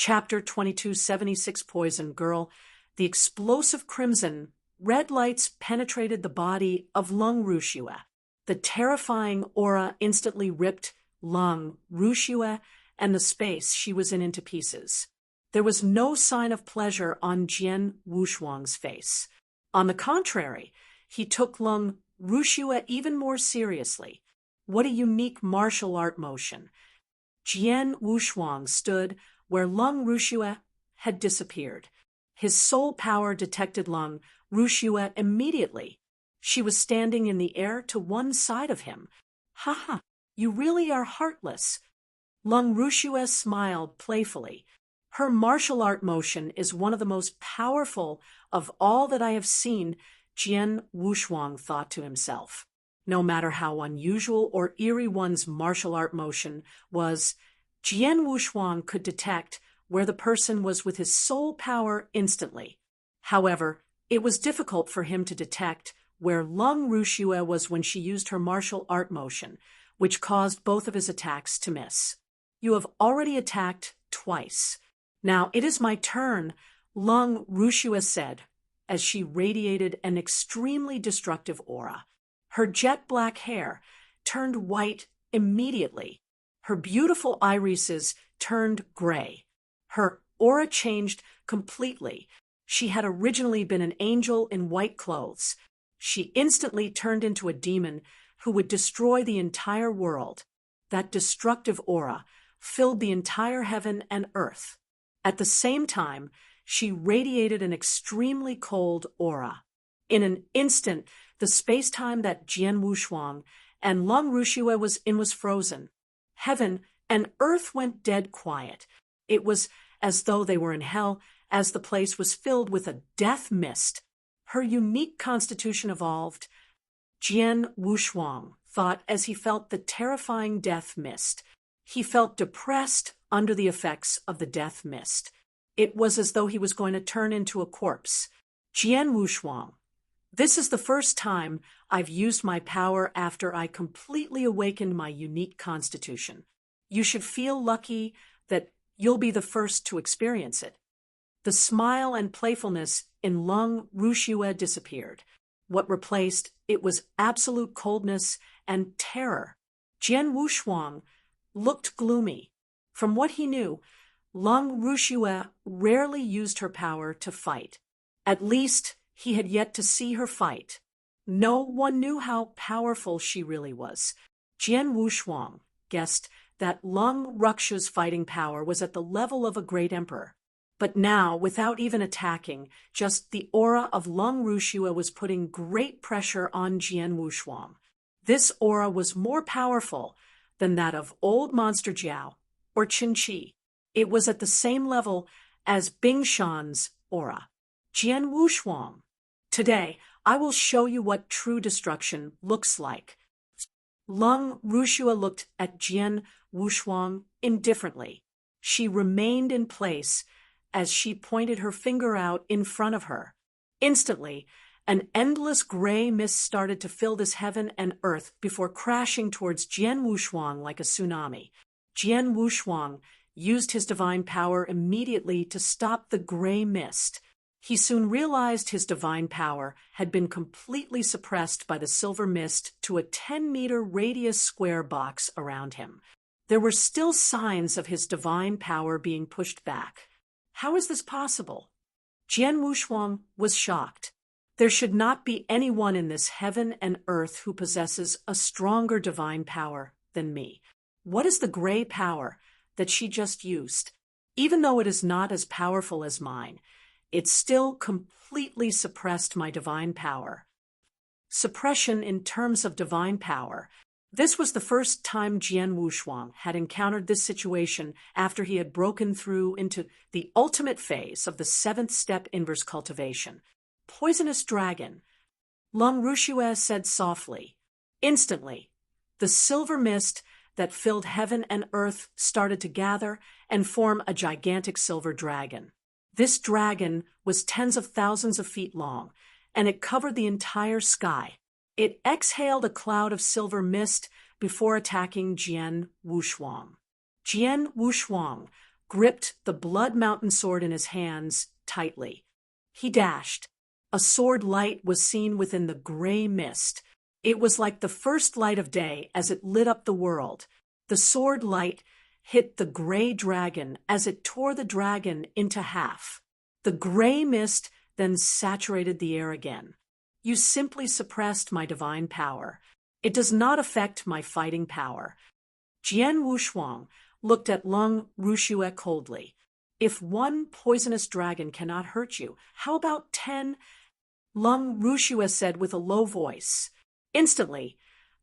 Chapter 2276 Poison Girl. The explosive crimson red lights penetrated the body of Lung Rushua. The terrifying aura instantly ripped Lung Rushua and the space she was in into pieces. There was no sign of pleasure on Jian Wushuang's face. On the contrary, he took Lung Rushua even more seriously. What a unique martial art motion. Jian Wushuang stood where Lung Rushua had disappeared. His soul power detected Lung Rushua immediately. She was standing in the air to one side of him. "Ha ha, you really are heartless." Lung Rushua smiled playfully. "Her martial art motion is one of the most powerful of all that I have seen," Jian Wushuang thought to himself. No matter how unusual or eerie one's martial art motion was, Jian Wushuang could detect where the person was with his soul power instantly. However, it was difficult for him to detect where Lung Rushua was when she used her martial art motion, which caused both of his attacks to miss. "You have already attacked twice. Now it is my turn," Lung Rushua said, as she radiated an extremely destructive aura. Her jet black hair turned white immediately. Her beautiful irises turned gray. Her aura changed completely. She had originally been an angel in white clothes. She instantly turned into a demon who would destroy the entire world. That destructive aura filled the entire heaven and earth. At the same time, she radiated an extremely cold aura. In an instant, the space-time that Jian Wushuang and Lung Rushua was in was frozen. Heaven and earth went dead quiet. It was as though they were in hell, as the place was filled with a death mist. Her unique constitution evolved, Jian Wushuang thought as he felt the terrifying death mist. He felt depressed under the effects of the death mist. It was as though he was going to turn into a corpse. "Jian Wushuang, this is the first time I've used my power after I completely awakened my unique constitution. You should feel lucky that you'll be the first to experience it." The smile and playfulness in Lung Rushua disappeared. What replaced it was absolute coldness and terror. Jian Wushuang looked gloomy. From what he knew, Lung Rushua rarely used her power to fight. At least, he had yet to see her fight. No one knew how powerful she really was. Jian Wushuang guessed that Lung Ruksha's fighting power was at the level of a great emperor. But now, without even attacking, just the aura of Lung Rushua was putting great pressure on Jian Wushuang. This aura was more powerful than that of Old Monster Jiao or Qin Qi. It was at the same level as Bing Shan's aura. "Jian Wushuang, today I will show you what true destruction looks like." Lung Rushua looked at Jian Wushuang indifferently. She remained in place as she pointed her finger out in front of her. Instantly, an endless gray mist started to fill this heaven and earth before crashing towards Jian Wushuang like a tsunami. Jian Wushuang used his divine power immediately to stop the gray mist. He soon realized his divine power had been completely suppressed by the silver mist to a 10-meter radius square box around him. There were still signs of his divine power being pushed back. How is this possible? Jian Wushuang was shocked. There should not be anyone in this heaven and earth who possesses a stronger divine power than me. What is the gray power that she just used? Even though it is not as powerful as mine, it still completely suppressed my divine power. Suppression in terms of divine power. This was the first time Jian Wushuang had encountered this situation after he had broken through into the ultimate phase of the 7th step inverse cultivation. "Poisonous dragon," Lung Rushua said softly. Instantly, the silver mist that filled heaven and earth started to gather and form a gigantic silver dragon. This dragon was tens of thousands of feet long, and it covered the entire sky. It exhaled a cloud of silver mist before attacking Jian Wushuang. Jian Wushuang gripped the Blood Mountain sword in his hands tightly. He dashed. A sword light was seen within the gray mist. It was like the first light of day as it lit up the world. The sword light hit the gray dragon as it tore the dragon into half. The gray mist then saturated the air again. You simply suppressed my divine power. It does not affect my fighting power. Jian Wushuang looked at Lung Rushue coldly. If one poisonous dragon cannot hurt you, how about 10? Lung Rushue said with a low voice. Instantly,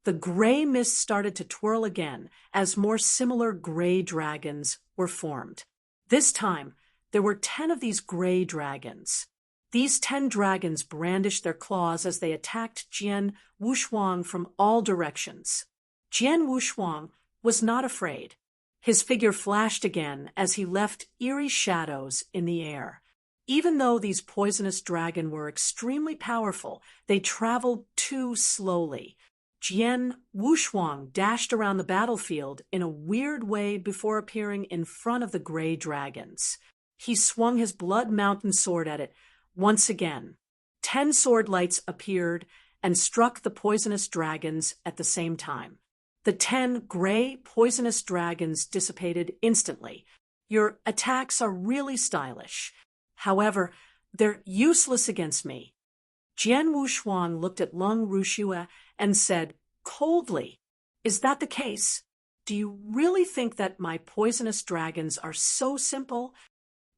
the gray mist started to twirl again as more similar gray dragons were formed. This time, there were 10 of these gray dragons. These 10 dragons brandished their claws as they attacked Jian Wushuang from all directions. Jian Wushuang was not afraid. His figure flashed again as he left eerie shadows in the air. Even though these poisonous dragons were extremely powerful, they traveled too slowly. Jian Wushuang dashed around the battlefield in a weird way before appearing in front of the gray dragons. He swung his Blood Mountain sword at it once again. 10 sword lights appeared and struck the poisonous dragons at the same time. The 10 gray poisonous dragons dissipated instantly. Your attacks are really stylish. However, they're useless against me. Jian Wushuang looked at Lung Rushue and said coldly, "Is that the case? Do you really think that my poisonous dragons are so simple?"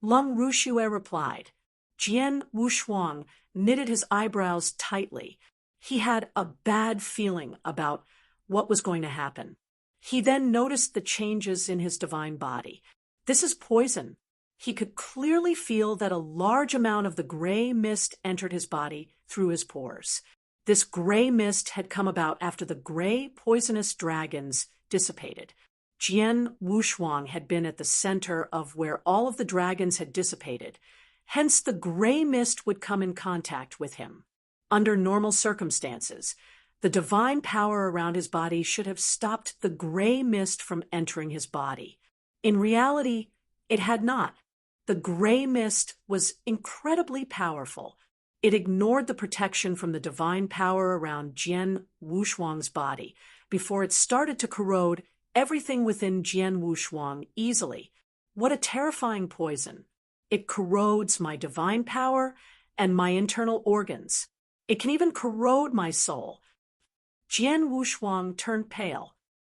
Lung Rushue replied. Jian Wushuang knitted his eyebrows tightly. He had a bad feeling about what was going to happen. He then noticed the changes in his divine body. This is poison. He could clearly feel that a large amount of the gray mist entered his body through his pores. This gray mist had come about after the gray poisonous dragons dissipated. Jian Wushuang had been at the center of where all of the dragons had dissipated. Hence, the gray mist would come in contact with him. Under normal circumstances, the divine power around his body should have stopped the gray mist from entering his body. In reality, it had not. The gray mist was incredibly powerful. It ignored the protection from the divine power around Jian Wushuang's body before it started to corrode everything within Jian Wushuang easily. What a terrifying poison. It corrodes my divine power and my internal organs. It can even corrode my soul. Jian Wushuang turned pale.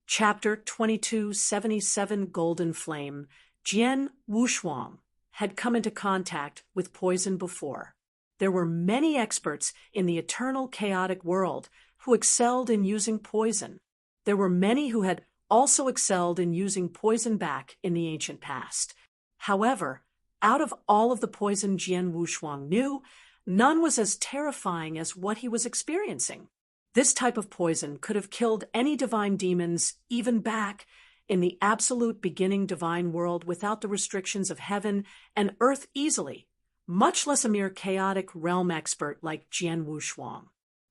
Chapter 2277 Golden Flame. Jian Wushuang had come into contact with poison before. There were many experts in the eternal chaotic world who excelled in using poison. There were many who had also excelled in using poison back in the ancient past. However, out of all of the poison Jian Wushuang knew, none was as terrifying as what he was experiencing. This type of poison could have killed any divine demons, even back in the absolute beginning divine world without the restrictions of heaven and earth easily, much less a mere chaotic realm expert like Jian Wushuang.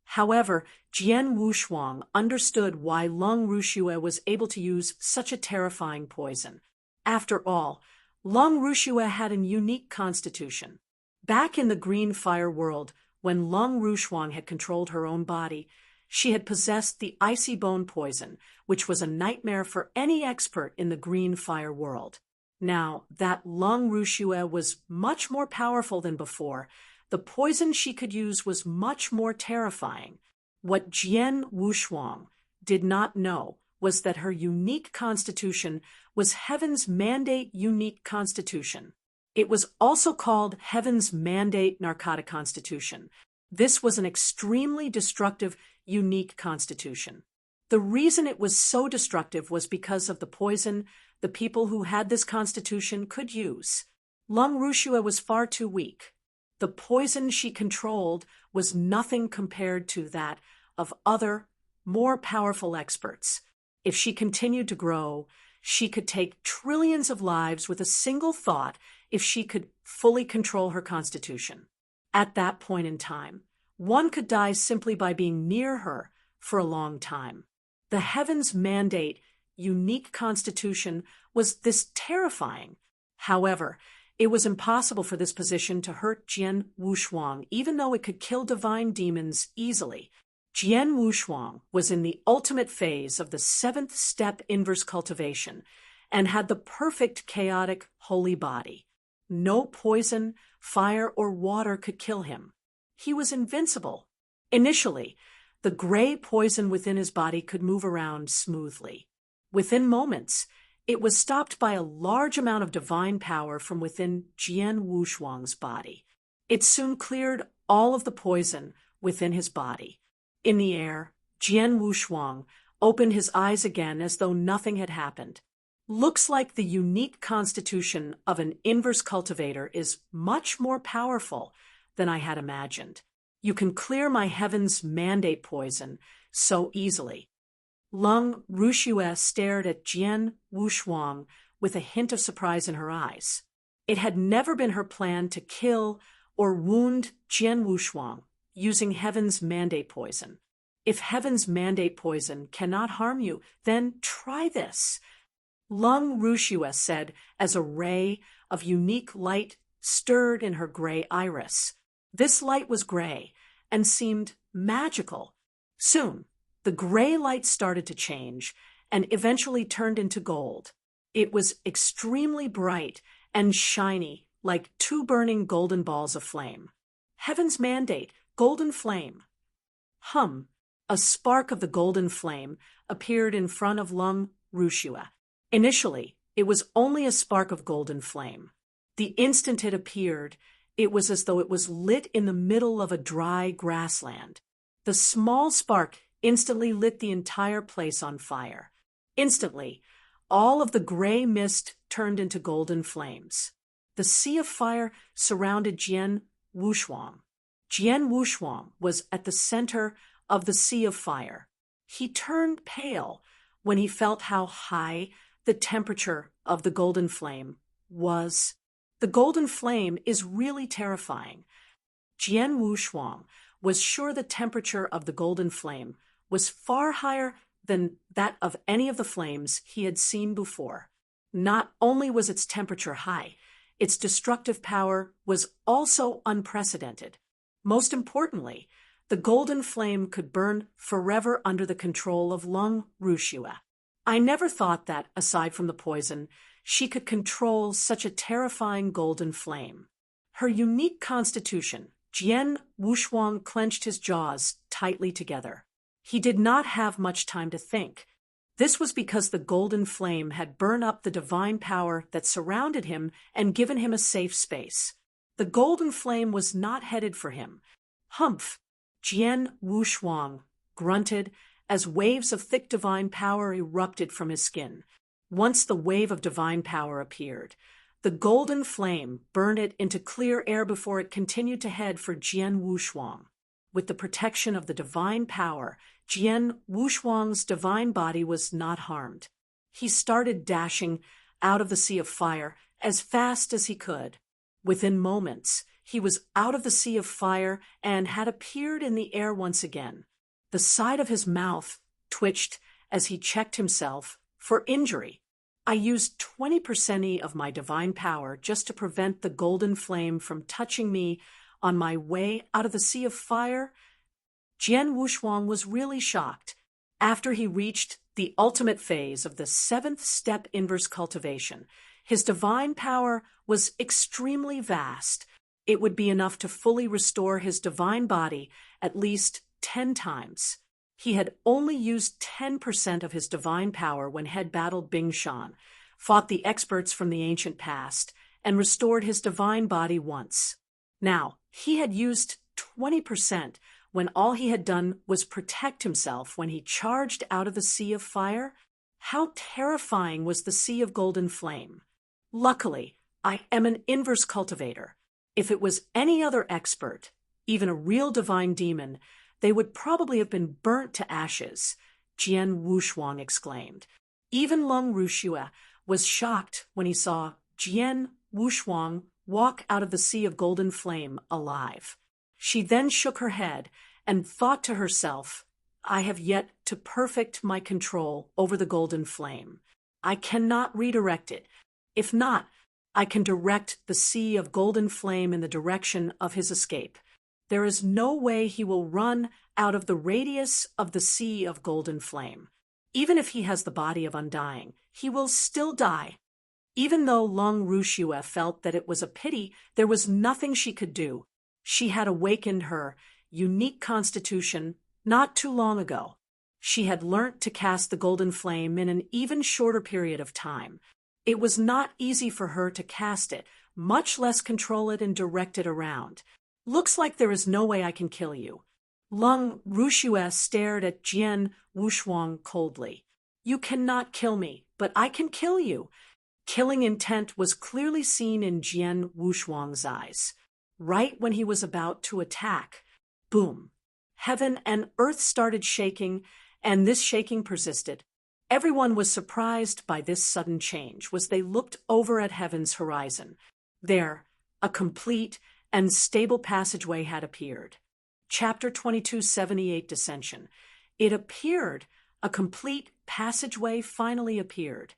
However, Jian Wushuang understood why Lung Rushue was able to use such a terrifying poison. After all, Lung Rushue had a unique constitution. Back in the green fire world, when Lung Rushue had controlled her own body, she had possessed the icy bone poison, which was a nightmare for any expert in the green fire world. Now that Lung Rushue was much more powerful than before, the poison she could use was much more terrifying. What Jian Wushuang did not know was that her unique constitution was Heaven's Mandate Unique Constitution. It was also called Heaven's Mandate Narcotic Constitution. This was an extremely destructive, unique constitution. The reason it was so destructive was because of the poison the people who had this constitution could use. Lung Rushue was far too weak. The poison she controlled was nothing compared to that of other, more powerful experts. If she continued to grow, she could take trillions of lives with a single thought if she could fully control her constitution. At that point in time, one could die simply by being near her for a long time. The Heaven's Mandate Unique Constitution was this terrifying. However, it was impossible for this position to hurt Jian Wushuang, even though it could kill divine demons easily. Jian Wushuang was in the ultimate phase of the 7th step inverse cultivation and had the perfect chaotic holy body. No poison, fire, or water could kill him. He was invincible. Initially, the gray poison within his body could move around smoothly. Within moments, it was stopped by a large amount of divine power from within Jian Wushuang's body. It soon cleared all of the poison within his body. In the air, Jian Wushuang opened his eyes again as though nothing had happened. Looks like the unique constitution of an inverse cultivator is much more powerful than I had imagined. You can clear my heaven's mandate poison so easily. Lung Rushue stared at Jian Wushuang with a hint of surprise in her eyes. It had never been her plan to kill or wound Jian Wushuang using heaven's mandate poison. If heaven's mandate poison cannot harm you, then try this. Lung Rushue said as a ray of unique light stirred in her gray iris. This light was gray and seemed magical. Soon, the gray light started to change and eventually turned into gold. It was extremely bright and shiny, like 2 burning golden balls of flame. Heaven's mandate, golden flame. A spark of the golden flame appeared in front of Lung Rushue. Initially, it was only a spark of golden flame. The instant it appeared, it was as though it was lit in the middle of a dry grassland. The small spark instantly lit the entire place on fire. Instantly, all of the gray mist turned into golden flames. The sea of fire surrounded Jian Wushuang. Jian Wushuang was at the center of the sea of fire. He turned pale when he felt how high the temperature of the golden flame was. The golden flame is really terrifying. Jian Wushuang was sure the temperature of the golden flame was far higher than that of any of the flames he had seen before. Not only was its temperature high, its destructive power was also unprecedented. Most importantly, the golden flame could burn forever under the control of Lung Rushue. I never thought that, aside from the poison, she could control such a terrifying golden flame. Her unique constitution, Jian Wushuang clenched his jaws tightly together. He did not have much time to think. This was because the golden flame had burned up the divine power that surrounded him and given him a safe space. The golden flame was not headed for him. Humph! Jian Wushuang grunted as waves of thick divine power erupted from his skin. Once the wave of divine power appeared, the golden flame burned it into clear air before it continued to head for Jian Wushuang. With the protection of the divine power, Jian Wushuang's divine body was not harmed. He started dashing out of the sea of fire as fast as he could. Within moments, he was out of the sea of fire and had appeared in the air once again. The side of his mouth twitched as he checked himself for injury. I used 20% of my divine power just to prevent the golden flame from touching me on my way out of the sea of fire. Jian Wushuang was really shocked. After he reached the ultimate phase of the 7th step inverse cultivation, his divine power was extremely vast. It would be enough to fully restore his divine body at least 10 times. He had only used 10% of his divine power when head battled Bing Shan, fought the experts from the ancient past, and restored his divine body once. Now, he had used 20% when all he had done was protect himself when he charged out of the sea of fire. How terrifying was the sea of golden flame! Luckily, I am an inverse cultivator. If it was any other expert, even a real divine demon, they would probably have been burnt to ashes, Jian Wushuang exclaimed. Even Lung Rushue was shocked when he saw Jian Wushuang walk out of the sea of golden flame alive. She then shook her head and thought to herself, I have yet to perfect my control over the golden flame. I cannot redirect it. If not, I can direct the sea of golden flame in the direction of his escape. There is no way he will run out of the radius of the sea of golden flame. Even if he has the body of undying, he will still die. Even though Lung Rushue felt that it was a pity, there was nothing she could do. She had awakened her unique constitution not too long ago. She had learnt to cast the golden flame in an even shorter period of time. It was not easy for her to cast it, much less control it and direct it around. Looks like there is no way I can kill you. Lung Rushue stared at Jian Wushuang coldly. You cannot kill me, but I can kill you. Killing intent was clearly seen in Jian Wushuang's eyes. Right when he was about to attack, boom. Heaven and earth started shaking, and this shaking persisted. Everyone was surprised by this sudden change as they looked over at heaven's horizon. There, a complete and stable passageway had appeared. Chapter 2278 Dissension. It appeared. A complete passageway finally appeared.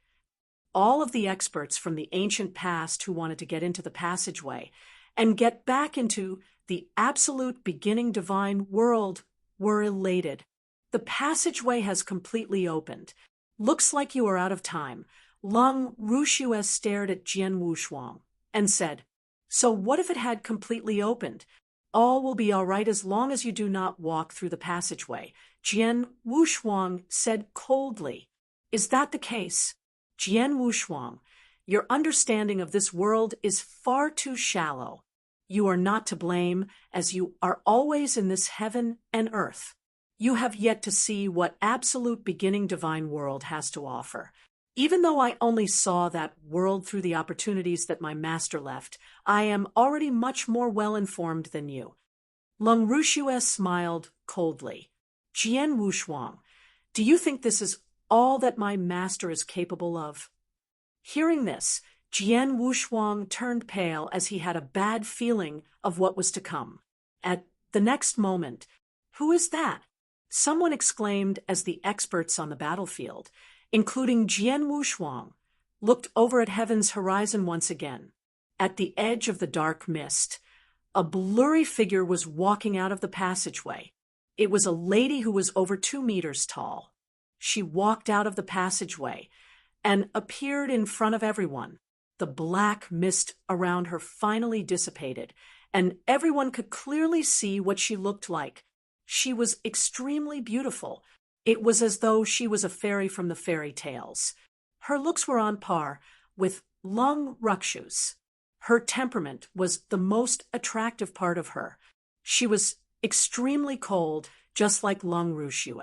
All of the experts from the ancient past who wanted to get into the passageway and get back into the absolute beginning divine world were elated. The passageway has completely opened. Looks like you are out of time. Lung Rushue stared at Jian Wushuang and said, So what if it had completely opened? All will be all right as long as you do not walk through the passageway. Jian Wushuang said coldly. Is that the case? Jian Wushuang, your understanding of this world is far too shallow. You are not to blame, as you are always in this heaven and earth. You have yet to see what absolute beginning divine world has to offer. Even though I only saw that world through the opportunities that my master left, I am already much more well-informed than you. Lung Rushue smiled coldly. Jian Wushuang, do you think this is all that my master is capable of? Hearing this, Jian Wushuang turned pale as he had a bad feeling of what was to come. At the next moment, who is that? Someone exclaimed as the experts on the battlefield, including Jian Wushuang, looked over at heaven's horizon once again. At the edge of the dark mist, a blurry figure was walking out of the passageway. It was a lady who was over 2 meters tall. She walked out of the passageway and appeared in front of everyone. The black mist around her finally dissipated, and everyone could clearly see what she looked like. She was extremely beautiful. It was as though she was a fairy from the fairy tales. Her looks were on par with Lung Ruxu's. Her temperament was the most attractive part of her. She was extremely cold, just like Lung Rushue.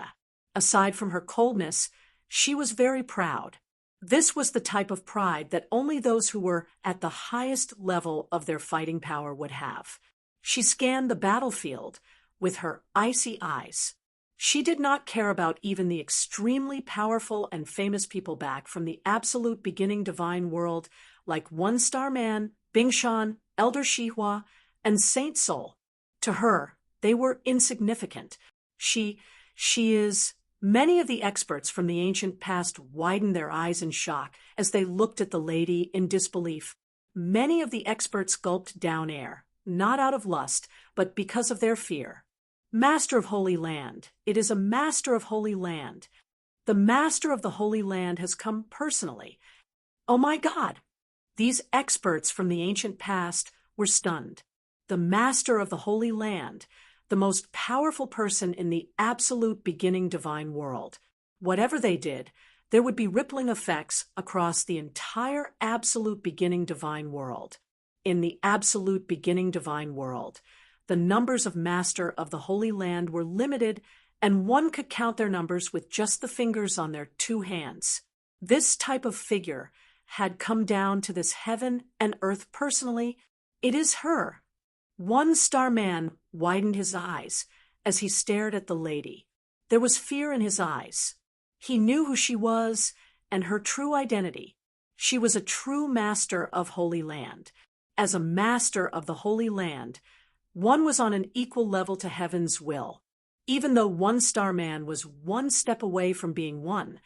Aside from her coldness, she was very proud. This was the type of pride that only those who were at the highest level of their fighting power would have. She scanned the battlefield with her icy eyes. She did not care about even the extremely powerful and famous people back from the absolute beginning divine world like One Star Man, Bingshan, Elder Shihua, and Saint Soul. To her, they were insignificant. She is... Many of the experts from the ancient past widened their eyes in shock as they looked at the lady in disbelief. Many of the experts gulped down air, not out of lust, but because of their fear. Master of Holy Land. It is a Master of Holy Land. The Master of the Holy Land has come personally. Oh my God! These experts from the ancient past were stunned. The Master of the Holy Land, the most powerful person in the absolute beginning divine world. Whatever they did, there would be rippling effects across the entire absolute beginning divine world. In the absolute beginning divine world, the numbers of Master of the Holy Land were limited, and one could count their numbers with just the fingers on their 2 hands. This type of figure had come down to this heaven and earth personally. It is her. One Star Man widened his eyes as he stared at the lady. There was fear in his eyes. He knew who she was and her true identity. She was a true Master of Holy Land. As a Master of the Holy Land, one was on an equal level to heaven's will. Even though One Star Man was one step away from being one,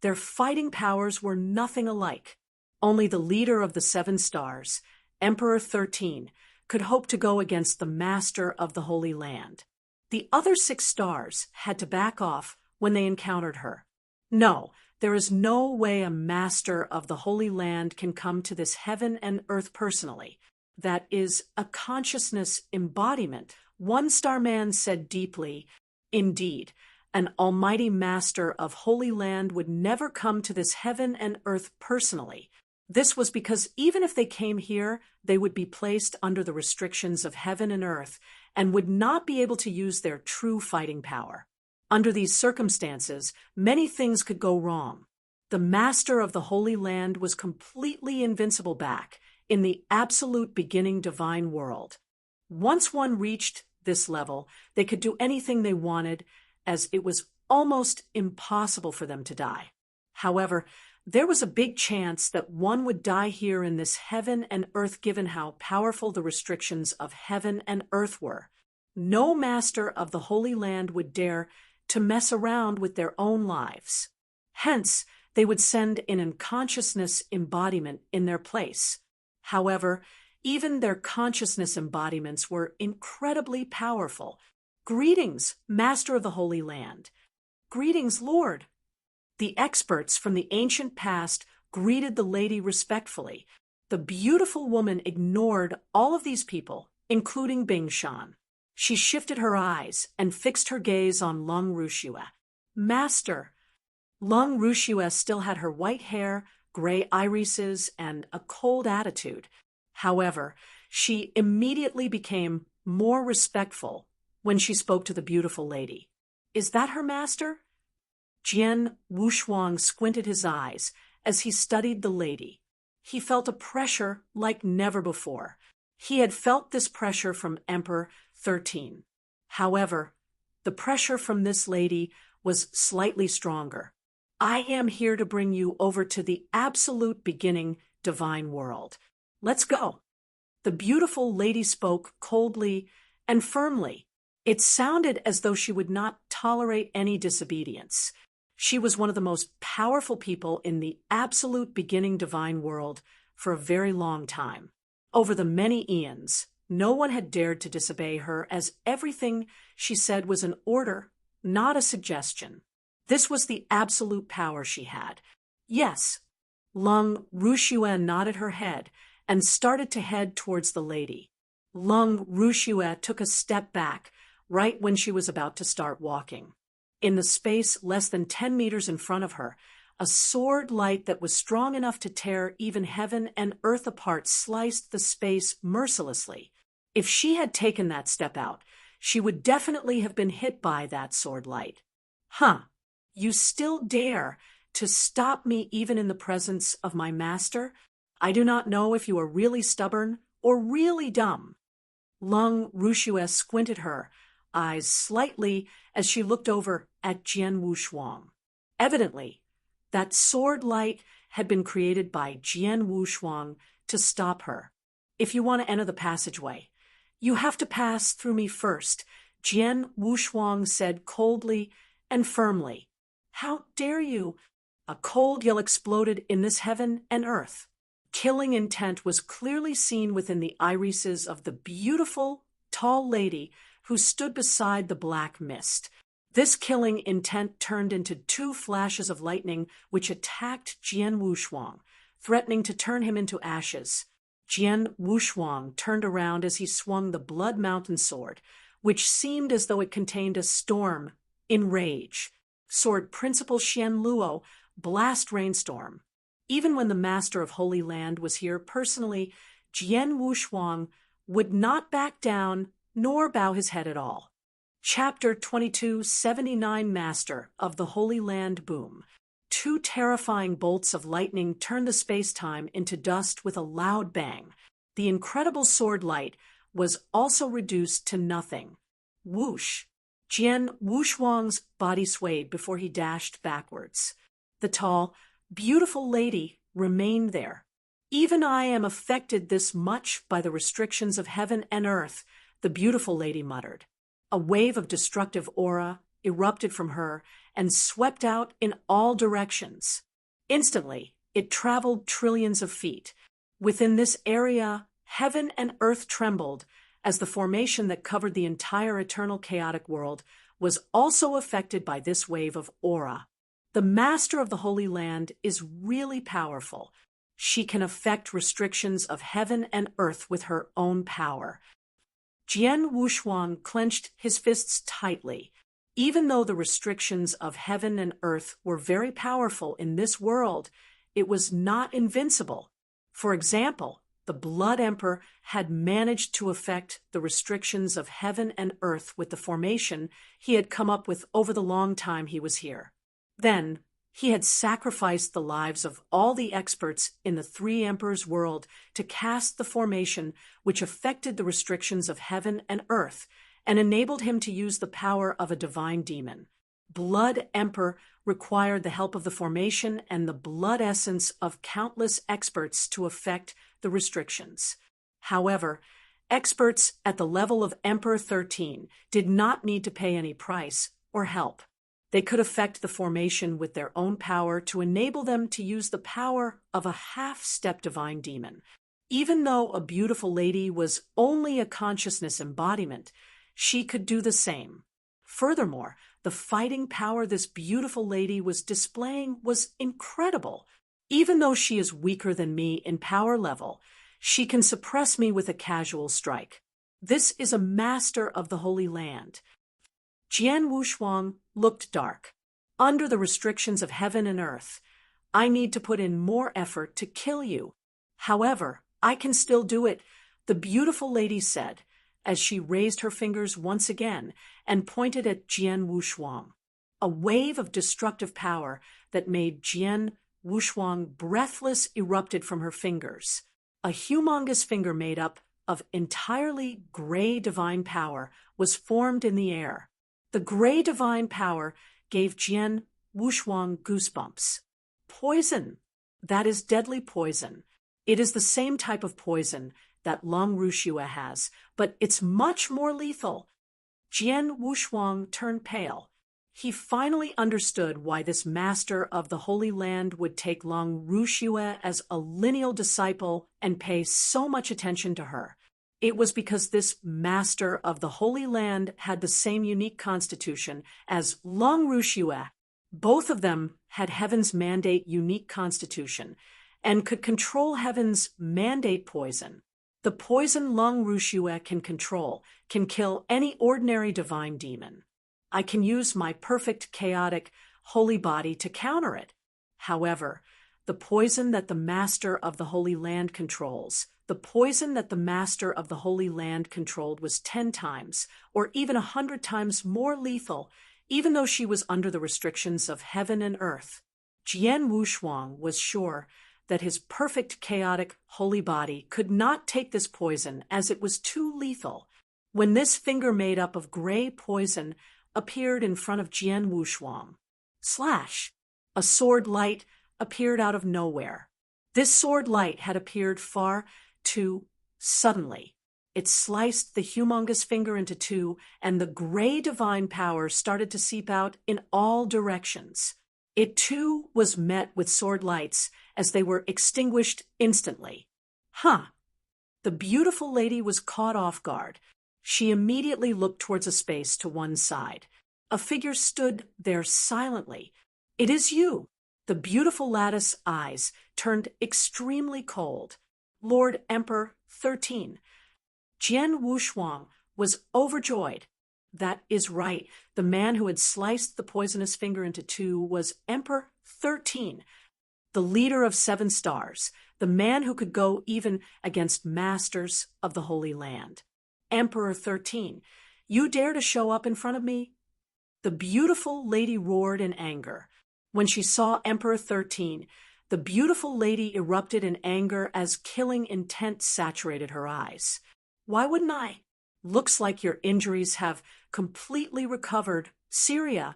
their fighting powers were nothing alike. Only the leader of the 7 stars, Emperor 13, could hope to go against the master of the Holy Land. The other 6 stars had to back off when they encountered her. No, there is no way a master of the Holy Land can come to this heaven and earth personally. That is a consciousness embodiment. One starman said deeply, "Indeed, an almighty master of Holy Land would never come to this heaven and earth personally." This was because even if they came here, they would be placed under the restrictions of heaven and earth and would not be able to use their true fighting power. Under these circumstances, many things could go wrong. The master of the Holy Land was completely invincible back in the absolute beginning divine world. Once one reached this level, they could do anything they wanted, as it was almost impossible for them to die. However, there was a big chance that one would die here in this heaven and earth given how powerful the restrictions of heaven and earth were. No master of the Holy Land would dare to mess around with their own lives. Hence, they would send an unconsciousness embodiment in their place. However, even their consciousness embodiments were incredibly powerful. "Greetings, Master of the Holy Land." "Greetings, Lord." The experts from the ancient past greeted the lady respectfully. The beautiful woman ignored all of these people, including Bing Shan. She shifted her eyes and fixed her gaze on Lung Rushua. "Master." Lung Rushua still had her white hair, gray irises, and a cold attitude. However, she immediately became more respectful when she spoke to the beautiful lady. "Is that her master?" Jian Wushuang squinted his eyes as he studied the lady. He felt a pressure like never before. He had felt this pressure from Emperor 13. However, the pressure from this lady was slightly stronger. "I am here to bring you over to the absolute beginning divine world. Let's go." The beautiful lady spoke coldly and firmly. It sounded as though she would not tolerate any disobedience. She was one of the most powerful people in the absolute beginning divine world for a very long time. Over the many eons, no one had dared to disobey her, as everything she said was an order, not a suggestion. This was the absolute power she had. "Yes." Lung Rushua nodded her head and started to head towards the lady. Lung Rushua took a step back right when she was about to start walking. In the space less than 10 meters in front of her, a sword light that was strong enough to tear even heaven and earth apart sliced the space mercilessly. If she had taken that step out, she would definitely have been hit by that sword light. "Huh, you still dare to stop me even in the presence of my master? I do not know if you are really stubborn or really dumb." Lung Rushua squinted her eyes slightly as she looked over at Jian Wushuang. Evidently, that sword light had been created by Jian Wushuang to stop her. "If you want to enter the passageway, you have to pass through me first," Jian Wushuang said coldly and firmly. "How dare you?" A cold yell exploded in this heaven and earth. Killing intent was clearly seen within the irises of the beautiful, tall lady who stood beside the black mist. This killing intent turned into 2 flashes of lightning which attacked Jian Wushuang, threatening to turn him into ashes. Jian Wushuang turned around as he swung the Blood Mountain sword, which seemed as though it contained a storm in rage. Sword Principal Xian Luo, blast rainstorm. Even when the master of Holy Land was here personally, Jian Wushuang would not back down nor bow his head at all. Chapter 2279 Master of the Holy Land Boom. 2 terrifying bolts of lightning turned the space-time into dust with a loud bang. The incredible sword light was also reduced to nothing. Whoosh! Jian Wushuang's body swayed before he dashed backwards. The tall, beautiful lady remained there. "Even I am affected this much by the restrictions of heaven and earth," the beautiful lady muttered. A wave of destructive aura erupted from her and swept out in all directions. Instantly, It traveled trillions of feet. Within this area, heaven and earth trembled, as the formation that covered the entire eternal chaotic world was also affected by this wave of aura. The Master of the Holy Land is really powerful. She can affect restrictions of heaven and earth with her own power. Jian Wushuang clenched his fists tightly. Even though the restrictions of heaven and earth were very powerful in this world, it was not invincible. For example, the Blood Emperor had managed to affect the restrictions of heaven and earth with the formation he had come up with over the long time he was here. Then, he had sacrificed the lives of all the experts in the Three Emperors' world to cast the formation which affected the restrictions of heaven and earth and enabled him to use the power of a divine demon. Blood Emperor required the help of the formation and the blood essence of countless experts to affect the restrictions. However, experts at the level of Emperor 13 did not need to pay any price or help. They could affect the formation with their own power to enable them to use the power of a half-step divine demon. Even though a beautiful lady was only a consciousness embodiment, she could do the same. Furthermore, the fighting power this beautiful lady was displaying was incredible. Even though she is weaker than me in power level, she can suppress me with a casual strike. This is a master of the Holy Land. Jian Wushuang looked dark. Under the restrictions of heaven and earth, I need to put in more effort to kill you. However, I can still do it, the beautiful lady said, as she raised her fingers once again and pointed at Jian Wushuang. A wave of destructive power that made Jian Wushuang breathless erupted from her fingers. A humongous finger made up of entirely gray divine power was formed in the air. The gray divine power gave Jian Wushuang goosebumps. Poison. That is deadly poison. It is the same type of poison that Long Rushua has, but it's much more lethal. Jian Wushuang turned pale. He finally understood why this master of the Holy Land would take Long Rushua as a lineal disciple and pay so much attention to her. It was because this master of the Holy Land had the same unique constitution as Long Rushua. Both of them had Heaven's mandate unique constitution and could control Heaven's mandate poison. The poison Long Rushua can control can kill any ordinary divine demon. I can use my perfect chaotic holy body to counter it. However, the poison that the Master of the Holy Land controls, the poison that the Master of the Holy Land controlled was 10 times, or even 100 times more lethal, even though she was under the restrictions of heaven and earth. Jian Wushuang was sure that his perfect chaotic holy body could not take this poison as it was too lethal. When this finger made up of gray poison appeared in front of Jian Wushuang, slash! A sword light appeared out of nowhere. This sword light had appeared far too suddenly. It sliced the humongous finger into two, and the gray divine power started to seep out in all directions. It too was met with sword lights as they were extinguished instantly. The beautiful lady was caught off guard. She immediately looked towards a space to one side. A figure stood there silently. It is you. The beautiful lattice eyes turned extremely cold. Lord Emperor 13. Jian Wushuang was overjoyed. That is right. The man who had sliced the poisonous finger into two was Emperor 13, the leader of 7 stars, the man who could go even against masters of the Holy Land. Emperor 13, you dare to show up in front of me? The beautiful lady roared in anger. When she saw Emperor 13, the beautiful lady erupted in anger as killing intent saturated her eyes. Why wouldn't I? Looks like your injuries have completely recovered, Syria.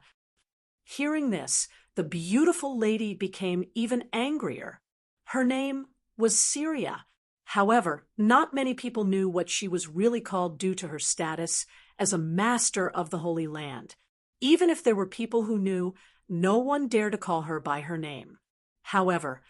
Hearing this, the beautiful lady became even angrier. Her name was Syria. However, not many people knew what she was really called due to her status as a master of the Holy Land. Even if there were people who knew, no one dared to call her by her name. However,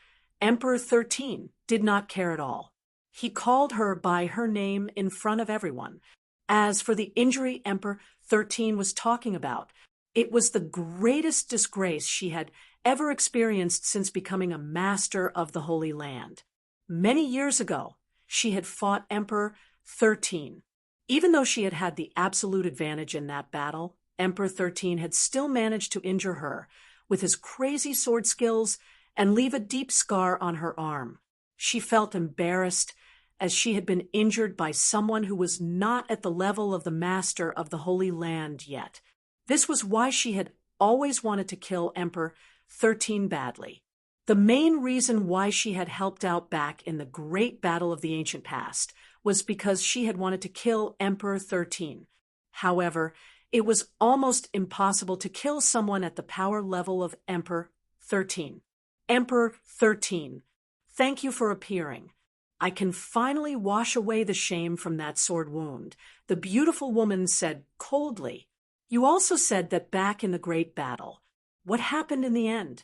Emperor 13 did not care at all. He called her by her name in front of everyone. As for the injury Emperor 13 was talking about, it was the greatest disgrace she had ever experienced since becoming a master of the Holy Land. Many years ago, she had fought Emperor 13. Even though she had had the absolute advantage in that battle, Emperor 13 had still managed to injure her with his crazy sword skills and leave a deep scar on her arm. She felt embarrassed as she had been injured by someone who was not at the level of the master of the Holy Land yet. This was why she had always wanted to kill Emperor 13 badly. The main reason why she had helped out back in the great battle of the ancient past was because she had wanted to kill Emperor 13. However, it was almost impossible to kill someone at the power level of Emperor 13. Emperor 13, thank you for appearing. I can finally wash away the shame from that sword wound, the beautiful woman said coldly. You also said that back in the great battle. What happened in the end?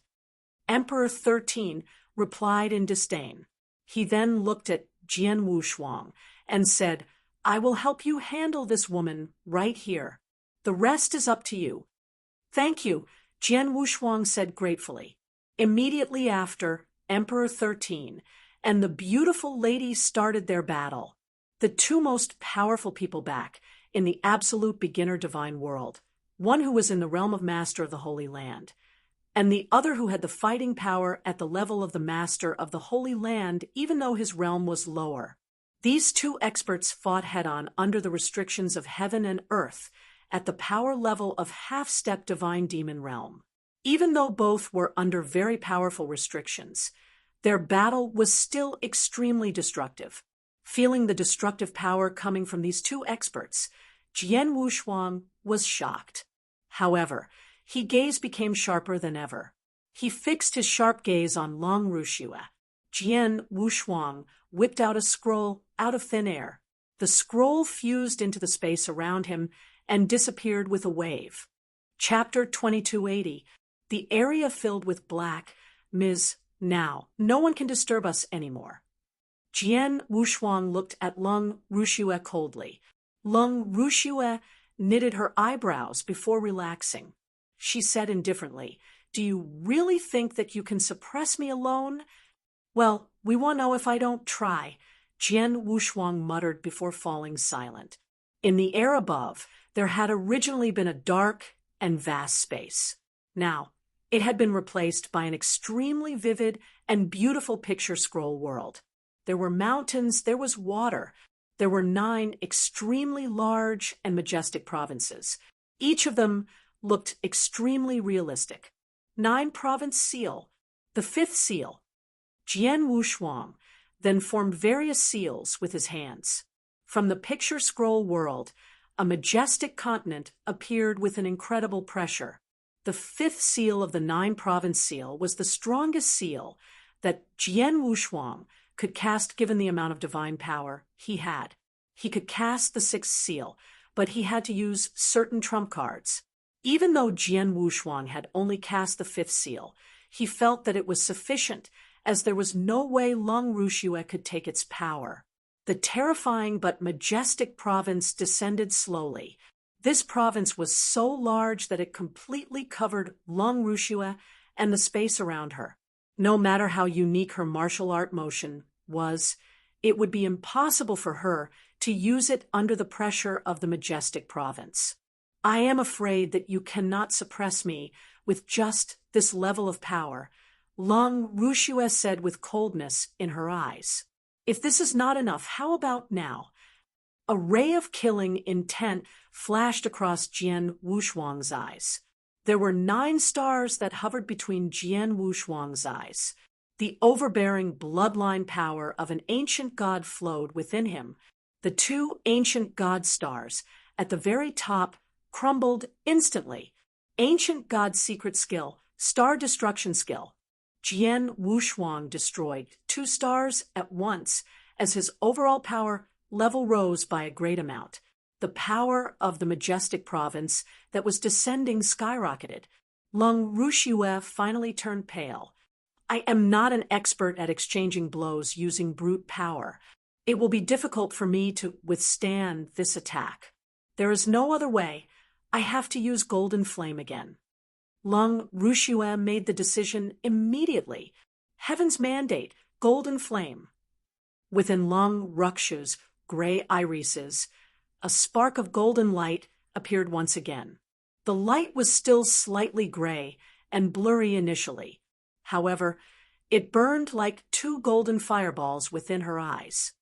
Emperor 13 replied in disdain. He then looked at Jian Wushuang and said, I will help you handle this woman right here. The rest is up to you. Thank you, Jian Wushuang said gratefully. Immediately after, Emperor 13 and the beautiful lady started their battle, the two most powerful people back in the absolute beginner divine world, one who was in the realm of master of the Holy Land, and the other who had the fighting power at the level of the master of the Holy Land, even though his realm was lower. These two experts fought head-on under the restrictions of heaven and earth at the power level of half-step divine demon realm. Even though both were under very powerful restrictions, their battle was still extremely destructive. Feeling the destructive power coming from these two experts, Jian Wushuang was shocked. However, his gaze became sharper than ever. He fixed his sharp gaze on Long Rushue. Jian Wushuang whipped out a scroll out of thin air. The scroll fused into the space around him and disappeared with a wave. Chapter 2280. The area filled with black. Ms. Now, no one can disturb us anymore. Jian Wushuang looked at Long Rushue coldly. Long Rushue knitted her eyebrows before relaxing. She said indifferently, Do you really think that you can suppress me alone? Well, we won't know if I don't try, Jian Wushuang muttered before falling silent. In the air above, there had originally been a dark and vast space. Now, it had been replaced by an extremely vivid and beautiful picture scroll world. There were mountains, there was water. There were 9 extremely large and majestic provinces. Each of them looked extremely realistic. 9 province seal, the 5th seal. Jian Wushuang then formed various seals with his hands. From the picture scroll world, a majestic continent appeared with an incredible pressure. The 5th seal of the 9 province seal was the strongest seal that Jian Wushuang could cast given the amount of divine power he had. He could cast the 6th seal, but he had to use certain trump cards. Even though Jian Wushuang had only cast the 5th seal, he felt that it was sufficient, as there was no way Long Rushue could take its power. The terrifying but majestic province descended slowly. This province was so large that it completely covered Long Rushue and the space around her. No matter how unique her martial art motion was, it would be impossible for her to use it under the pressure of the majestic province. I am afraid that you cannot suppress me with just this level of power, Long Rushue said with coldness in her eyes. If this is not enough, how about now? A ray of killing intent flashed across Jian Wushuang's eyes. There were 9 stars that hovered between Jian Wushuang's eyes. The overbearing bloodline power of an ancient god flowed within him. The 2 ancient god stars at the very top crumbled instantly. Ancient god secret skill, star destruction skill. Jian Wushuang destroyed 2 stars at once as his overall power level rose by a great amount. The power of the majestic province that was descending skyrocketed. Long Rushue finally turned pale. I am not an expert at exchanging blows using brute power. It will be difficult for me to withstand this attack. There is no other way. I have to use Golden Flame again. Lung Rushue made the decision immediately. Heaven's mandate, Golden Flame. Within Lung Rukshu's gray irises, a spark of golden light appeared once again. The light was still slightly gray and blurry initially. However, it burned like two golden fireballs within her eyes.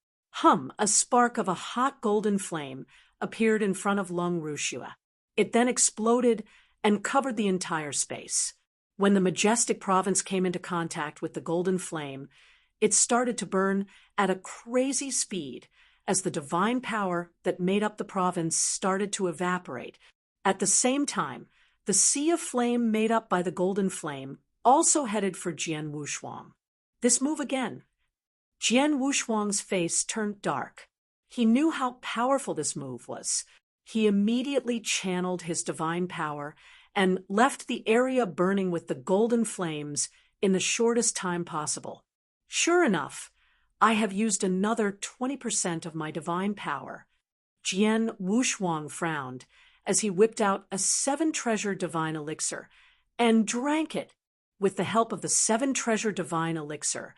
A spark of a hot golden flame appeared in front of Lung Rushue. It then exploded and covered the entire space. When the majestic province came into contact with the golden flame, it started to burn at a crazy speed as the divine power that made up the province started to evaporate. At the same time, the sea of flame made up by the golden flame also headed for Jian Wushuang. This move again. Jian Wushuang's face turned dark. He knew how powerful this move was. He immediately channeled his divine power and left the area burning with the golden flames in the shortest time possible. Sure enough, I have used another 20% of my divine power. Jian Wushuang frowned as he whipped out a 7-treasure divine elixir and drank it. With the help of the 7-treasure divine elixir,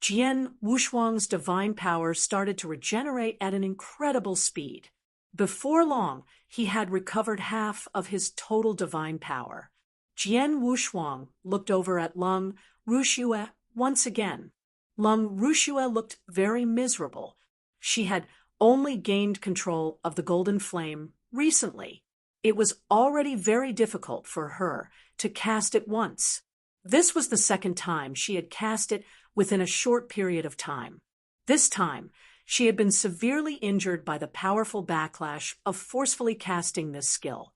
Jian Wushuang's divine power started to regenerate at an incredible speed. Before long, he had recovered half of his total divine power. Jian Wushuang looked over at Lung Rushue once again. Lung Rushue looked very miserable. She had only gained control of the golden flame recently. It was already very difficult for her to cast it once. This was the second time she had cast it within a short period of time. This time, she had been severely injured by the powerful backlash of forcefully casting this skill.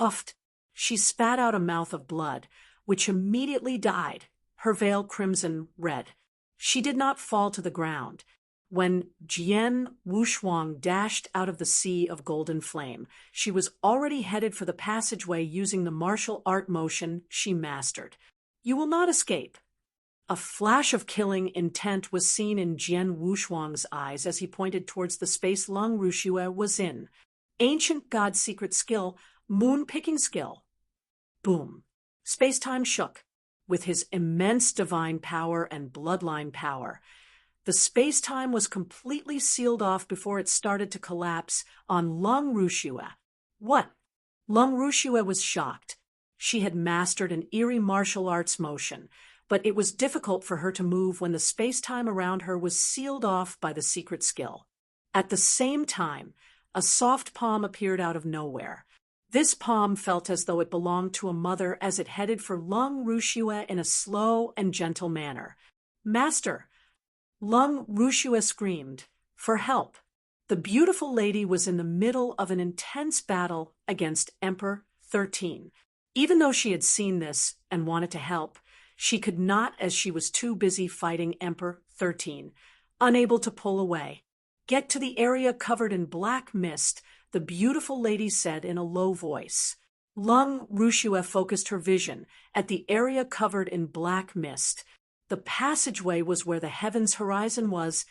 Uffed, she spat out a mouth of blood, which immediately dyed her veil crimson red. She did not fall to the ground. When Jian Wushuang dashed out of the sea of golden flame, she was already headed for the passageway using the martial art motion she mastered. You will not escape. A flash of killing intent was seen in Jian Wushuang's eyes as he pointed towards the space Lung Rushue was in. Ancient god secret skill, moon-picking skill. Boom. Space-time shook. With his immense divine power and bloodline power, the space-time was completely sealed off before it started to collapse on Lung Rushue. What? Lung Rushue was shocked. She had mastered an eerie martial arts motion, but it was difficult for her to move when the space-time around her was sealed off by the secret skill. At the same time, a soft palm appeared out of nowhere. This palm felt as though it belonged to a mother as it headed for Lung Rushue in a slow and gentle manner. Master! Lung Rushue screamed, for help. The beautiful lady was in the middle of an intense battle against Emperor 13. Even though she had seen this and wanted to help, she could not as she was too busy fighting Emperor 13, unable to pull away. Get to the area covered in black mist, the beautiful lady said in a low voice. Lung Rushue focused her vision at the area covered in black mist. The passageway was where the heaven's horizon was,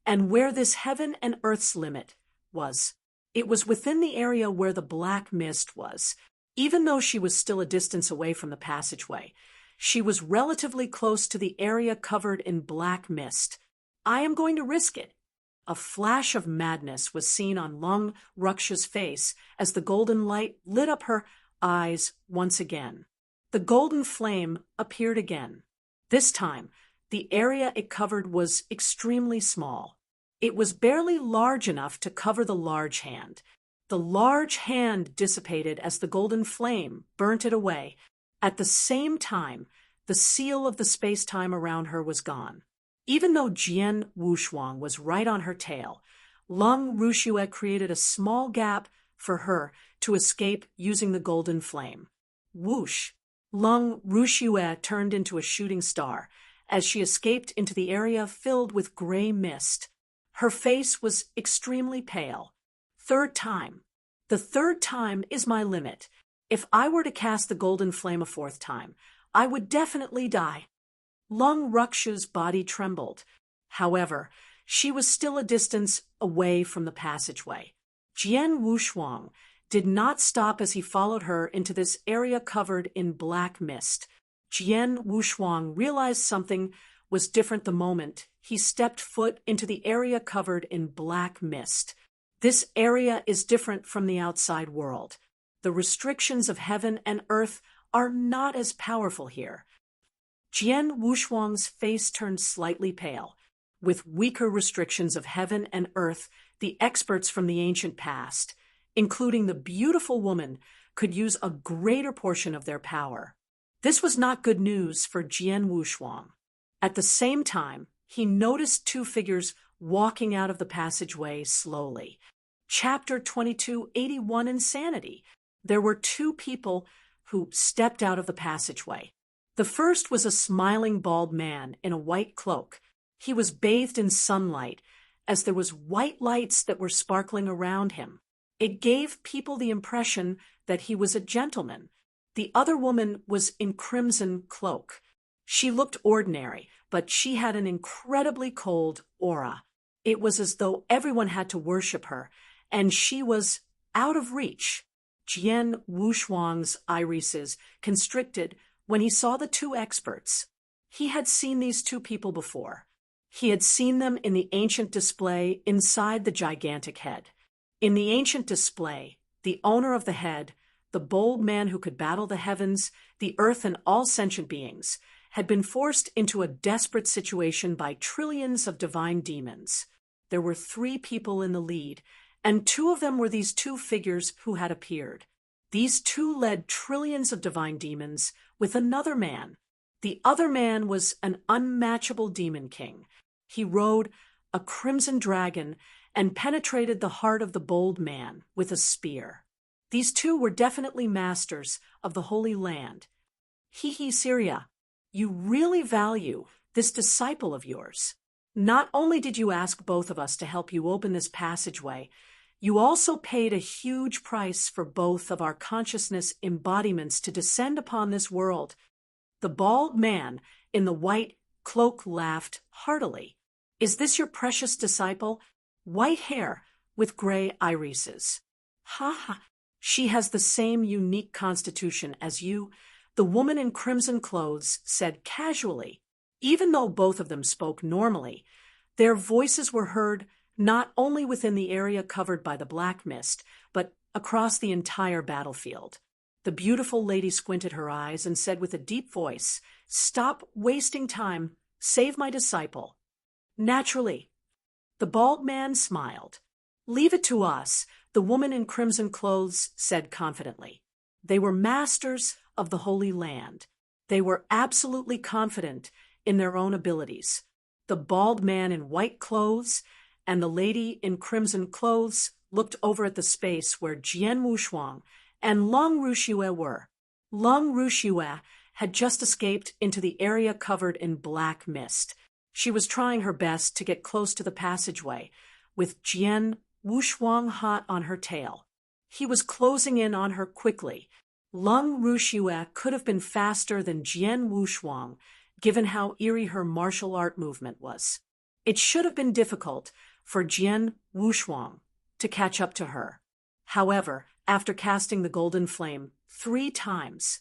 and where this heaven and earth's limit was. It was within the area where the black mist was. Even though she was still a distance away from the passageway, she was relatively close to the area covered in black mist. I am going to risk it. A flash of madness was seen on Lung Rukshu's face as the golden light lit up her eyes once again. The golden flame appeared again. This time, the area it covered was extremely small. It was barely large enough to cover the large hand. The large hand dissipated as the golden flame burnt it away. At the same time, the seal of the space-time around her was gone. Even though Jian Wushuang was right on her tail, Lung Rushue created a small gap for her to escape using the golden flame. Whoosh! Lung Rushue turned into a shooting star as she escaped into the area filled with gray mist. Her face was extremely pale. Third time. The third time is my limit. If I were to cast the golden flame a fourth time, I would definitely die. Lung Rukshu's body trembled. However, she was still a distance away from the passageway. Jian Wushuang did not stop as he followed her into this area covered in black mist. Jian Wushuang realized something was different the moment he stepped foot into the area covered in black mist. This area is different from the outside world. The restrictions of heaven and earth are not as powerful here. Jian Wushuang's face turned slightly pale. With weaker restrictions of heaven and earth, the experts from the ancient past, including the beautiful woman, could use a greater portion of their power. This was not good news for Jian Wushuang. At the same time, he noticed two figures walking out of the passageway slowly. Chapter 2281, Insanity. There were two people who stepped out of the passageway. The first was a smiling bald man in a white cloak. He was bathed in sunlight, as there was white lights that were sparkling around him. It gave people the impression that he was a gentleman. The other woman was in crimson cloak. She looked ordinary, but she had an incredibly cold aura. It was as though everyone had to worship her, and she was out of reach. Jian Wushuang's irises constricted when he saw the two experts. He had seen these two people before. He had seen them in the ancient display inside the gigantic head. In the ancient display, the owner of the head, the bold man who could battle the heavens, the earth, and all sentient beings, had been forced into a desperate situation by trillions of divine demons. There were three people in the lead, and two of them were these two figures who had appeared. These two led trillions of divine demons with another man. The other man was an unmatchable demon king. He rode a crimson dragon and penetrated the heart of the bold man with a spear. These two were definitely masters of the Holy Land. Syria, you really value this disciple of yours. Not only did you ask both of us to help you open this passageway, you also paid a huge price for both of our consciousness embodiments to descend upon this world. The bald man in the white cloak laughed heartily. Is this your precious disciple? White hair with gray irises. Ha ha. She has the same unique constitution as you, the woman in crimson clothes said casually. Even though both of them spoke normally, their voices were heard not only within the area covered by the black mist, but across the entire battlefield. The beautiful lady squinted her eyes and said with a deep voice, "Stop wasting time. Save my disciple." Naturally. The bald man smiled. "Leave it to us," the woman in crimson clothes said confidently. They were masters of the Holy Land. They were absolutely confident in their own abilities. The bald man in white clothes and the lady in crimson clothes looked over at the space where Jian Wushuang and Lung Rushue were. Lung Rushue had just escaped into the area covered in black mist. She was trying her best to get close to the passageway, with Jian Wushuang hot on her tail. He was closing in on her quickly. Lung Rushue could have been faster than Jian Wushuang, given how eerie her martial art movement was. It should have been difficult for Jian Wushuang to catch up to her. However, after casting the golden flame 3 times,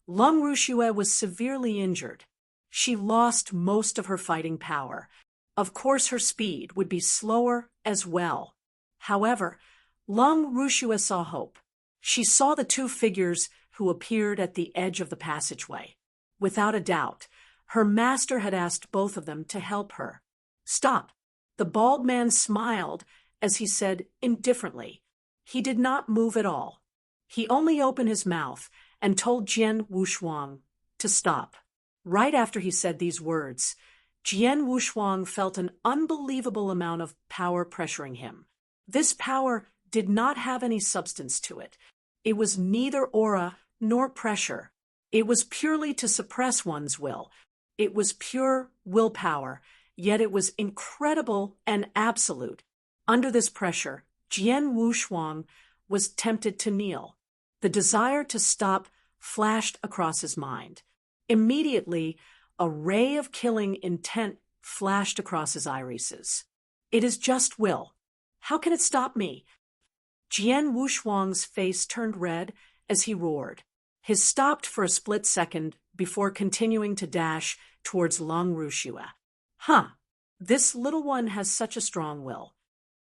Lung Rushue was severely injured. She lost most of her fighting power. Of course, her speed would be slower as well. However, Lung Rushue saw hope. She saw the two figures who appeared at the edge of the passageway. Without a doubt, her master had asked both of them to help her. "Stop." The bald man smiled as he said indifferently. He did not move at all. He only opened his mouth and told Jian Wushuang to stop. Right after he said these words, Jian Wushuang felt an unbelievable amount of power pressuring him. This power did not have any substance to it. It was neither aura nor pressure. It was purely to suppress one's will. It was pure willpower, yet it was incredible and absolute. Under this pressure, Jian Wushuang was tempted to kneel. The desire to stop flashed across his mind. Immediately, A ray of killing intent flashed across his irises. It is just will. How can it stop me? Jian Wushuang's face turned red as he roared. His stopped for a split second before continuing to dash towards Long Rushue. Huh, this little one has such a strong will.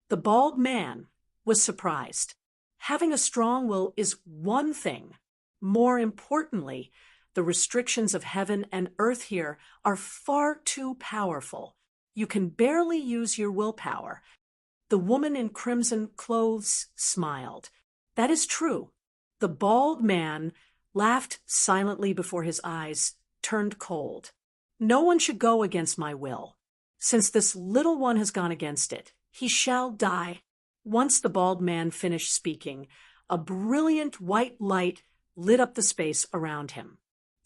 The bald man was surprised. Having a strong will is one thing. More importantly, the restrictions of heaven and earth here are far too powerful. You can barely use your willpower. The woman in crimson clothes smiled. That is true. The bald man laughed silently before his eyes turned cold. No one should go against my will. Since this little one has gone against it, he shall die. Once the bald man finished speaking, a brilliant white light lit up the space around him.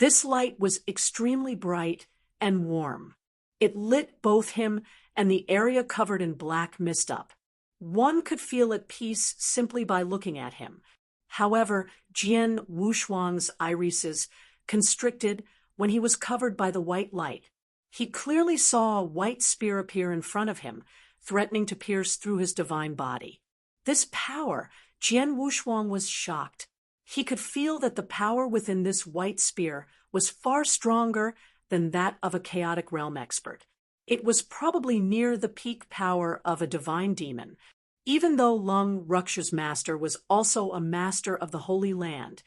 This light was extremely bright and warm. It lit both him and the area covered in black mist up. One could feel at peace simply by looking at him. However, Jian Wushuang's irises constricted when he was covered by the white light. He clearly saw a white spear appear in front of him, threatening to pierce through his divine body. This power, Jian Wushuang was shocked. He could feel that the power within this white spear was far stronger than that of a chaotic realm expert. It was probably near the peak power of a divine demon. Even though Lung Ruksha's master was also a master of the Holy Land,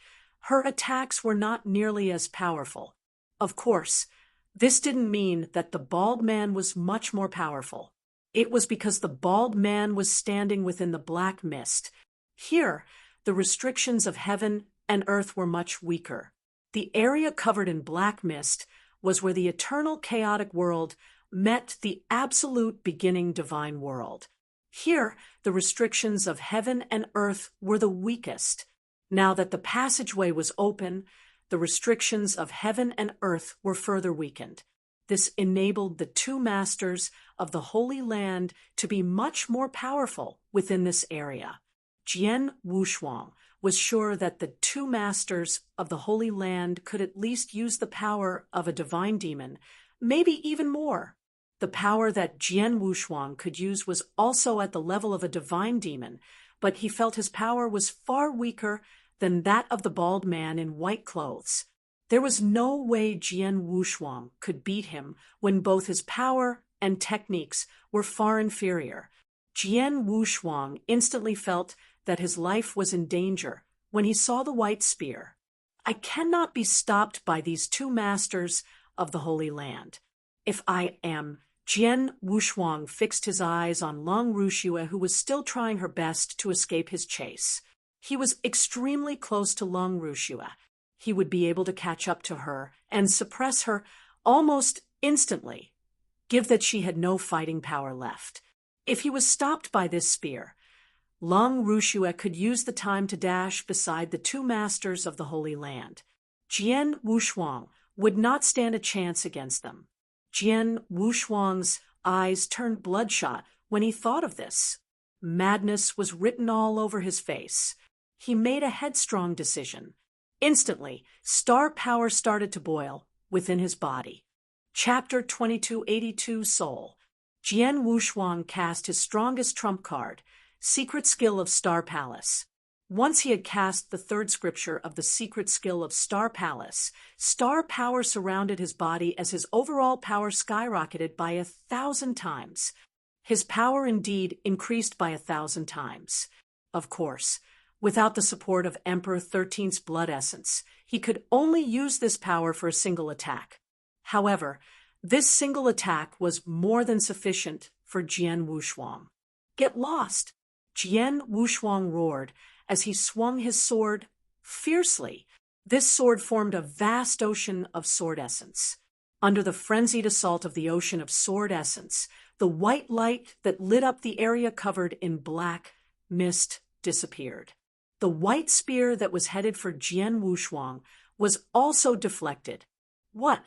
her attacks were not nearly as powerful. Of course, this didn't mean that the bald man was much more powerful. It was because the bald man was standing within the black mist. Here, the restrictions of heaven and earth were much weaker. The area covered in black mist was where the eternal chaotic world met the absolute beginning divine world. Here, the restrictions of heaven and earth were the weakest. Now that the passageway was open, the restrictions of heaven and earth were further weakened. This enabled the two masters of the Holy Land to be much more powerful within this area. Jian Wushuang was sure that the two masters of the Holy Land could at least use the power of a divine demon, maybe even more. The power that Jian Wushuang could use was also at the level of a divine demon, but he felt his power was far weaker than that of the bald man in white clothes. There was no way Jian Wushuang could beat him when both his power and techniques were far inferior. Jian Wushuang instantly felt that his life was in danger when he saw the white spear. I cannot be stopped by these two masters of the Holy Land. If I am... Jian Wushuang fixed his eyes on Long Rushue, who was still trying her best to escape his chase. He was extremely close to Long Rushue. He would be able to catch up to her and suppress her almost instantly, give that she had no fighting power left. If he was stopped by this spear, Long Rushue could use the time to dash beside the two masters of the Holy Land. Jian Wushuang would not stand a chance against them. Jian Wushuang's eyes turned bloodshot when he thought of this. Madness was written all over his face. He made a headstrong decision. Instantly, star power started to boil within his body. Chapter 2282 Soul. Jian Wushuang cast his strongest trump card, Secret Skill of Star Palace. Once he had cast the third scripture of the secret skill of Star Palace, star power surrounded his body as his overall power skyrocketed by 1,000 times. His power indeed increased by 1,000 times. Of course, without the support of Emperor 13's blood essence, he could only use this power for a single attack. However, this single attack was more than sufficient for Jian Wushuang. Get lost! Jian Wushuang roared as he swung his sword fiercely. This sword formed a vast ocean of sword essence. Under the frenzied assault of the ocean of sword essence, the white light that lit up the area covered in black mist disappeared. The white spear that was headed for Jian Wushuang was also deflected. What?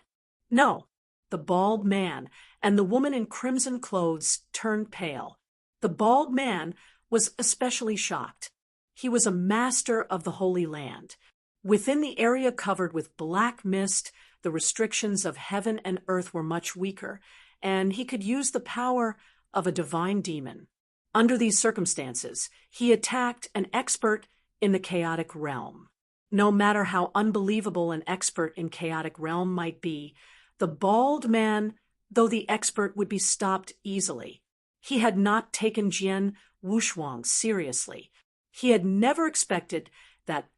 No. The bald man and the woman in crimson clothes turned pale. The bald man was especially shocked. He was a master of the Holy Land. Within the area covered with black mist the restrictions of heaven and earth were much weaker, and he could use the power of a divine demon. Under these circumstances, he attacked an expert in the chaotic realm. No matter how unbelievable an expert in chaotic realm might be, the bald man, though the expert, would be stopped easily. He had not taken Jian Wushuang seriously. He had never expected that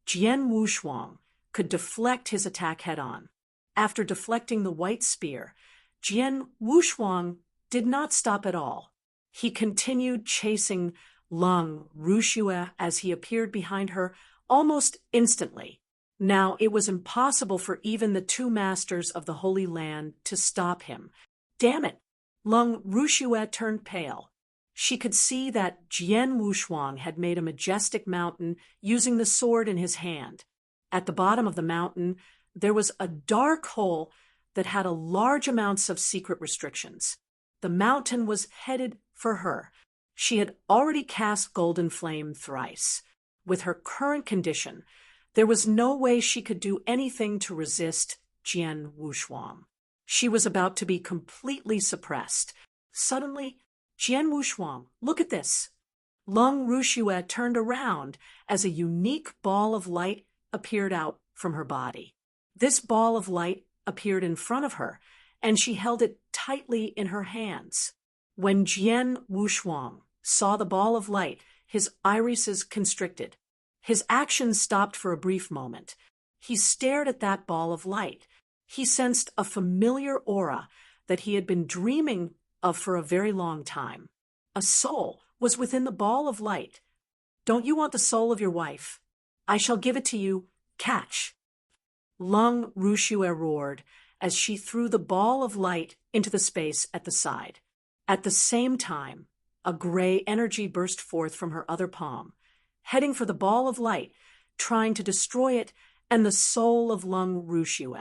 Jian Wushuang could deflect his attack head-on. After deflecting the white spear, Jian Wushuang did not stop at all. He continued chasing Lung Rushue as he appeared behind her almost instantly. Now it was impossible for even the two masters of the Holy Land to stop him. Damn it! Lung Rushue turned pale. She could see that Jian Wushuang had made a majestic mountain using the sword in his hand. At the bottom of the mountain, there was a dark hole that had large amounts of secret restrictions. The mountain was headed for her. She had already cast Golden Flame thrice. With her current condition, there was no way she could do anything to resist Jian Wushuang. She was about to be completely suppressed. Suddenly, Jian Wushuang, look at this. Lung Rushue turned around as a unique ball of light appeared out from her body. This ball of light appeared in front of her, and she held it tightly in her hands. When Jian Wushuang saw the ball of light, his irises constricted. His action stopped for a brief moment. He stared at that ball of light. He sensed a familiar aura that he had been dreaming of for a very long time. A soul was within the ball of light. Don't you want the soul of your wife? I shall give it to you. Catch! Lung Rushue roared as she threw the ball of light into the space at the side. At the same time, a gray energy burst forth from her other palm, heading for the ball of light, trying to destroy it and the soul of Lung Rushue.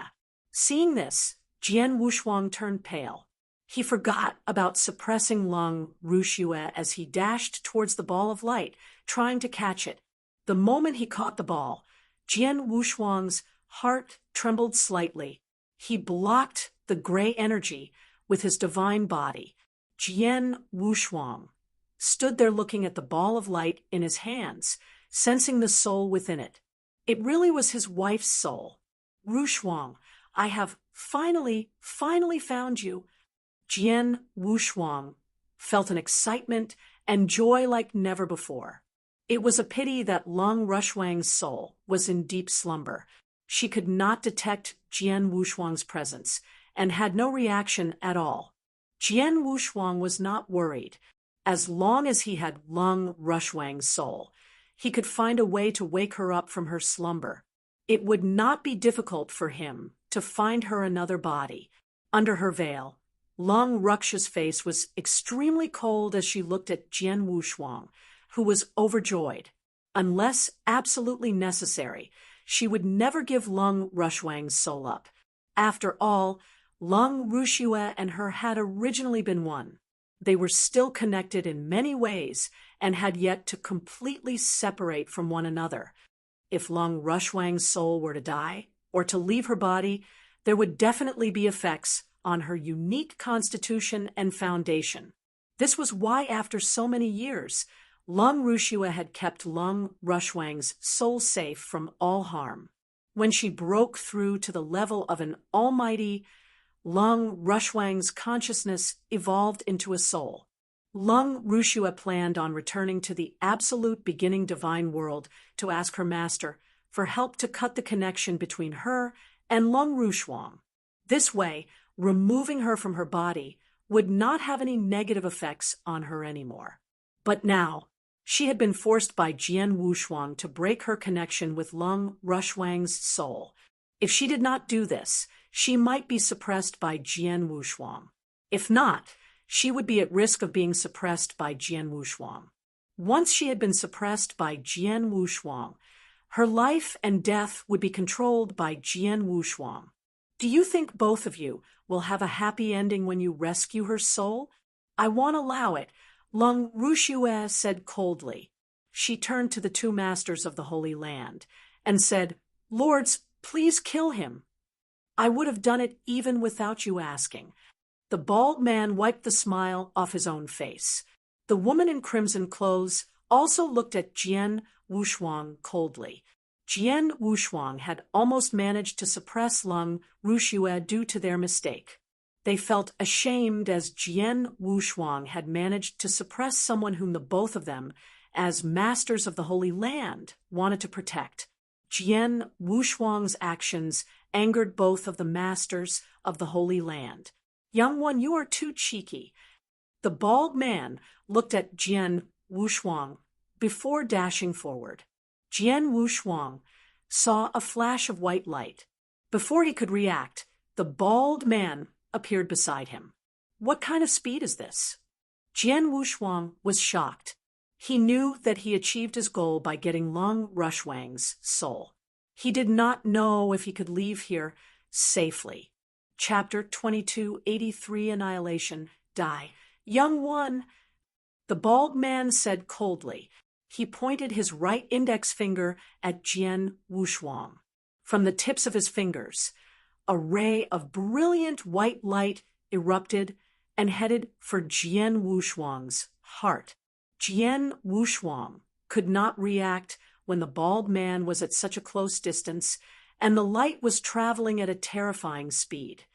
Seeing this, Jian Wushuang turned pale. He forgot about suppressing Lung Rushue as he dashed towards the ball of light, trying to catch it. The moment he caught the ball, Jian Wushuang's heart trembled slightly. He blocked the gray energy with his divine body. Jian Wushuang stood there looking at the ball of light in his hands, sensing the soul within it. It really was his wife's soul. Wushuang, I have finally found you. Jian Wushuang felt an excitement and joy like never before. It was a pity that Lung Rushwang's soul was in deep slumber. She could not detect Jian Wushuang's presence and had no reaction at all. Jian Wushuang was not worried. As long as he had Lung Rushwang's soul, he could find a way to wake her up from her slumber. It would not be difficult for him to find her another body. Under her veil, Lung Ruksha's face was extremely cold as she looked at Jian Wushuang, who was overjoyed. Unless absolutely necessary, she would never give Lung Rushwang's soul up. After all, Lung Rushue and her had originally been one. They were still connected in many ways and had yet to completely separate from one another. If Lung Rushwang's soul were to die or to leave her body, there would definitely be effects on her unique constitution and foundation. This was why, after so many years, Lung Rushue had kept Lung Rushwang's soul safe from all harm. When she broke through to the level of an almighty, Lung Rushwang's consciousness evolved into a soul. Lung Rushue planned on returning to the absolute beginning divine world to ask her master for help to cut the connection between her and Lung Rushwang. This way, removing her from her body would not have any negative effects on her anymore. But now, she had been forced by Jian Wushuang to break her connection with Lung Rushwang's soul. If she did not do this, she might be suppressed by Jian Wushuang. If not, she would be at risk of being suppressed by Jian Wushuang. Once she had been suppressed by Jian Wushuang, her life and death would be controlled by Jian Wushuang. Do you think both of you will have a happy ending when you rescue her soul? I won't allow it, Lung Rushue said coldly. She turned to the two masters of the Holy Land and said, Lords, please kill him. I would have done it even without you asking." The bald man wiped the smile off his own face. The woman in crimson clothes also looked at Jian Wushuang coldly. Jian Wushuang had almost managed to suppress Lung Rushue due to their mistake. They felt ashamed as Jian Wushuang had managed to suppress someone whom the both of them, as masters of the Holy Land, wanted to protect. Jian Wushuang's actions angered both of the masters of the Holy Land. "Young one, you are too cheeky." The bald man looked at Jian Wushuang before dashing forward. Jian Wushuang saw a flash of white light. Before he could react, the bald man appeared beside him. "What kind of speed is this?" Jian Wushuang was shocked. He knew that he achieved his goal by getting Lung Rushwang's soul. He did not know if he could leave here safely. Chapter 2283, Annihilation. Die. "Young one," the bald man said coldly. He pointed his right index finger at Jian Wushuang. From the tips of his fingers, a ray of brilliant white light erupted and headed for Jian Wushuang's heart. Jian Wushuang could not react when the bald man was at such a close distance, and the light was traveling at a terrifying speed.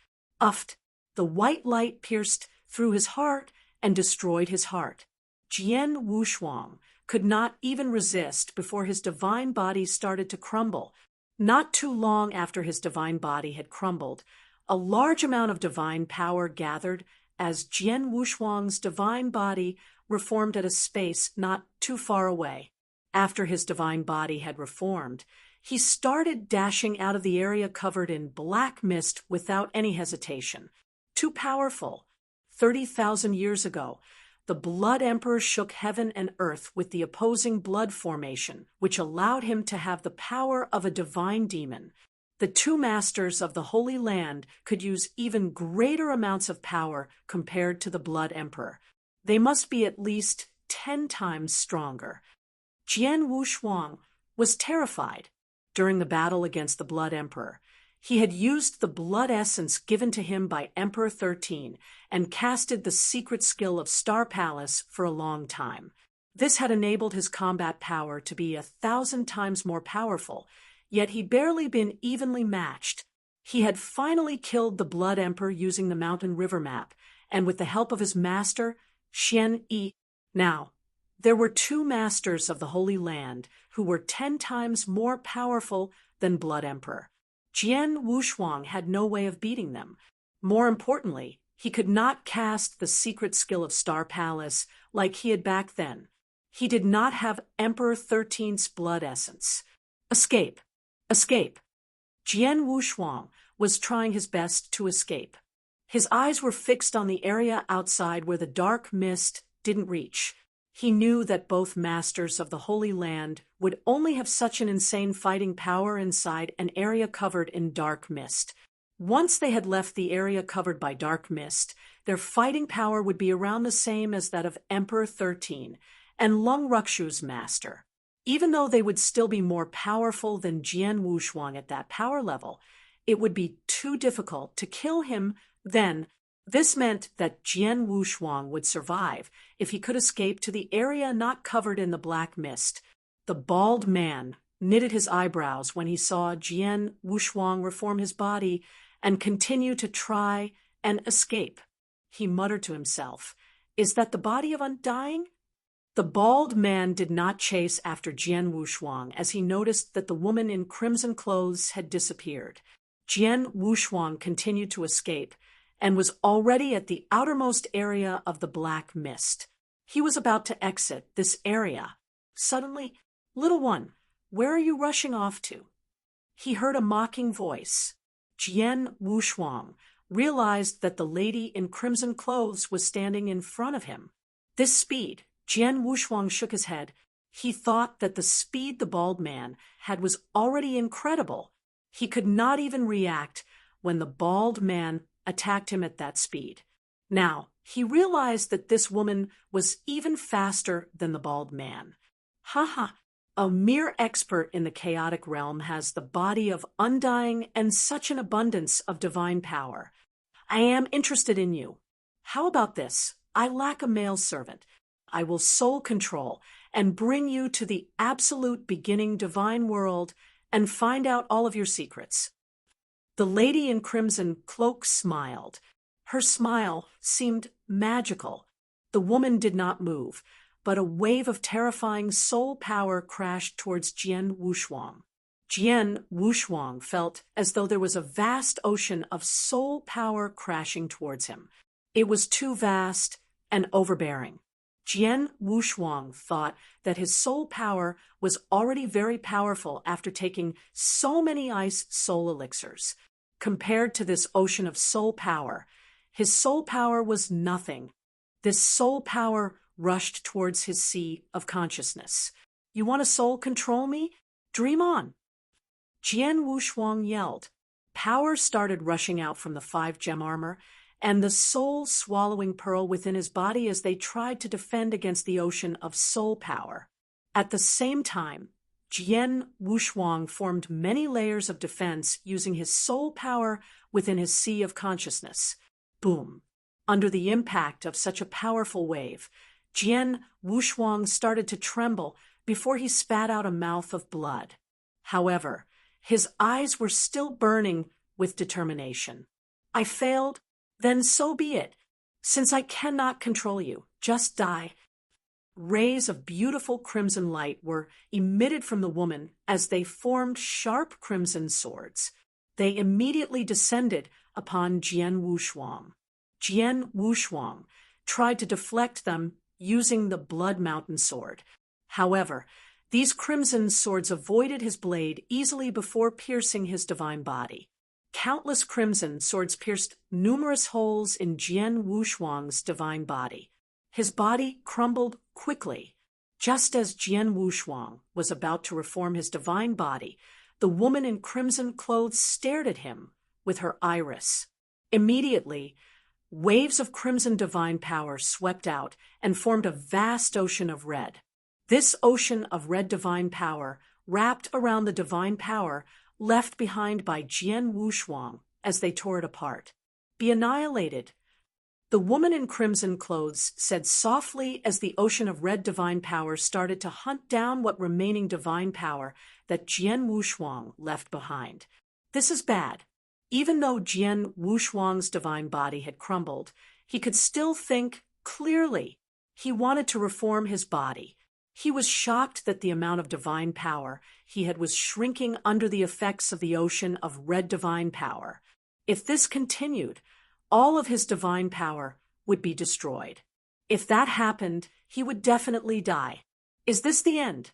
Uft! The white light pierced through his heart and destroyed his heart. Jian Wushuang could not even resist before his divine body started to crumble. Not too long after his divine body had crumbled, a large amount of divine power gathered as Jian Wushuang's divine body reformed at a space not too far away. After his divine body had reformed, he started dashing out of the area covered in black mist without any hesitation. Too powerful. 30,000 years ago, the Blood Emperor shook heaven and earth with the opposing blood formation, which allowed him to have the power of a divine demon. The two masters of the Holy Land could use even greater amounts of power compared to the Blood Emperor. They must be at least 10 times stronger. Jian Wushuang was terrified. During the battle against the Blood Emperor, he had used the blood essence given to him by Emperor 13 and casted the secret skill of Star Palace for a long time. This had enabled his combat power to be 1,000 times more powerful, yet he'd barely been evenly matched. He had finally killed the Blood Emperor using the mountain river map, and with the help of his master, Xian Yi. Now, there were two masters of the Holy Land who were 10 times more powerful than Blood Emperor. Jian Wushuang had no way of beating them. More importantly, he could not cast the secret skill of Star Palace like he had back then. He did not have Emperor 13's blood essence. Escape! Escape! Jian Wushuang was trying his best to escape. His eyes were fixed on the area outside where the dark mist didn't reach. He knew that both masters of the Holy Land would only have such an insane fighting power inside an area covered in dark mist. Once they had left the area covered by dark mist, their fighting power would be around the same as that of Emperor 13 and Lung Rukshu's master. Even though they would still be more powerful than Jian Wushuang at that power level, it would be too difficult to kill him then. This meant that Jian Wushuang would survive if he could escape to the area not covered in the black mist. The bald man knitted his eyebrows when he saw Jian Wushuang reform his body and continue to try and escape. He muttered to himself, "Is that the body of Undying?" The bald man did not chase after Jian Wushuang as he noticed that the woman in crimson clothes had disappeared. Jian Wushuang continued to escape and was already at the outermost area of the black mist. He was about to exit this area. Suddenly, "Little one, where are you rushing off to?" He heard a mocking voice. Jian Wushuang realized that the lady in crimson clothes was standing in front of him. This speed, Jian Wushuang shook his head. He thought that the speed the bald man had was already incredible. He could not even react when the bald man attacked him at that speed. Now, he realized that this woman was even faster than the bald man. "Ha ha, A mere expert in the chaotic realm has the body of undying and such an abundance of divine power. I am interested in you. How about this? I lack a male servant. I will soul control and bring you to the absolute beginning divine world and find out all of your secrets. The lady in crimson cloak smiled. Her smile seemed magical. The woman did not move, but a wave of terrifying soul power crashed towards Jian Wushuang. Jian Wushuang felt as though there was a vast ocean of soul power crashing towards him. It was too vast and overbearing. Jian Wushuang thought that his soul power was already very powerful after taking so many ice soul elixirs. Compared to this ocean of soul power, his soul power was nothing. This soul power rushed towards his sea of consciousness. You want to soul control me? Dream on. Jian Wushuang yelled. Power started rushing out from the 5-gem armor and the soul-swallowing pearl within his body as they tried to defend against the ocean of soul power. At the same time, Jian Wushuang formed many layers of defense using his soul power within his sea of consciousness. Boom! Under the impact of such a powerful wave, Jian Wushuang started to tremble before he spat out a mouth of blood. However, his eyes were still burning with determination. I failed? Then so be it. Since I cannot control you, just die. Rays of beautiful crimson light were emitted from the woman as they formed sharp crimson swords. They immediately descended upon Jian Wushuang. Jian Wushuang tried to deflect them using the Blood Mountain sword. However, these crimson swords avoided his blade easily before piercing his divine body. Countless crimson swords pierced numerous holes in Jian Wushuang's divine body. His body crumbled quickly. Just as Jian Wushuang was about to reform his divine body, the woman in crimson clothes stared at him with her iris. Immediately, waves of crimson divine power swept out and formed a vast ocean of red. This ocean of red divine power wrapped around the divine power left behind by Jian Wushuang as they tore it apart. Be annihilated. The woman in crimson clothes said softly as the ocean of red divine power started to hunt down what remaining divine power that Jian Wushuang left behind. This is bad. Even though Jian Wushuang's divine body had crumbled, he could still think clearly. He wanted to reform his body. He was shocked that the amount of divine power he had was shrinking under the effects of the ocean of red divine power. If this continued, all of his divine power would be destroyed. If that happened, he would definitely die. Is this the end?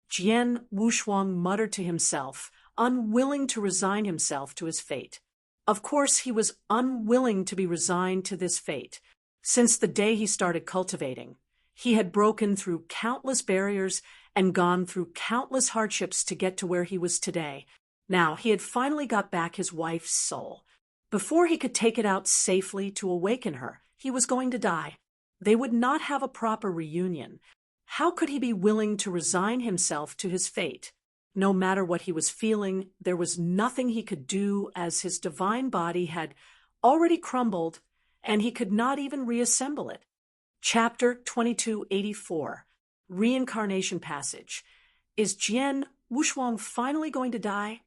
Jian Wushuang muttered to himself, unwilling to resign himself to his fate. Of course, he was unwilling to be resigned to this fate. Since the day he started cultivating, he had broken through countless barriers and gone through countless hardships to get to where he was today. Now, he had finally got back his wife's soul. Before he could take it out safely to awaken her, he was going to die. They would not have a proper reunion. How could he be willing to resign himself to his fate? No matter what he was feeling, there was nothing he could do as his divine body had already crumbled and he could not even reassemble it. Chapter 2284, Reincarnation Passage. Is Jian Wushuang finally going to die?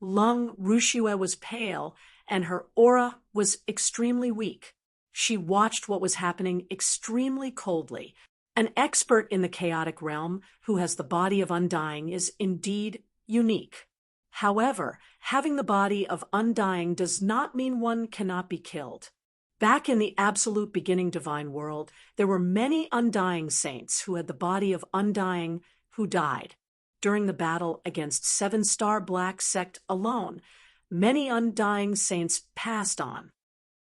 Lung Rushue was pale, and her aura was extremely weak. She watched what was happening extremely coldly. An expert in the chaotic realm who has the body of undying is indeed unique. However, having the body of undying does not mean one cannot be killed. Back in the absolute beginning divine world, there were many undying saints who had the body of undying who died. During the battle against 7-Star Black Sect alone, many undying saints passed on.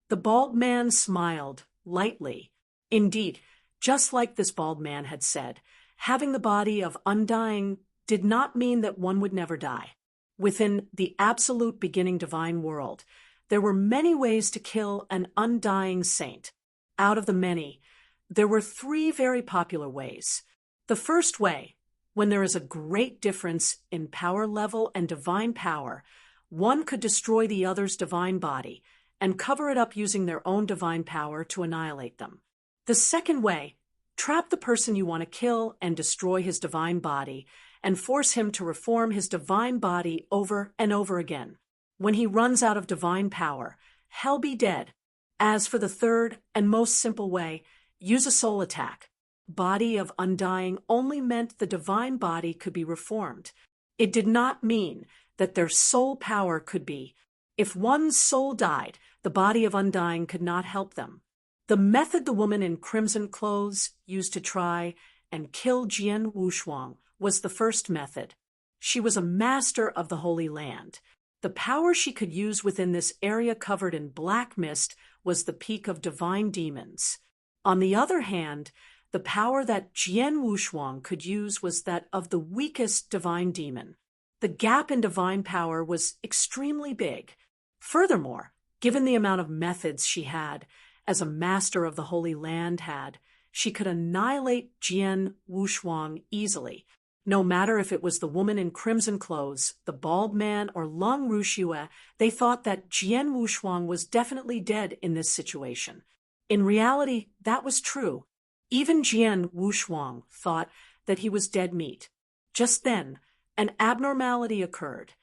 The bald man smiled lightly. Indeed, just like this bald man had said, having the body of undying did not mean that one would never die. Within the absolute beginning divine world, there were many ways to kill an undying saint. Out of the many, there were 3 very popular ways. The first way When there is a great difference in power level and divine power, one could destroy the other's divine body and cover it up using their own divine power to annihilate them. The second way, trap the person you want to kill and destroy his divine body and force him to reform his divine body over and over again. When he runs out of divine power, hell be dead. As for the third and most simple way, use a soul attack. Body of undying only meant the divine body could be reformed. It did not mean that their soul power could be. If one's soul died, the body of undying could not help them. The method the woman in crimson clothes used to try and kill Jian Wushuang was the first method. She was a master of the Holy Land. The power she could use within this area covered in black mist was the peak of divine demons. On the other hand, the power that Jian Wushuang could use was that of the weakest divine demon. The gap in divine power was extremely big. Furthermore, given the amount of methods she had, as a master of the Holy Land had, she could annihilate Jian Wushuang easily. No matter if it was the woman in crimson clothes, the bald man, or Lung Rushue, they thought that Jian Wushuang was definitely dead in this situation. In reality, that was true. Even Jian Wushuang thought that he was dead meat. Just then, an abnormality occurred.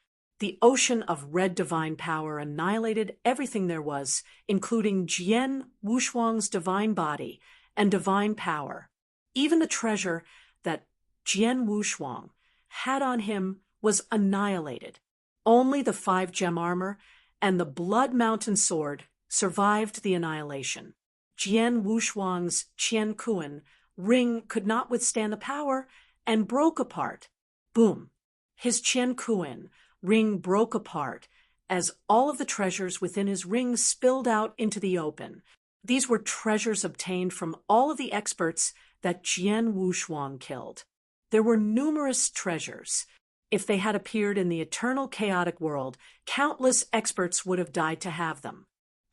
The ocean of red divine power annihilated everything there was, including Jian Wushuang's divine body and divine power. Even the treasure that Jian Wushuang had on him was annihilated. Only the 5-gem armor and the Blood Mountain sword survived the annihilation. Jian Wushuang's Qian Kuan ring could not withstand the power and broke apart. Boom! His Qian Kuan ring broke apart as all of the treasures within his ring spilled out into the open. These were treasures obtained from all of the experts that Jian Wushuang killed. There were numerous treasures. If they had appeared in the eternal chaotic world, countless experts would have died to have them.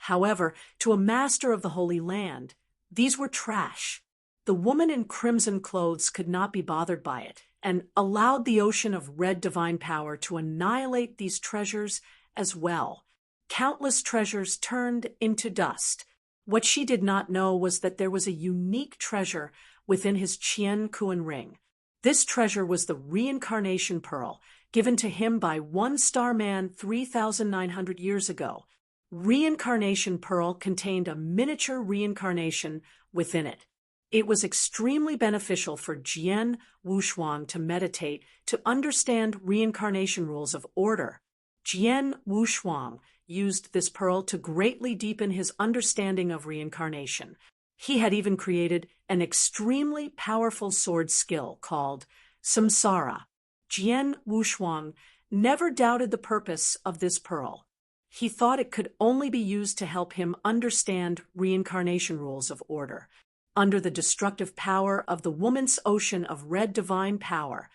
However, to a master of the Holy Land, these were trash. The woman in crimson clothes could not be bothered by it, and allowed the ocean of red divine power to annihilate these treasures as well. Countless treasures turned into dust. What she did not know was that there was a unique treasure within his Qian Kuan ring. This treasure was the reincarnation pearl, given to him by one-star man 3,900 years ago. Reincarnation pearl contained a miniature reincarnation within it. It was extremely beneficial for Jian Wushuang to meditate to understand reincarnation rules of order. Jian Wushuang used this pearl to greatly deepen his understanding of reincarnation. He had even created an extremely powerful sword skill called Samsara. Jian Wushuang never doubted the purpose of this pearl. He thought it could only be used to help him understand reincarnation rules of order. Under the destructive power of the woman's ocean of red divine power,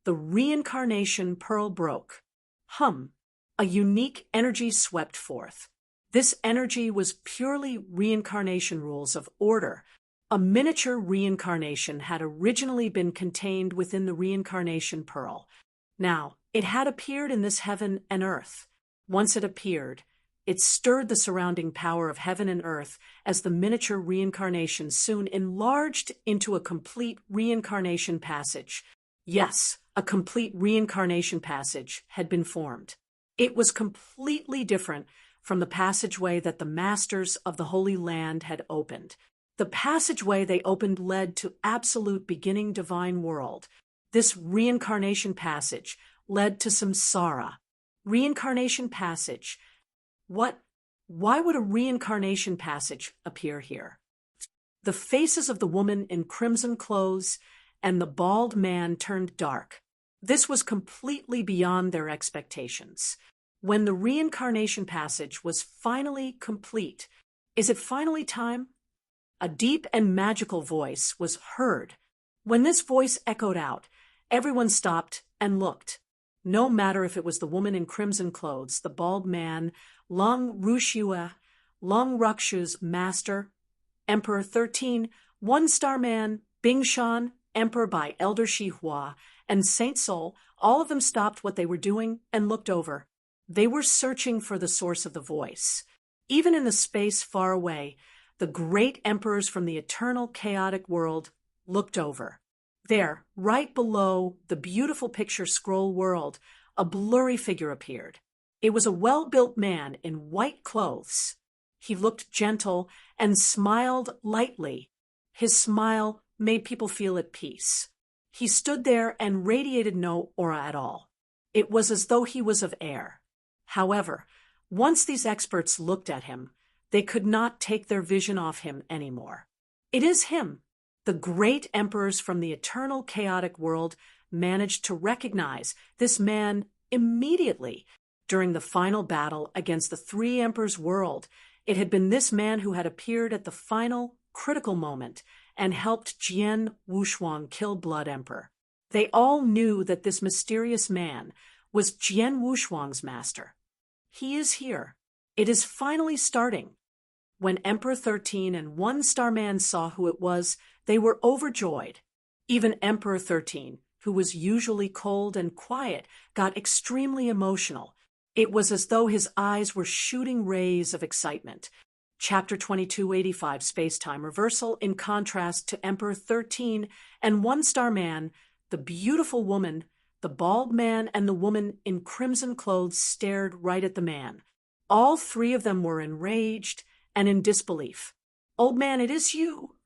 the reincarnation pearl broke. A unique energy swept forth. This energy was purely reincarnation rules of order. A miniature reincarnation had originally been contained within the reincarnation pearl. Now, it had appeared in this heaven and earth. Once it appeared, it stirred the surrounding power of heaven and earth as the miniature reincarnation soon enlarged into a complete reincarnation passage. Yes, a complete reincarnation passage had been formed. It was completely different from the passageway that the masters of the Holy Land had opened. The passageway they opened led to absolute beginning divine world. This reincarnation passage led to samsara. Reincarnation passage. Why would a reincarnation passage appear here? The faces of the woman in crimson clothes and the bald man turned dark. This was completely beyond their expectations. When the reincarnation passage was finally complete, is it finally time? A deep and magical voice was heard. When this voice echoed out, everyone stopped and looked. No matter if it was the woman in crimson clothes, the bald man, Lung Rushue, Lung Rukshu's master, Emperor 13, one-star man, Bingshan, Emperor by Elder Shihua, and Saint Sol, all of them stopped what they were doing and looked over. They were searching for the source of the voice. Even in the space far away, the great emperors from the eternal chaotic world looked over. There, right below the beautiful picture scroll world, a blurry figure appeared. It was a well-built man in white clothes. He looked gentle and smiled lightly. His smile made people feel at peace. He stood there and radiated no aura at all. It was as though he was of air. However, once these experts looked at him, they could not take their vision off him anymore. It is him. The great emperors from the eternal chaotic world managed to recognize this man immediately. During the final battle against the three emperors' world, it had been this man who had appeared at the final critical moment and helped Jian Wushuang kill Blood Emperor. They all knew that this mysterious man was Jian Wushuang's master. He is here. It is finally starting. When Emperor 13 and One Star Man saw who it was, they were overjoyed. Even Emperor 13, who was usually cold and quiet, got extremely emotional. It was as though his eyes were shooting rays of excitement. Chapter 2285, Space-Time Reversal. In contrast to Emperor 13 and One Star Man, the beautiful woman, the bald man, and the woman in crimson clothes stared right at the man. All three of them were enraged and in disbelief. "Old man, it is you!"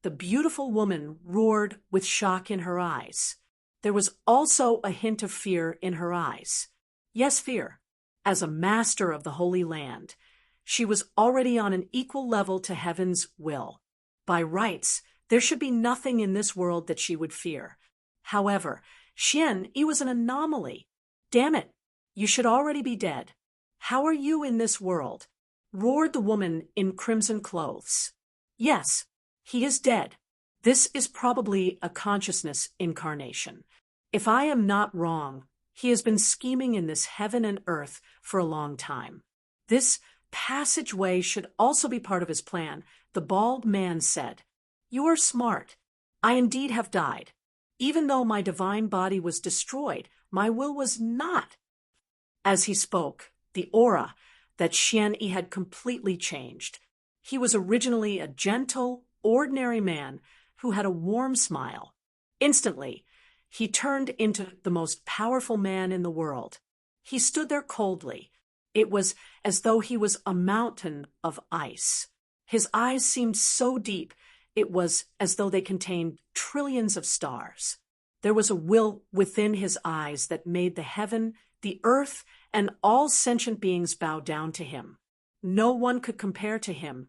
The beautiful woman roared with shock in her eyes. There was also a hint of fear in her eyes. Yes, fear. As a master of the Holy Land, she was already on an equal level to heaven's will. By rights, there should be nothing in this world that she would fear. However, Xian Yi was an anomaly. "Damn it, you should already be dead. How are you in this world?" roared the woman in crimson clothes. "Yes, he is dead. This is probably a consciousness incarnation. If I am not wrong, he has been scheming in this heaven and earth for a long time. This passageway should also be part of his plan," the bald man said. "You are smart. I indeed have died. Even though my divine body was destroyed, my will was not." As he spoke, the aura that Xian Yi had completely changed. He was originally a gentle, ordinary man who had a warm smile. Instantly, he turned into the most powerful man in the world. He stood there coldly. It was as though he was a mountain of ice. His eyes seemed so deep, it was as though they contained trillions of stars. There was a will within his eyes that made the heaven, the earth, and all sentient beings bow down to him. No one could compare to him,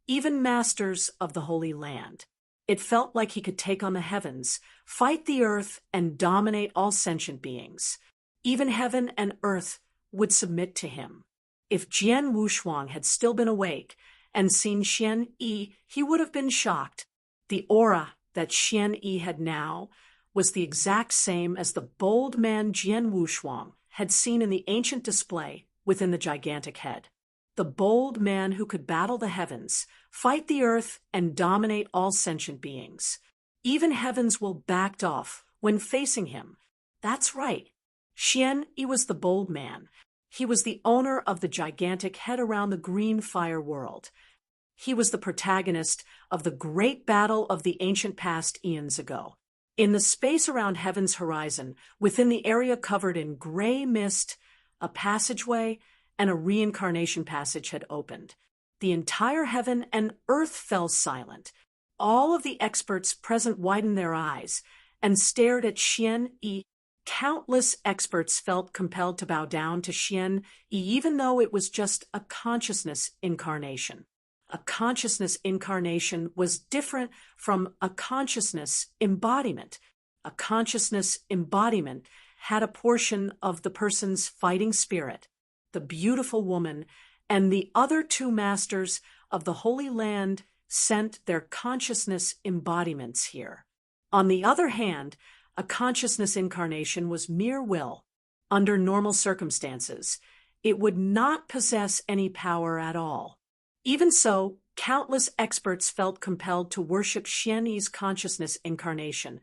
even masters of the Holy Land. It felt like he could take on the heavens, fight the earth, and dominate all sentient beings. Even heaven and earth would submit to him. If Jian Wushuang had still been awake and seen Xian Yi, he would have been shocked. The aura that Xian Yi had now was the exact same as the bold man Jian Wushuang had seen in the ancient display within the gigantic head. The bold man who could battle the heavens, fight the earth, and dominate all sentient beings. Even heavens will backed off when facing him. That's right. Xian Yi was the bold man. He was the owner of the gigantic head around the green fire world. He was the protagonist of the great battle of the ancient past eons ago. In the space around heaven's horizon, within the area covered in gray mist, a passageway and a reincarnation passage had opened. The entire heaven and earth fell silent. All of the experts present widened their eyes and stared at Xian Yi. Countless experts felt compelled to bow down to Xian Yi, even though it was just a consciousness incarnation. A consciousness incarnation was different from a consciousness embodiment. A consciousness embodiment had a portion of the person's fighting spirit, the beautiful woman, and the other two masters of the Holy Land sent their consciousness embodiments here. On the other hand, a consciousness incarnation was mere will. Under normal circumstances, it would not possess any power at all. Even so, countless experts felt compelled to worship Xian Yi's consciousness incarnation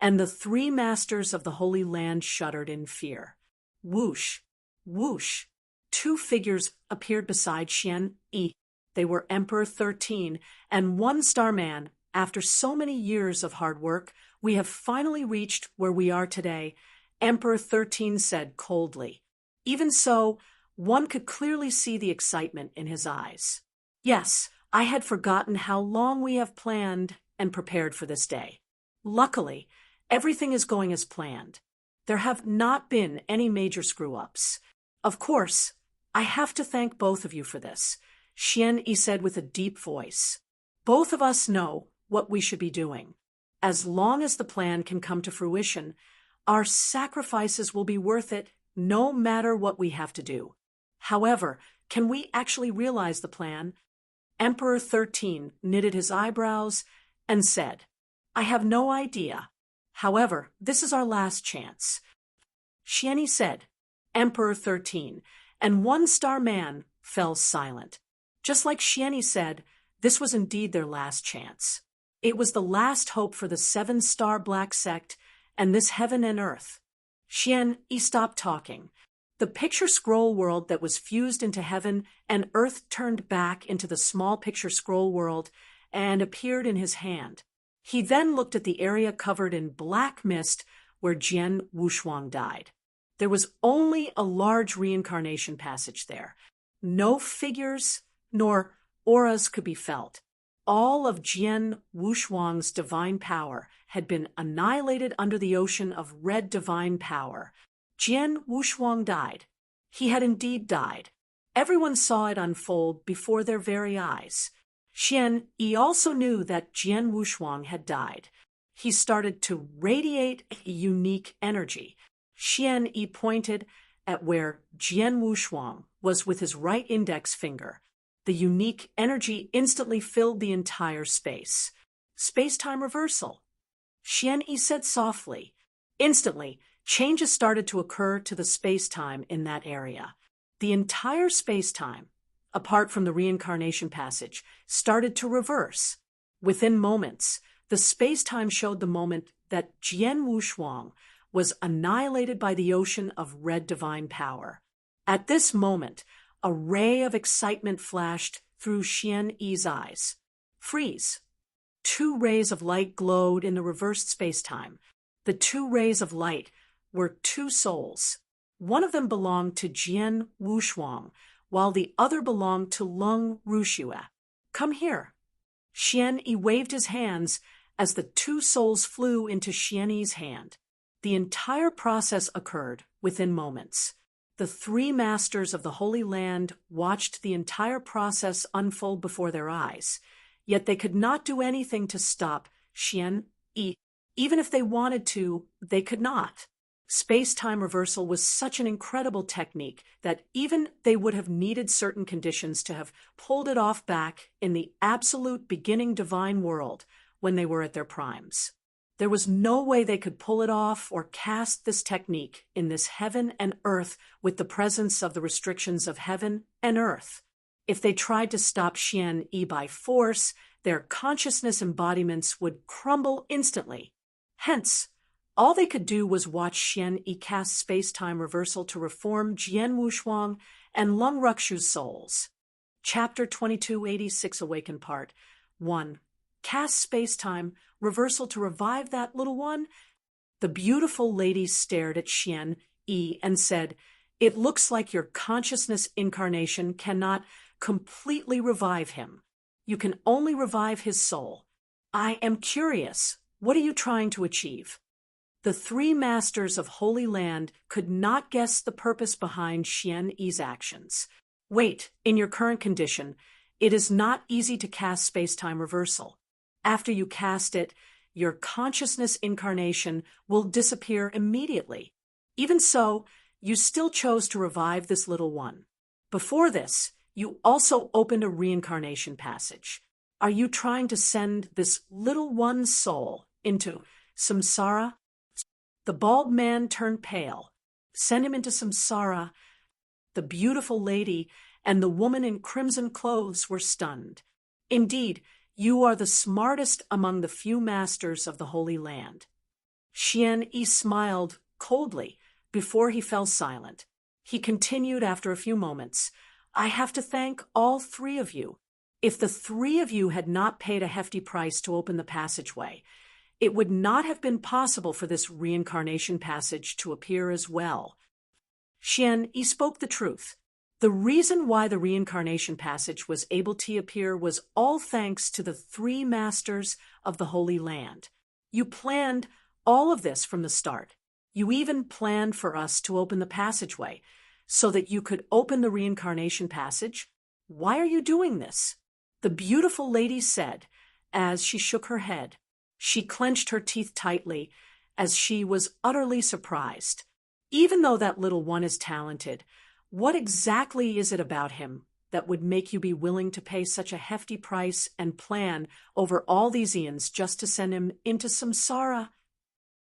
and the three masters of the Holy Land shuddered in fear. Whoosh, whoosh. Two figures appeared beside Xian Yi. They were Emperor 13 and One-Star Man. After so many years of hard work, we have finally reached where we are today, Emperor 13 said coldly. Even so, one could clearly see the excitement in his eyes. Yes, I had forgotten how long we have planned and prepared for this day. Luckily, everything is going as planned. There have not been any major screw-ups. Of course, I have to thank both of you for this, Xian Yi said with a deep voice. Both of us know what we should be doing. As long as the plan can come to fruition, our sacrifices will be worth it no matter what we have to do. However, can we actually realize the plan? Emperor 13 knitted his eyebrows and said, I have no idea. However, this is our last chance. Xian Yi said, Emperor 13, and One-Star Man fell silent. Just like Xian Yi said, this was indeed their last chance. It was the last hope for the 7-star Black Sect and this heaven and earth. Xian Yi stopped talking. The picture scroll world that was fused into heaven and earth turned back into the small picture scroll world and appeared in his hand. He then looked at the area covered in black mist where Jian Wushuang died. There was only a large reincarnation passage there. No figures nor auras could be felt. All of Jian Wushuang's divine power had been annihilated under the ocean of red divine power. Jian Wushuang died. He had indeed died. Everyone saw it unfold before their very eyes. Xian Yi also knew that Jian Wushuang had died. He started to radiate a unique energy. Xian Yi pointed at where Jian Wushuang was with his right index finger. The unique energy instantly filled the entire space. Space-time reversal. Xian Yi said softly. Instantly, changes started to occur to the space-time in that area. The entire space-time, apart from the reincarnation passage, started to reverse. Within moments, the space-time showed the moment that Jian Wushuang was annihilated by the ocean of red divine power. At this moment, a ray of excitement flashed through Xian Yi's eyes. Freeze. Two rays of light glowed in the reversed space-time. The two rays of light were two souls. One of them belonged to Jian Wushuang, while the other belonged to Lung Rushue. Come here. Xian Yi waved his hands as the two souls flew into Xian Yi's hand. The entire process occurred within moments. The three masters of the Holy Land watched the entire process unfold before their eyes, yet they could not do anything to stop Xian Yi. Even if they wanted to, they could not. Space-time reversal was such an incredible technique that even they would have needed certain conditions to have pulled it off back in the absolute beginning divine world when they were at their primes. There was no way they could pull it off or cast this technique in this heaven and earth with the presence of the restrictions of heaven and earth. If they tried to stop Xian Yi by force, their consciousness embodiments would crumble instantly. Hence, all they could do was watch Xian Yi cast space-time reversal to reform Jian Wushuang and Lung Rukshu's souls. Chapter 2286 Awakened Part 1. Cast space-time reversal to revive that little one? The beautiful lady stared at Xian Yi and said, It looks like your consciousness incarnation cannot completely revive him. You can only revive his soul. I am curious. What are you trying to achieve? The three masters of Holy Land could not guess the purpose behind Xian Yi's actions. Wait, in your current condition, it is not easy to cast space-time reversal. After you cast it, your consciousness incarnation will disappear immediately. Even so, you still chose to revive this little one. Before this, you also opened a reincarnation passage. Are you trying to send this little one's soul into samsara? The bald man turned pale. Send him into samsara. The beautiful lady and the woman in crimson clothes were stunned. Indeed, you are the smartest among the few masters of the Holy Land. Xian Yi smiled coldly before he fell silent. He continued after a few moments, I have to thank all three of you. If the three of you had not paid a hefty price to open the passageway, it would not have been possible for this reincarnation passage to appear as well. Xian Yi spoke the truth. The reason why the reincarnation passage was able to appear was all thanks to the three masters of the Holy Land. You planned all of this from the start. You even planned for us to open the passageway so that you could open the reincarnation passage. Why are you doing this? The beautiful lady said as she shook her head. She clenched her teeth tightly as she was utterly surprised. Even though that little one is talented, what exactly is it about him that would make you be willing to pay such a hefty price and plan over all these eons just to send him into samsara?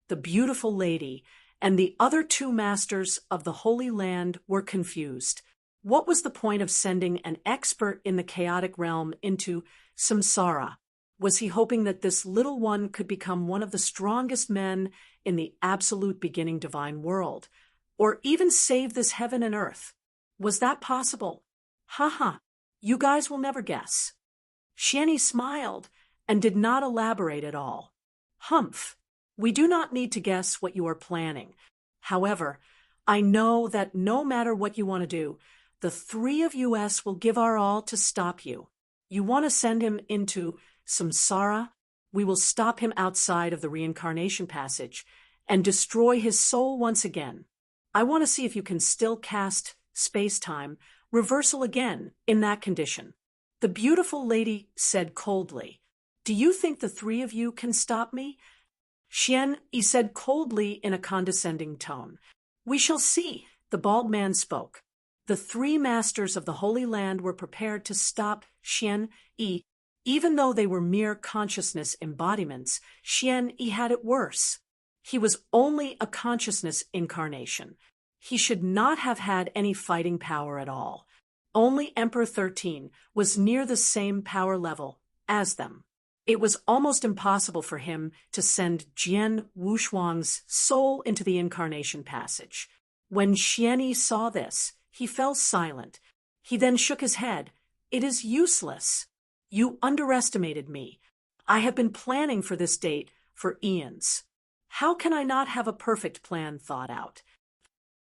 The beautiful lady and the other two masters of the Holy Land were confused. What was the point of sending an expert in the chaotic realm into samsara? Was he hoping that this little one could become one of the strongest men in the absolute beginning divine world, or even save this heaven and earth? Was that possible? Ha, you guys will never guess. Xian Yi smiled and did not elaborate at all. Humph. We do not need to guess what you are planning. However, I know that no matter what you want to do, the three of us will give our all to stop you. You want to send him into samsara? We will stop him outside of the reincarnation passage and destroy his soul once again. I want to see if you can still cast space-time reversal again in that condition. The beautiful lady said coldly, Do you think the three of you can stop me? Xian Yi said coldly in a condescending tone. We shall see, the bald man spoke. The three masters of the Holy Land were prepared to stop Xian Yi. Even though they were mere consciousness embodiments, Xian Yi had it worse. He was only a consciousness incarnation. He should not have had any fighting power at all. Only Emperor 13 was near the same power level as them. It was almost impossible for him to send Jian Wushuang's soul into the incarnation passage. When Xian Yi saw this, he fell silent. He then shook his head. It is useless. You underestimated me. I have been planning for this date for eons. How can I not have a perfect plan thought out?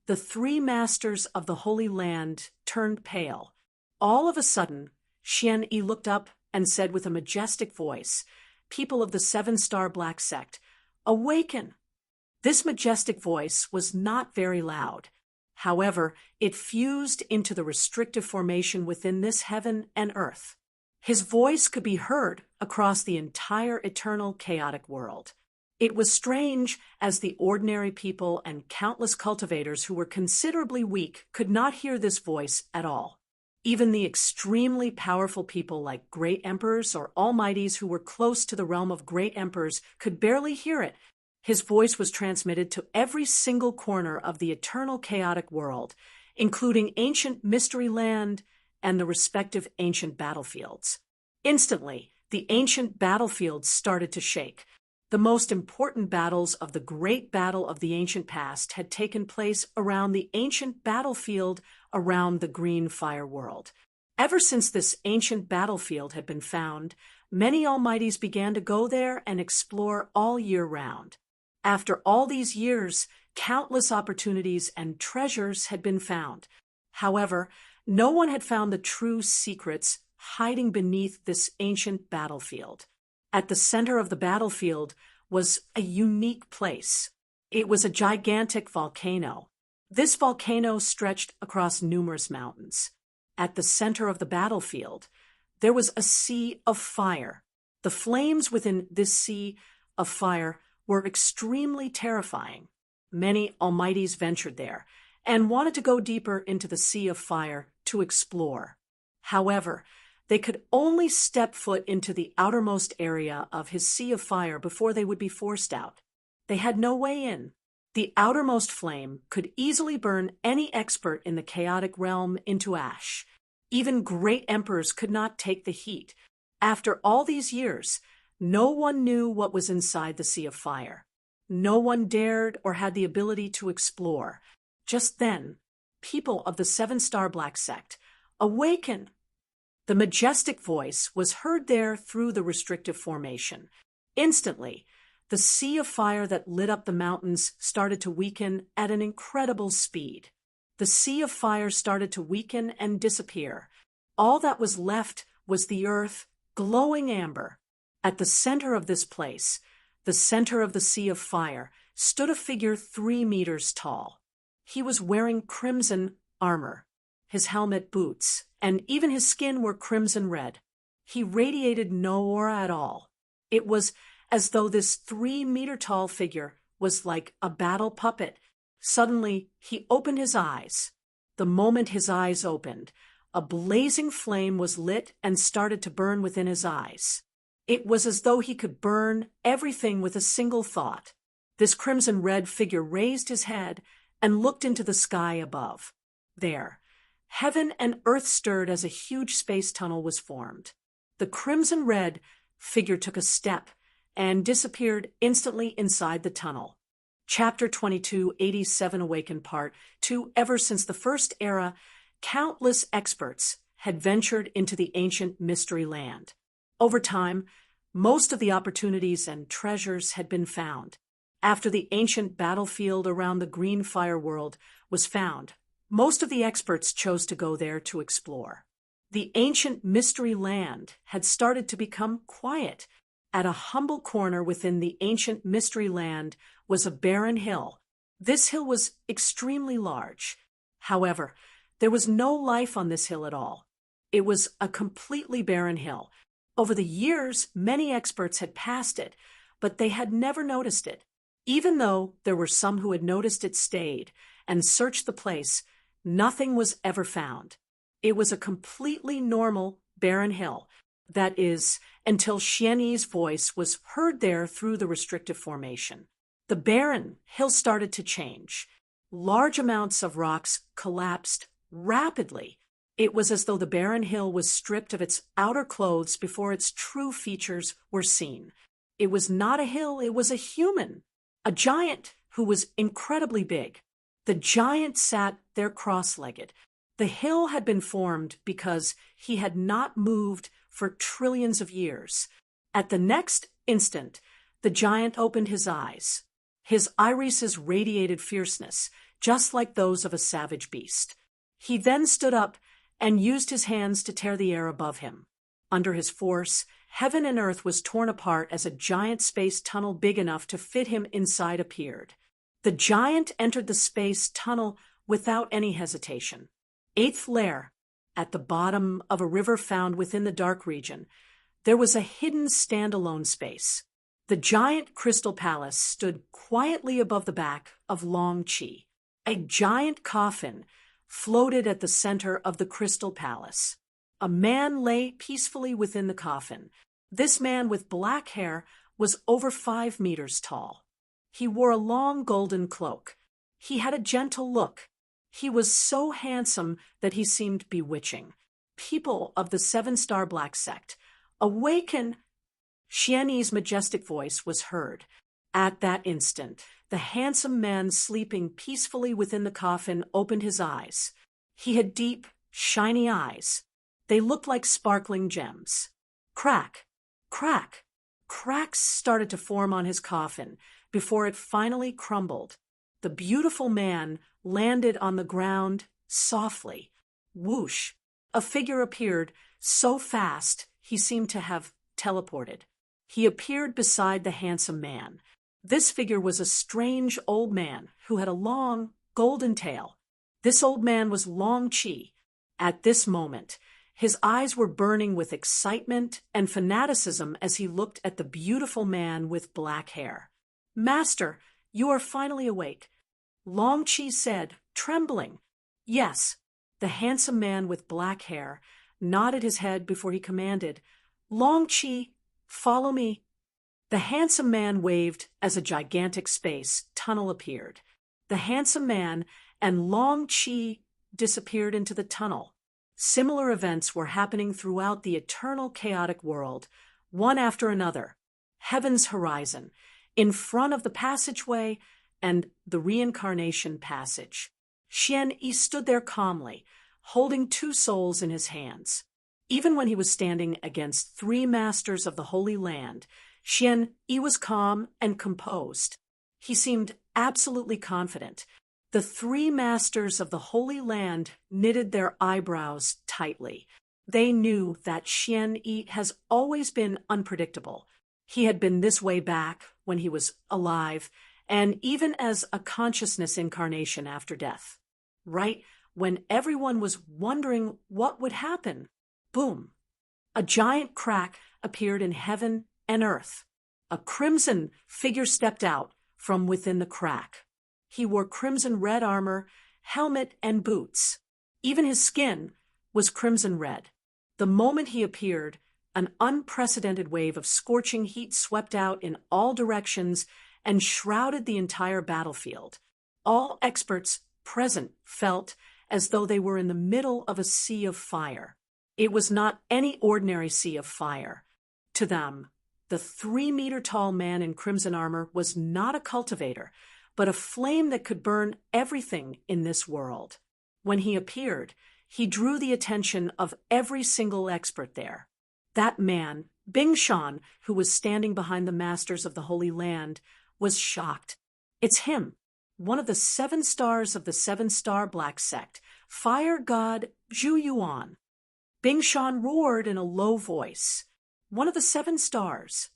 The three masters of the Holy Land turned pale. All of a sudden, Xian Yi looked up and said with a majestic voice, People of the seven-star black sect, awaken! This majestic voice was not very loud. However, it fused into the restrictive formation within this heaven and earth. His voice could be heard across the entire eternal chaotic world. It was strange as the ordinary people and countless cultivators who were considerably weak could not hear this voice at all. Even the extremely powerful people like great emperors or almighties who were close to the realm of great emperors could barely hear it. His voice was transmitted to every single corner of the eternal chaotic world, including ancient mystery land and the respective ancient battlefields. Instantly, the ancient battlefields started to shake. The most important battles of the great battle of the ancient past had taken place around the ancient battlefield around the green fire world. Ever since this ancient battlefield had been found, many almighties began to go there and explore all year round. After all these years, countless opportunities and treasures had been found. However, no one had found the true secrets hiding beneath this ancient battlefield. At the center of the battlefield was a unique place. It was a gigantic volcano. This volcano stretched across numerous mountains. At the center of the battlefield, there was a sea of fire. The flames within this sea of fire were extremely terrifying. Many almighties ventured there and wanted to go deeper into the sea of fire to explore. However, they could only step foot into the outermost area of his sea of fire before they would be forced out. They had no way in. The outermost flame could easily burn any expert in the chaotic realm into ash. Even great emperors could not take the heat. After all these years, no one knew what was inside the sea of fire. No one dared or had the ability to explore. Just then, people of the seven-star black sect, awaken! The majestic voice was heard there through the restrictive formation. Instantly, the sea of fire that lit up the mountains started to weaken at an incredible speed. The sea of fire started to weaken and disappear. All that was left was the earth, glowing amber. At the center of this place, the center of the sea of fire, stood a figure 3 meters tall. He was wearing crimson armor. His helmet, boots, and even his skin were crimson red. He radiated no aura at all. It was as though this 3-meter-tall figure was like a battle puppet. Suddenly, he opened his eyes. The moment his eyes opened, a blazing flame was lit and started to burn within his eyes. It was as though he could burn everything with a single thought. This crimson-red figure raised his head and looked into the sky above. There, heaven and earth stirred as a huge space tunnel was formed. The crimson-red figure took a step and disappeared instantly inside the tunnel. Chapter 22, 87 Awakened Part 2. Ever since the First Era, countless experts had ventured into the ancient mystery land. Over time, most of the opportunities and treasures had been found. After the ancient battlefield around the Green Fire World was found, most of the experts chose to go there to explore. The ancient mystery land had started to become quiet. At a humble corner within the ancient mystery land was a barren hill. This hill was extremely large. However, there was no life on this hill at all. It was a completely barren hill. Over the years, many experts had passed it, but they had never noticed it. Even though there were some who had noticed it, stayed, and searched the place, nothing was ever found. It was a completely normal, barren hill. That is, until Xianyi's voice was heard there through the restrictive formation. The barren hill started to change. Large amounts of rocks collapsed rapidly. It was as though the barren hill was stripped of its outer clothes before its true features were seen. It was not a hill, it was a human, a giant who was incredibly big. The giant sat there cross-legged. The hill had been formed because he had not moved for trillions of years. At the next instant, the giant opened his eyes. His irises radiated fierceness, just like those of a savage beast. He then stood up and used his hands to tear the air above him. Under his force, heaven and earth was torn apart as a giant space tunnel big enough to fit him inside appeared. The giant entered the space tunnel without any hesitation. 8th layer, at the bottom of a river found within the dark region, there was a hidden standalone space. The giant crystal palace stood quietly above the back of Long Qi. A giant coffin floated at the center of the crystal palace. A man lay peacefully within the coffin. This man with black hair was over 5 meters tall. He wore a long golden cloak. He had a gentle look. He was so handsome that he seemed bewitching. People of the 7-star black sect, awaken! Xianyi's majestic voice was heard. At that instant, the handsome man sleeping peacefully within the coffin opened his eyes. He had deep, shiny eyes. They looked like sparkling gems. Crack, crack, cracks started to form on his coffin before it finally crumbled. The beautiful man landed on the ground softly. Whoosh! A figure appeared so fast he seemed to have teleported. He appeared beside the handsome man. This figure was a strange old man who had a long, golden tail. This old man was Long Qi. At this moment, his eyes were burning with excitement and fanaticism as he looked at the beautiful man with black hair. "Master, you are finally awake," Long Qi said, trembling. "Yes." The handsome man with black hair nodded his head before he commanded, "Long Qi, follow me." The handsome man waved as a gigantic space tunnel appeared. The handsome man and Long Qi disappeared into the tunnel. Similar events were happening throughout the eternal chaotic world, one after another. Heaven's horizon, in front of the passageway and the reincarnation passage. Xian Yi stood there calmly, holding two souls in his hands. Even when he was standing against three masters of the Holy Land, Xian Yi was calm and composed. He seemed absolutely confident. The three masters of the Holy Land knitted their eyebrows tightly. They knew that Xian Yi has always been unpredictable. He had been this way back when he was alive, and even as a consciousness incarnation after death. Right when everyone was wondering what would happen, boom, a giant crack appeared in heaven and earth. A crimson figure stepped out from within the crack. He wore crimson red armor, helmet, and boots. Even his skin was crimson red. The moment he appeared, an unprecedented wave of scorching heat swept out in all directions and shrouded the entire battlefield. All experts present felt as though they were in the middle of a sea of fire. It was not any ordinary sea of fire. To them, the 3-meter-tall man in crimson armor was not a cultivator, but a flame that could burn everything in this world. When he appeared, he drew the attention of every single expert there. That man, Bing Shan, who was standing behind the masters of the Holy Land, was shocked. It's him, one of the 7 stars of the 7-star Black Sect, fire god Zhu Yuan. Bing Shan roared in a low voice. One of the 7 stars.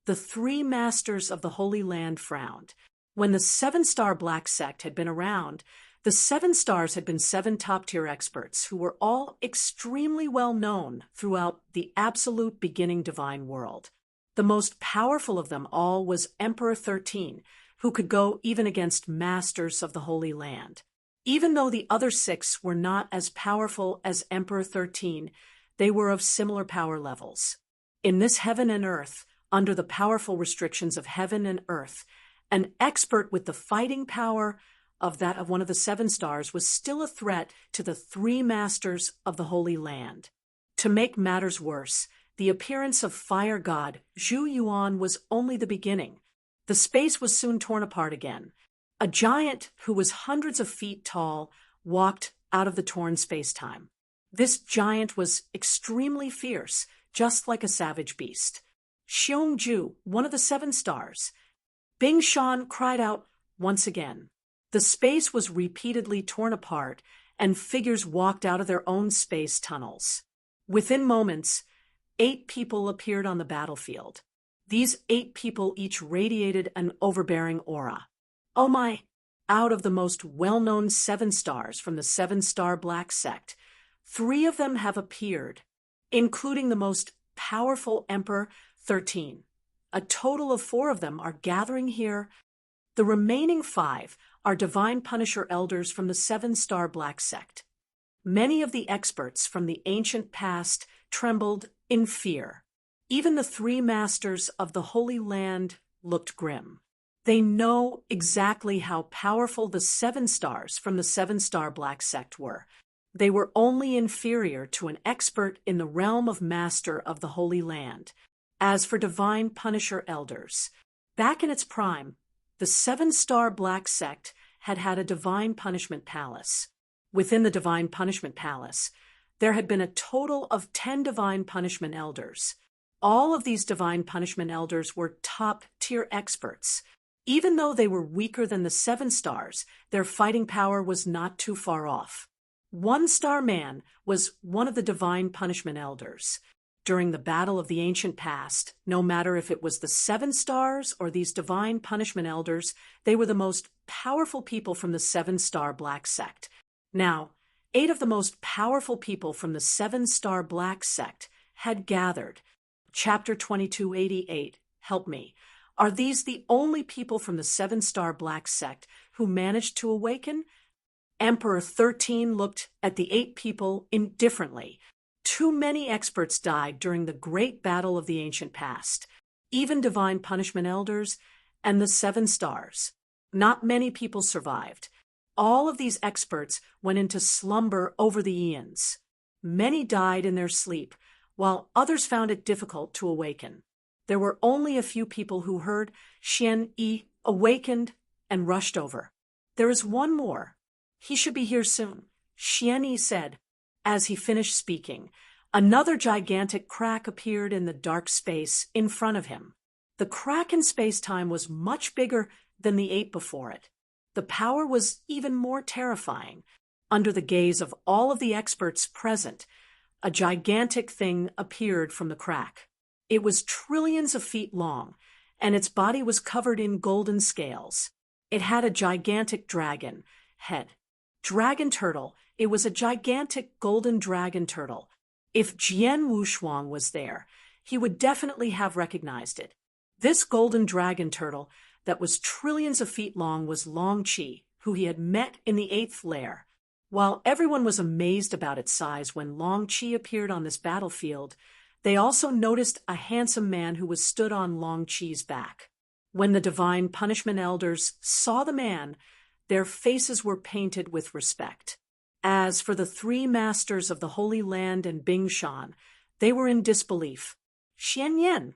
The 3 masters of the Holy Land frowned. When the 7-star Black Sect had been around, the 7 stars had been 7 top-tier experts who were all extremely well known throughout the absolute beginning divine world. The most powerful of them all was Emperor 13, who could go even against masters of the Holy Land. Even though the other 6 were not as powerful as Emperor 13, they were of similar power levels. In this heaven and earth, under the powerful restrictions of heaven and earth, an expert with the fighting power of that of one of the 7 stars was still a threat to the 3 masters of the Holy Land. To make matters worse, the appearance of fire god Zhu Yuan was only the beginning. The space was soon torn apart again. A giant who was hundreds of feet tall walked out of the torn space-time. This giant was extremely fierce, just like a savage beast. Xiongju, one of the 7 stars. Bing Shan cried out once again. The space was repeatedly torn apart, and figures walked out of their own space tunnels. Within moments, 8 people appeared on the battlefield. These 8 people each radiated an overbearing aura. Oh my! Out of the most well-known 7 stars from the 7-star Black Sect, 3 of them have appeared, including the most powerful Emperor 13. A total of 4 of them are gathering here. The remaining 5 are Divine Punisher elders from the 7-star Black Sect. Many of the experts from the ancient past trembled in fear. Even the 3 masters of the Holy Land looked grim. They know exactly how powerful the 7 stars from the 7-star Black Sect were. They were only inferior to an expert in the realm of Master of the Holy Land. As for Divine Punisher elders, back in its prime, the 7-star Black Sect had had a Divine Punishment Palace. Within the Divine Punishment Palace, there had been a total of 10 Divine Punishment Elders. All of these Divine Punishment Elders were top-tier experts. Even though they were weaker than the 7 stars, their fighting power was not too far off. 1-star man was one of the Divine Punishment Elders. During the battle of the ancient past, no matter if it was the 7 stars or these Divine Punishment Elders, they were the most powerful people from the 7-star Black Sect. Now, 8 of the most powerful people from the 7-star Black Sect had gathered. Chapter 2288, help me. Are these the only people from the 7-star Black Sect who managed to awaken? Emperor 13 looked at the 8 people indifferently. Too many experts died during the great battle of the ancient past, even Divine Punishment Elders and the 7 stars. Not many people survived. All of these experts went into slumber over the eons. Many died in their sleep, while others found it difficult to awaken. There were only a few people who heard. Xian Yi awakened and rushed over. There is one more. He should be here soon, Xian Yi said. As he finished speaking, another gigantic crack appeared in the dark space in front of him. The crack in space-time was much bigger than the 8 before it. The power was even more terrifying. Under the gaze of all of the experts present, a gigantic thing appeared from the crack. It was trillions of feet long, and its body was covered in golden scales. It had a gigantic dragon head. Dragon turtle. It was a gigantic golden dragon turtle. If Jian Wushuang was there, he would definitely have recognized it. This golden dragon turtle that was trillions of feet long was Long Qi, who he had met in the 8th lair. While everyone was amazed about its size when Long Qi appeared on this battlefield, they also noticed a handsome man who was stood on Long Qi's back. When the divine punishment elders saw the man, their faces were painted with respect. As for the 3 masters of the Holy Land and Bingshan, they were in disbelief. Xian Yan.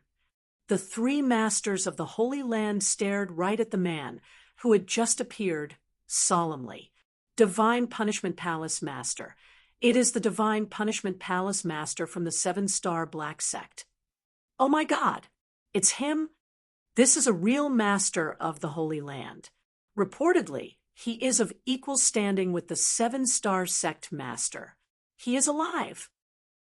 The 3 masters of the Holy Land stared right at the man who had just appeared solemnly. Divine Punishment Palace Master. It is the Divine Punishment Palace Master from the 7-star Black Sect. Oh my God! It's him? This is a real master of the Holy Land. Reportedly, he is of equal standing with the 7-star Sect Master. He is alive.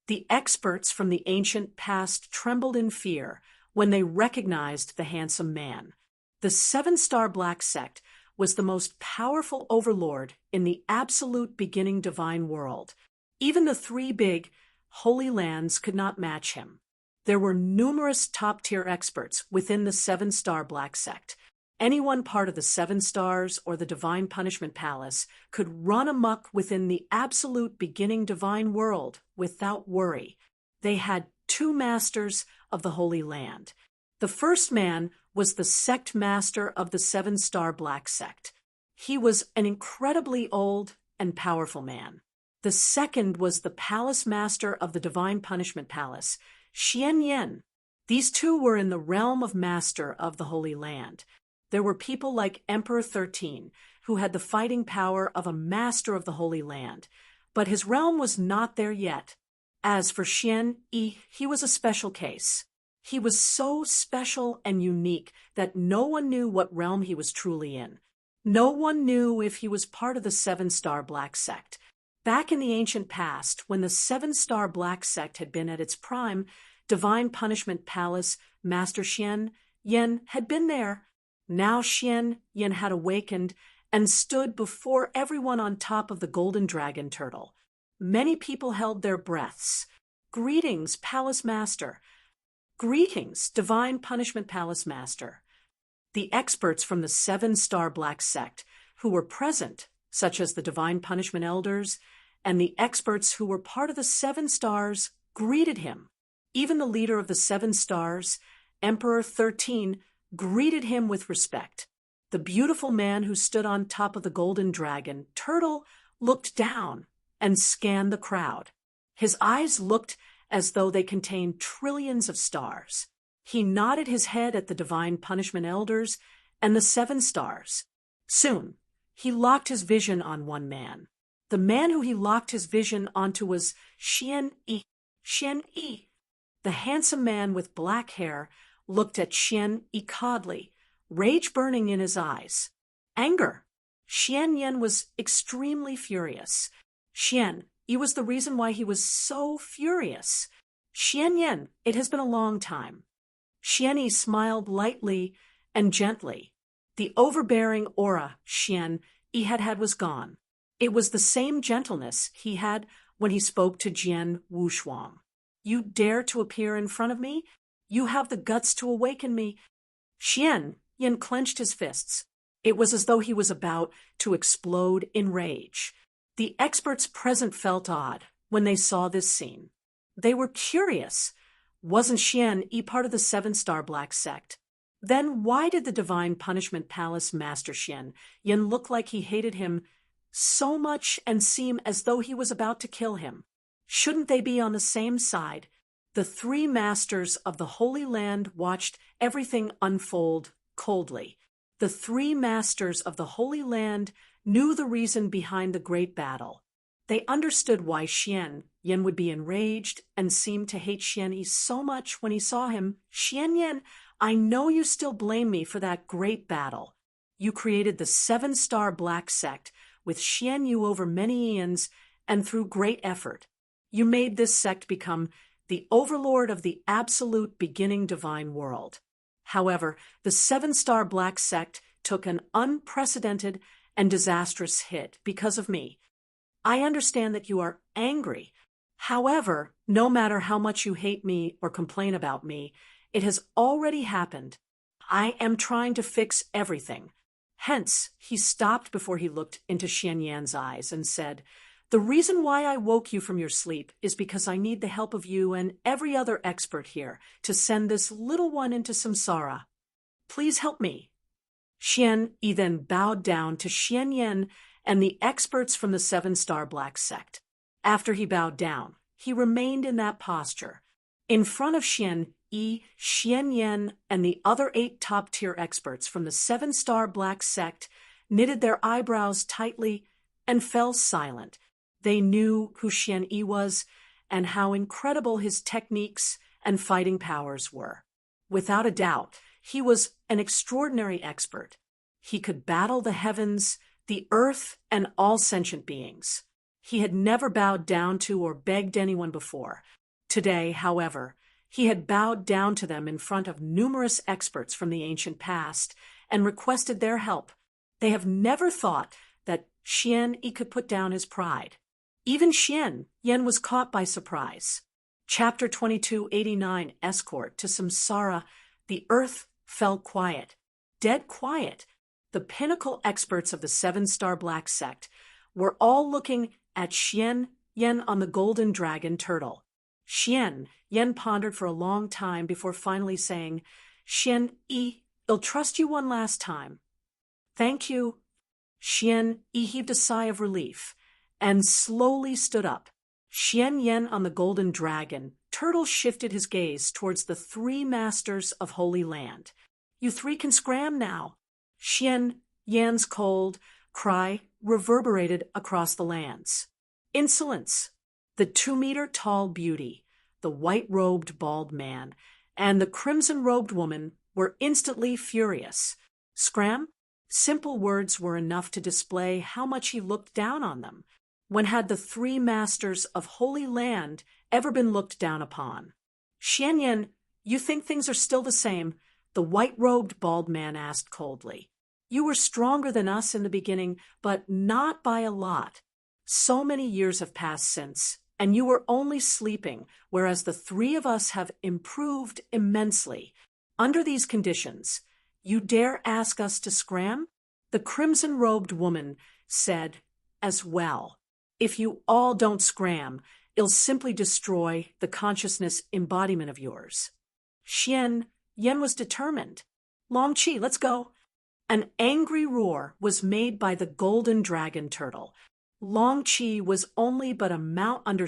The experts from the ancient past trembled in fear when they recognized the handsome man. The 7-star Black Sect was the most powerful overlord in the absolute beginning divine world. Even the 3 big holy lands could not match him. There were numerous top-tier experts within the 7-star Black Sect. Anyone part of the 7 stars or the Divine Punishment Palace could run amok within the absolute beginning divine world without worry. They had 2 masters of the Holy Land. The first man was the sect master of the 7-star Black Sect. He was an incredibly old and powerful man. The second was the palace master of the Divine Punishment Palace, Xian Yan. These 2 were in the realm of master of the Holy Land. There were people like Emperor 13, who had the fighting power of a master of the Holy Land, but his realm was not there yet. As for Xian Yi, he was a special case. He was so special and unique that no one knew what realm he was truly in. No one knew if he was part of the 7-star Black Sect. Back in the ancient past, when the 7-star Black Sect had been at its prime, Divine Punishment Palace Master Xian Yan had been there. Now Xian Yan had awakened and stood before everyone on top of the golden dragon turtle. Many people held their breaths. Greetings, Palace Master. Greetings, Divine Punishment Palace Master. The experts from the 7-star Black Sect who were present, such as the Divine Punishment Elders, and the experts who were part of the 7 stars, greeted him. Even the leader of the 7 stars, Emperor 13, greeted him with respect. The beautiful man who stood on top of the golden dragon turtle looked down and scanned the crowd. His eyes looked as though they contained trillions of stars. He nodded his head at the Divine Punishment Elders and the 7 stars. Soon, he locked his vision on one man. The man who he locked his vision onto was Xian Yi. Xian Yi. The handsome man with black hair looked at Xian Yi coldly, rage burning in his eyes. Anger. Xian Yan was extremely furious. Xian Yi was the reason why he was so furious. Xian Yan, it has been a long time. Xian Yi smiled lightly and gently. The overbearing aura Xian Yi had was gone. It was the same gentleness he had when he spoke to Jian Wushuang. You dare to appear in front of me? You have the guts to awaken me. Xian Yan clenched his fists. It was as though he was about to explode in rage. The experts present felt odd when they saw this scene. They were curious. Wasn't Xian Yi part of the 7-star Black Sect? Then why did the Divine Punishment Palace Master Xian Yan look like he hated him so much and seem as though he was about to kill him? Shouldn't they be on the same side? The three masters of the Holy Land watched everything unfold coldly. The three masters of the Holy Land knew the reason behind the great battle. They understood why Yen would be enraged and seemed to hate Yi so much when he saw him. Yen, I know you still blame me for that great battle. You created the 7-star Black Sect with Yu over many eons and through great effort. You made this sect become the overlord of the absolute beginning divine world. However, the 7-star Black Sect took an unprecedented and disastrous hit because of me. I understand that you are angry. However, no matter how much you hate me or complain about me, it has already happened. I am trying to fix everything. Hence, he stopped before he looked into Yan's eyes and said, "The reason why I woke you from your sleep is because I need the help of you and every other expert here to send this little one into samsara. Please help me." Yi then bowed down to Yen and the experts from the 7-star Black Sect. After he bowed down, he remained in that posture. In front of Yen and the other 8 top-tier experts from the 7-star Black Sect knitted their eyebrows tightly and fell silent. They knew who Yi was and how incredible his techniques and fighting powers were. Without a doubt, he was an extraordinary expert. He could battle the heavens, the earth, and all sentient beings. He had never bowed down to or begged anyone before. Today, however, he had bowed down to them in front of numerous experts from the ancient past and requested their help. They have never thought that Yi could put down his pride. Even Yen was caught by surprise. Chapter 2289, Escort to Samsara. The earth fell quiet. Dead quiet. The pinnacle experts of the 7-star Black Sect were all looking at Yen on the golden dragon turtle. Yen pondered for a long time before finally saying, "I'll trust you one last time." "Thank you." Yen heaved a sigh of relief and slowly stood up. Yen on the golden dragon turtle shifted his gaze towards the 3 masters of Holy Land. "You 3 can scram now." Yen's cold cry reverberated across the lands. "Insolence!" The 2-meter-tall beauty, the white-robed bald man, and the crimson-robed woman were instantly furious. Scram? Simple words were enough to display how much he looked down on them. When had the 3 masters of Holy Land ever been looked down upon? "Yen, you think things are still the same?" the white-robed bald man asked coldly. "You were stronger than us in the beginning, but not by a lot. So many years have passed since, and you were only sleeping, whereas the 3 of us have improved immensely. Under these conditions, you dare ask us to scram?" The crimson-robed woman said as well, "If you all don't scram, it'll simply destroy the consciousness embodiment of yours." Yen was determined. "Long Chi, let's go." An angry roar was made by the golden dragon turtle. Long Chi was only but a mount under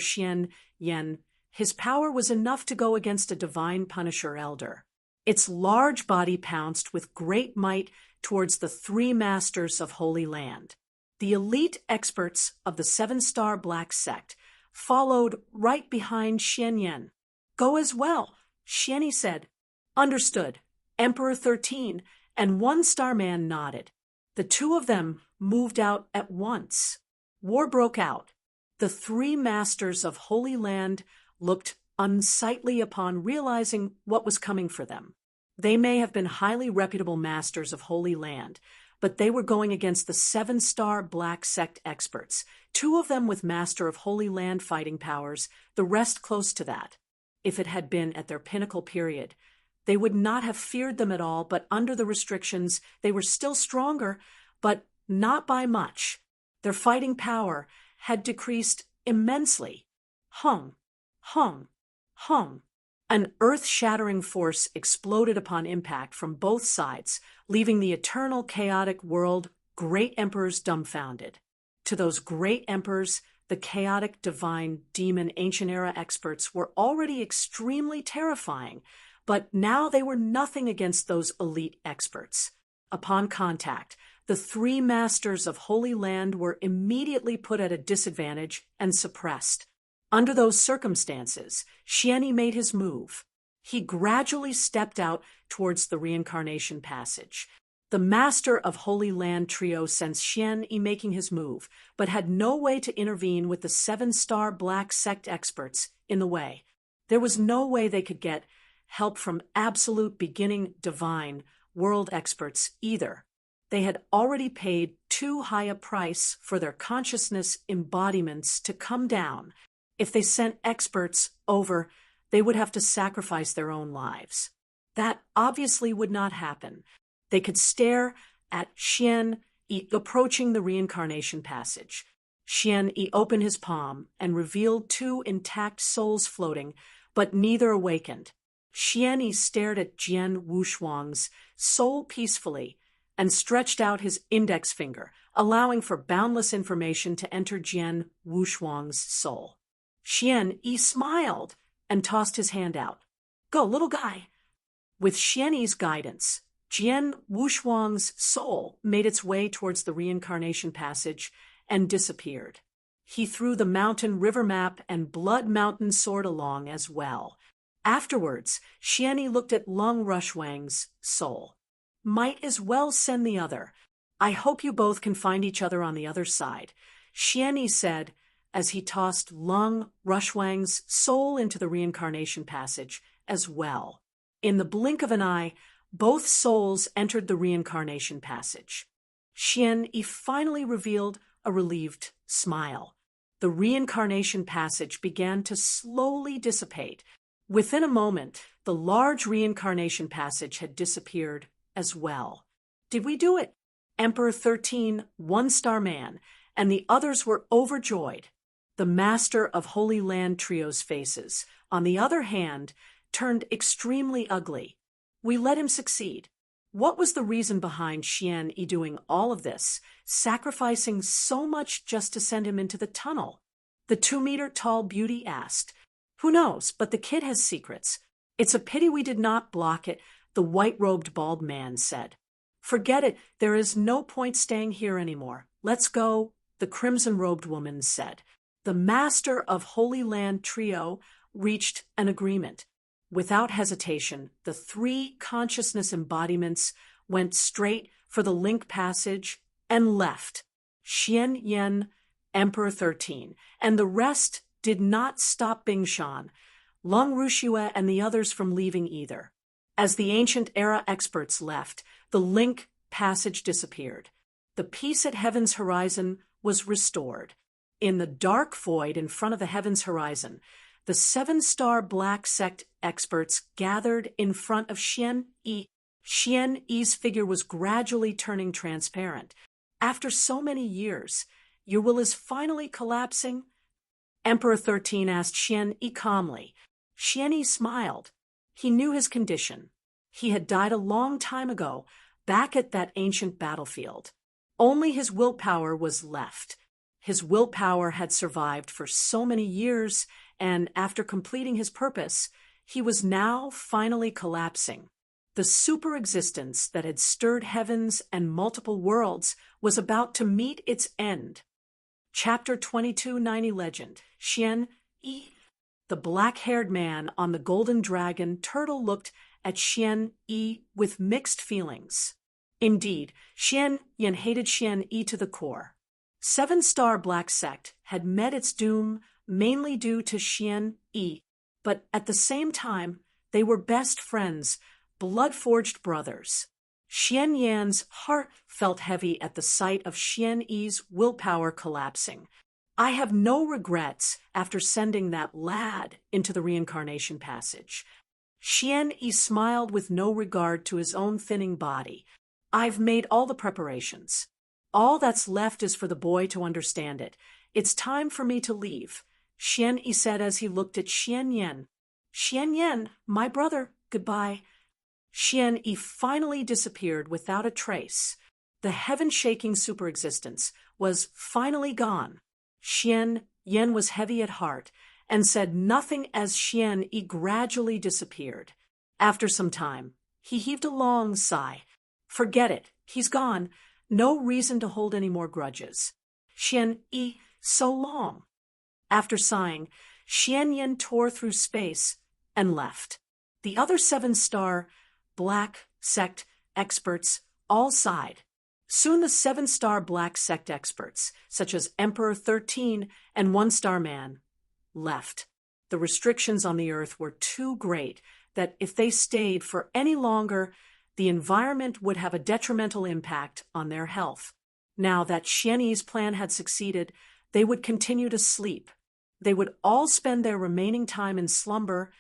Yen. His power was enough to go against a divine Punisher elder. Its large body pounced with great might towards the 3 masters of Holy Land. The elite experts of the 7-star Black Sect followed right behind Yen. "Go as well," Yi said. "Understood." Emperor 13 and 1-star man nodded. The 2 of them moved out at once. War broke out. The 3 masters of Holy Land looked unsightly upon realizing what was coming for them. They may have been highly reputable masters of Holy Land, but they were going against the 7-star Black Sect experts, 2 of them with Master of Holy Land fighting powers, the rest close to that. If it had been at their pinnacle period, they would not have feared them at all, but under the restrictions, they were still stronger, but not by much. Their fighting power had decreased immensely. Hung. An earth-shattering force exploded upon impact from both sides, leaving the eternal chaotic world great emperors dumbfounded. To those great emperors, The chaotic, divine, demon, ancient era experts were already extremely terrifying, but now they were nothing against those elite experts. Upon contact, the three masters of Holy Land were immediately put at a disadvantage and suppressed. Under those circumstances, Xianyi made his move. He gradually stepped out towards the reincarnation passage. The master of Holy Land trio sensed Xianyi making his move, but had no way to intervene with the 7-star black sect experts in the way. There was no way they could get help from absolute beginning divine world experts either. They had already paid too high a price for their consciousness embodiments to come down. If they sent experts over, they would have to sacrifice their own lives. That obviously would not happen. They could stare at Xianyi approaching the reincarnation passage. Xianyi opened his palm and revealed 2 intact souls floating, but neither awakened. Xianyi stared at Jian Wushuang's soul peacefully and stretched out his index finger, allowing for boundless information to enter Jian Wushuang's soul. Xianyi smiled and tossed his hand out. "Go, little guy." With Xianyi's guidance, Jian Wushuang's soul made its way towards the reincarnation passage and disappeared. He threw the mountain river map and Blood Mountain sword along as well. Afterwards, Xianyi looked at Lung Rushwang's soul. "Might as well send the other. I hope you both can find each other on the other side," Xianyi said as he tossed Lung Rushwang's soul into the reincarnation passage as well. In the blink of an eye, both souls entered the reincarnation passage. Xianyi finally revealed a relieved smile. The reincarnation passage began to slowly dissipate. Within a moment, the large reincarnation passage had disappeared as well. "Did we do it?" Emperor 13, 1-star man, and the others were overjoyed. The master of Holy Land trio's faces, on the other hand, turned extremely ugly. "We let him succeed." What was the reason behind Xianyi doing all of this, sacrificing so much just to send him into the tunnel? The 2-meter-tall beauty asked. "Who knows, but the kid has secrets. It's a pity we did not block it," the white-robed bald man said. "Forget it, there is no point staying here anymore. Let's go," the crimson-robed woman said. The master of Holy Land trio reached an agreement. Without hesitation, the 3 consciousness embodiments went straight for the link passage and left. Xianyi, Emperor 13, and the rest did not stop Bingshan, Lung Rushue and the others from leaving either. As the ancient era experts left, the link passage disappeared. The peace at Heaven's horizon was restored. In the dark void in front of the Heaven's horizon, the 7-star black sect experts gathered in front of Xianyi. Xianyi's figure was gradually turning transparent. "After so many years, your will is finally collapsing?" Emperor 13 asked Xianyi calmly. Xianyi smiled. He knew his condition. He had died a long time ago, back at that ancient battlefield. Only his willpower was left. His willpower had survived for so many years, and after completing his purpose, he was now finally collapsing. The super-existence that had stirred heavens and multiple worlds was about to meet its end. Chapter 2290 Legend, Xianyi. The black-haired man on the golden dragon turtle looked at Xianyi with mixed feelings. Indeed, Xianyi hated Xianyi to the core. 7-star black sect had met its doom mainly due to Xianyi, but at the same time, they were best friends, blood-forged brothers. Xianyi's heart felt heavy at the sight of Xianyi's willpower collapsing. "I have no regrets after sending that lad into the reincarnation passage." Xianyi smiled with no regard to his own thinning body. "I've made all the preparations. All that's left is for the boy to understand it. It's time for me to leave," Xianyi said as he looked at Xianyi. "Xianyi, my brother, goodbye." Xianyi finally disappeared without a trace. The heaven-shaking superexistence was finally gone. Xianyi Yen was heavy at heart and said nothing as Xian Yi gradually disappeared. After some time, he heaved a long sigh. Forget it, he's gone. No reason to hold any more grudges. Xian Yi, so long. After sighing, Xian Yin tore through space and left. The other 7-star Black Sect experts all sighed. Soon the 7-star Black Sect experts, such as Emperor 13 and 1-star Man, left. The restrictions on the Earth were too great that if they stayed for any longer, the environment would have a detrimental impact on their health. Now that Xian Yi's plan had succeeded, they would continue to sleep. They would all spend their remaining time in slumber,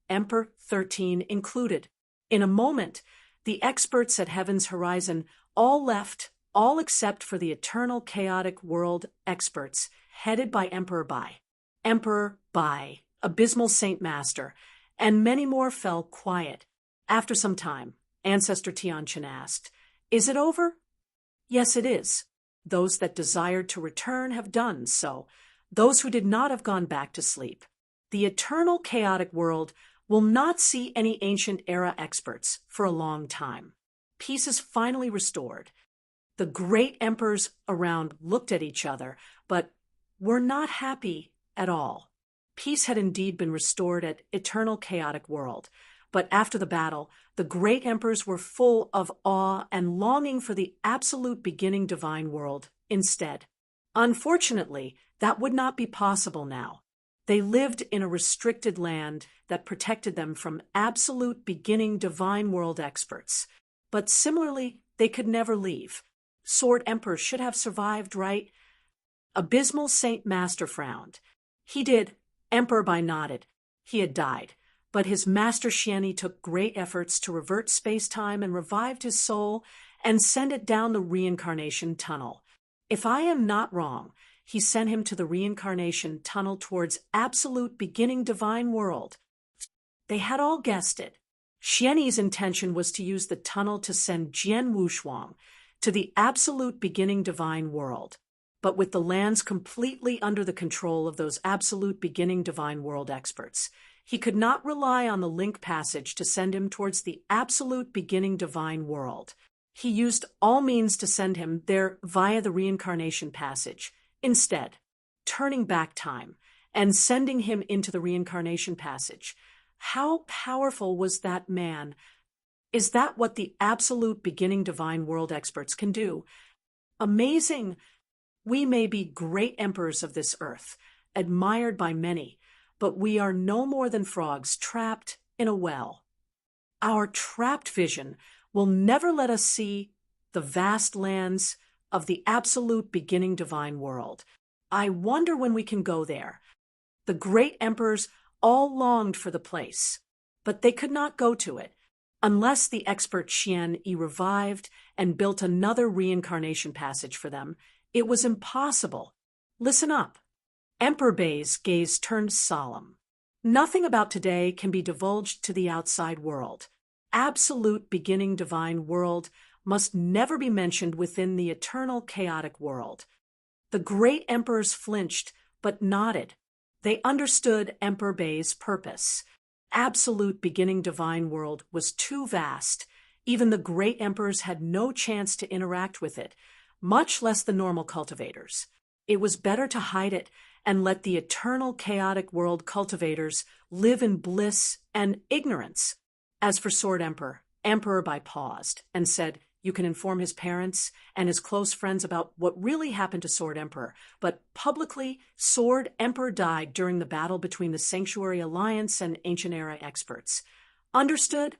Emperor 13 included. In a moment, the experts at Heaven's Horizon all left, all except for the Eternal Chaotic World experts, headed by Emperor Bai, Abysmal Saint Master, and many more fell quiet. After some time, Ancestor Tianchen asked, "Is it over?" "Yes, it is. Those that desired to return have done so. Those who did not have gone back to sleep. The Eternal Chaotic World will not see any Ancient Era experts for a long time. Peace is finally restored." The great emperors around looked at each other, but were not happy at all. Peace had indeed been restored at Eternal Chaotic World, but after the battle, the great emperors were full of awe and longing for the absolute beginning divine world instead. Unfortunately, that would not be possible now. They lived in a restricted land that protected them from absolute beginning divine world experts. But similarly, they could never leave. Sword Emperor should have survived, right? Abysmal Saint Master frowned. He did. Emperor Bai nodded. He had died, but his master Xian Yi took great efforts to revert space-time and revived his soul and send it down the reincarnation tunnel. If I am not wrong, he sent him to the reincarnation tunnel towards absolute beginning divine world. They had all guessed it. Xian Yi's intention was to use the tunnel to send Jian Wushuang to the absolute beginning divine world. But with the lands completely under the control of those absolute beginning divine world experts, he could not rely on the link passage to send him towards the absolute beginning divine world. He used all means to send him there via the reincarnation passage, instead, turning back time and sending him into the reincarnation passage. How powerful was that man? Is that what the absolute beginning divine world experts can do? Amazing! We may be great emperors of this earth, admired by many, but we are no more than frogs trapped in a well. Our trapped vision will never let us see the vast lands of the absolute beginning divine world. I wonder when we can go there. The great emperors all longed for the place, but they could not go to it unless the expert Xian Yi revived and built another reincarnation passage for them. It was impossible. Listen up. Emperor Bai's gaze turned solemn. Nothing about today can be divulged to the outside world. Absolute beginning divine world must never be mentioned within the eternal chaotic world. The great emperors flinched, but nodded. They understood Emperor Bai's purpose. Absolute beginning divine world was too vast. Even the great emperors had no chance to interact with it, much less the normal cultivators. It was better to hide it and let the eternal chaotic world cultivators live in bliss and ignorance. As for Sword Emperor, Emperor Bai paused and said, "You can inform his parents and his close friends about what really happened to Sword Emperor, but publicly, Sword Emperor died during the battle between the Sanctuary Alliance and Ancient Era experts." Understood?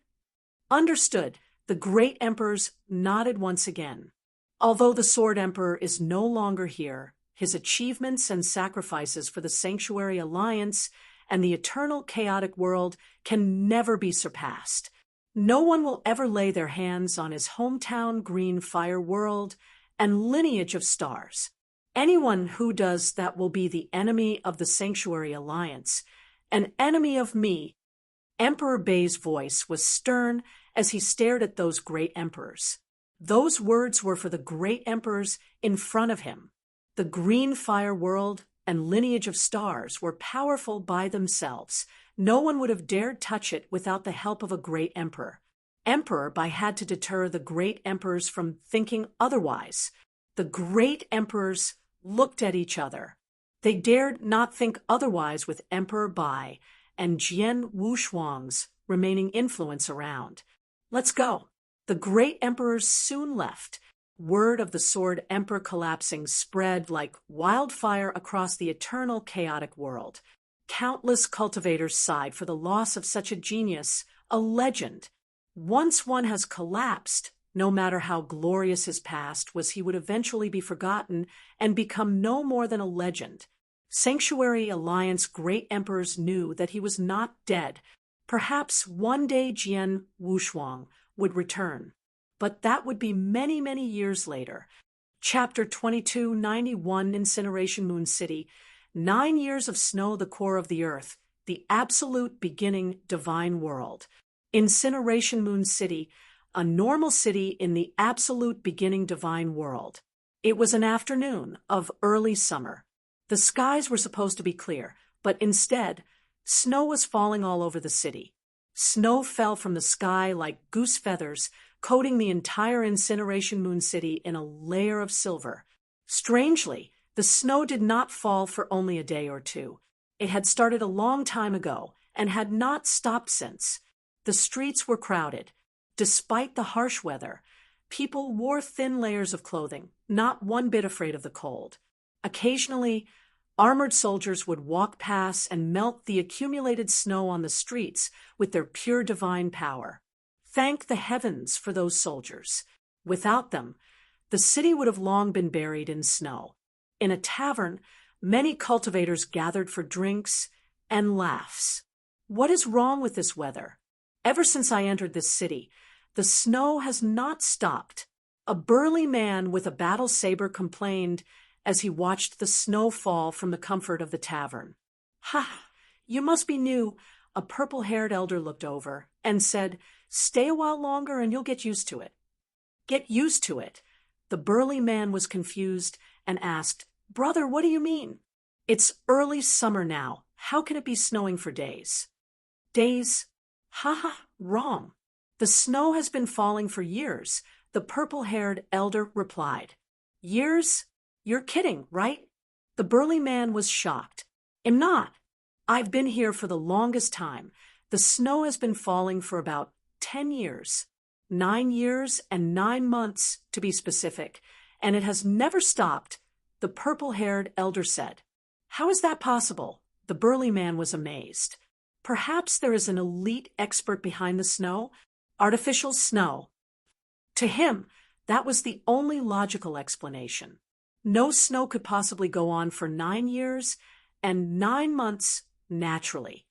Understood. The great emperors nodded once again. Although the Sword Emperor is no longer here, his achievements and sacrifices for the Sanctuary Alliance and the eternal chaotic world can never be surpassed. No one will ever lay their hands on his hometown green fire world and lineage of stars. Anyone who does that will be the enemy of the Sanctuary Alliance, an enemy of me. Emperor Bai's voice was stern as he stared at those great emperors. Those words were for the great emperors in front of him. The green fire world and lineage of stars were powerful by themselves. No one would have dared touch it without the help of a great emperor. Emperor by had to deter the great emperors from thinking otherwise. The great emperors looked at each other. They dared not think otherwise with Emperor Bai and Jian Wushuang's remaining influence around. Let's go. The great emperors soon left. Word of the Sword Emperor collapsing spread like wildfire across the eternal chaotic world. Countless cultivators sighed for the loss of such a genius, a legend. Once one has collapsed, no matter how glorious his past was, he would eventually be forgotten and become no more than a legend. Sanctuary Alliance great emperors knew that he was not dead. Perhaps one day Jian Wushuang would return. But that would be many, many years later. Chapter 2291, Incineration Moon City. 9 years of snow, the core of the earth, the absolute beginning divine world. Incineration Moon City, a normal city in the absolute beginning divine world. It was an afternoon of early summer. The skies were supposed to be clear, but instead, snow was falling all over the city. Snow fell from the sky like goose feathers, coating the entire Incineration Moon City in a layer of silver. Strangely, the snow did not fall for only a day or two. It had started a long time ago and had not stopped since. The streets were crowded. Despite the harsh weather, people wore thin layers of clothing, not one bit afraid of the cold. Occasionally, armored soldiers would walk past and melt the accumulated snow on the streets with their pure divine power. Thank the heavens for those soldiers. Without them, the city would have long been buried in snow. In a tavern, many cultivators gathered for drinks and laughs. What is wrong with this weather? Ever since I entered this city, the snow has not stopped. A burly man with a battle saber complained as he watched the snow fall from the comfort of the tavern. "Ha! You must be new." A purple-haired elder looked over and said, "Stay a while longer and you'll get used to it." Get used to it? The burly man was confused and asked, "Brother, what do you mean?" "It's early summer now. How can it be snowing for days?" "Days? Ha! Wrong. The snow has been falling for years," the purple-haired elder replied. "Years? You're kidding, right?" The burly man was shocked. "I'm not. I've been here for the longest time. The snow has been falling for about 10 years. 9 years and 9 months, to be specific, and it has never stopped," the purple-haired elder said. "How is that possible?" The burly man was amazed. "Perhaps there is an elite expert behind the snow? Artificial snow." To him, that was the only logical explanation. No snow could possibly go on for 9 years and 9 months naturally.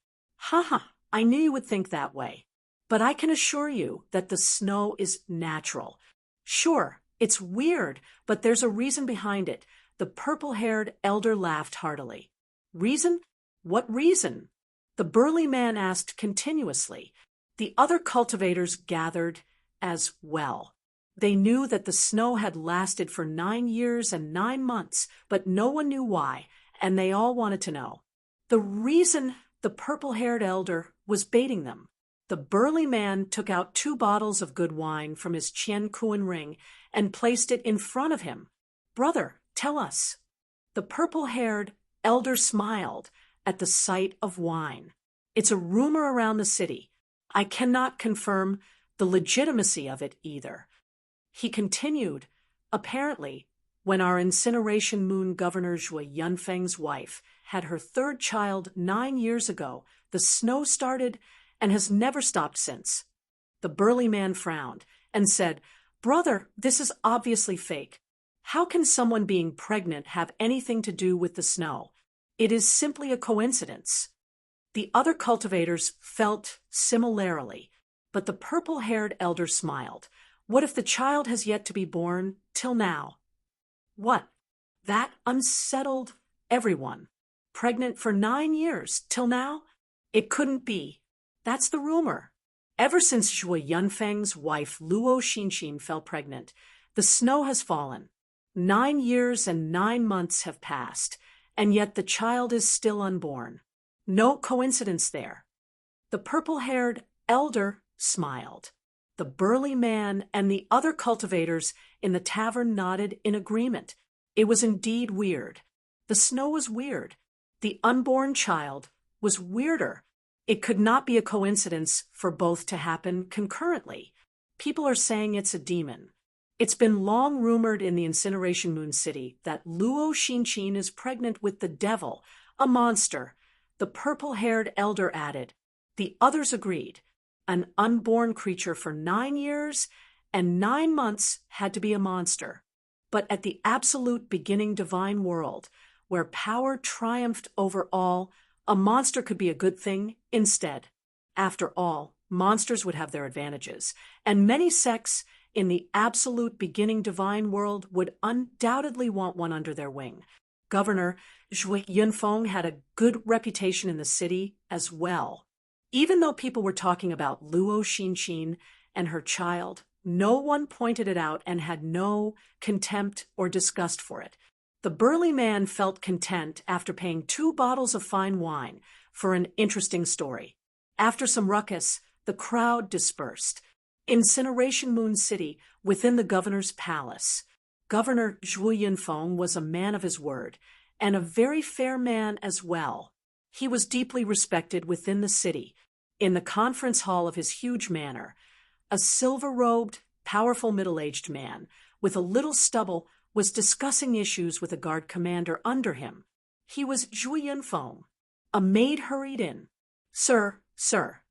I knew you would think that way. But I can assure you that the snow is natural. Sure, it's weird, but there's a reason behind it. The purple-haired elder laughed heartily. Reason? What reason? The burly man asked continuously. The other cultivators gathered as well. They knew that the snow had lasted for 9 years and 9 months, but no one knew why, and they all wanted to know. The reason, the purple-haired elder was baiting them. The burly man took out 2 bottles of good wine from his Qian Kuan ring and placed it in front of him. "Brother, tell us." The purple-haired elder smiled at the sight of wine. "It's a rumor around the city. I cannot confirm the legitimacy of it either." He continued, "Apparently, when our Incineration Moon Governor Zhuo Yunfeng's wife had her 3rd child 9 years ago, the snow started and has never stopped since." The burly man frowned and said, "Brother, this is obviously fake. How can someone being pregnant have anything to do with the snow? It is simply a coincidence." The other cultivators felt similarly, but the purple-haired elder smiled. "What if the child has yet to be born till now?" "What?" That unsettled everyone. Pregnant for 9 years, till now? It couldn't be. That's the rumor. Ever since Zhuo Yunfeng's wife Luo Xinxin fell pregnant, the snow has fallen. 9 years and 9 months have passed, and yet the child is still unborn. No coincidence there. The purple-haired elder smiled. The burly man and the other cultivators in the tavern nodded in agreement. It was indeed weird. The snow was weird. The unborn child was weirder. It could not be a coincidence for both to happen concurrently. People are saying it's a demon. It's been long rumored in the Incineration Moon City that Luo Xinchin is pregnant with the devil, a monster. The purple-haired elder added. The others agreed. An unborn creature for 9 years and 9 months had to be a monster. But at the absolute beginning divine world, where power triumphed over all, a monster could be a good thing instead. After all, monsters would have their advantages, and many sects in the absolute beginning divine world would undoubtedly want one under their wing. Governor Zhui Yunfeng had a good reputation in the city as well. Even though people were talking about Luo Xinchin and her child, no one pointed it out and had no contempt or disgust for it. The burly man felt content after paying 2 bottles of fine wine for an interesting story. After some ruckus, the crowd dispersed. Incineration Moon City, within the governor's palace. Governor Zhu Yunfeng was a man of his word, and a very fair man as well. He was deeply respected within the city. In the conference hall of his huge manor, a silver-robed, powerful middle-aged man with a little stubble was discussing issues with a guard commander under him. He was Zhu Yunfeng. A maid hurried in. "Sir, sir."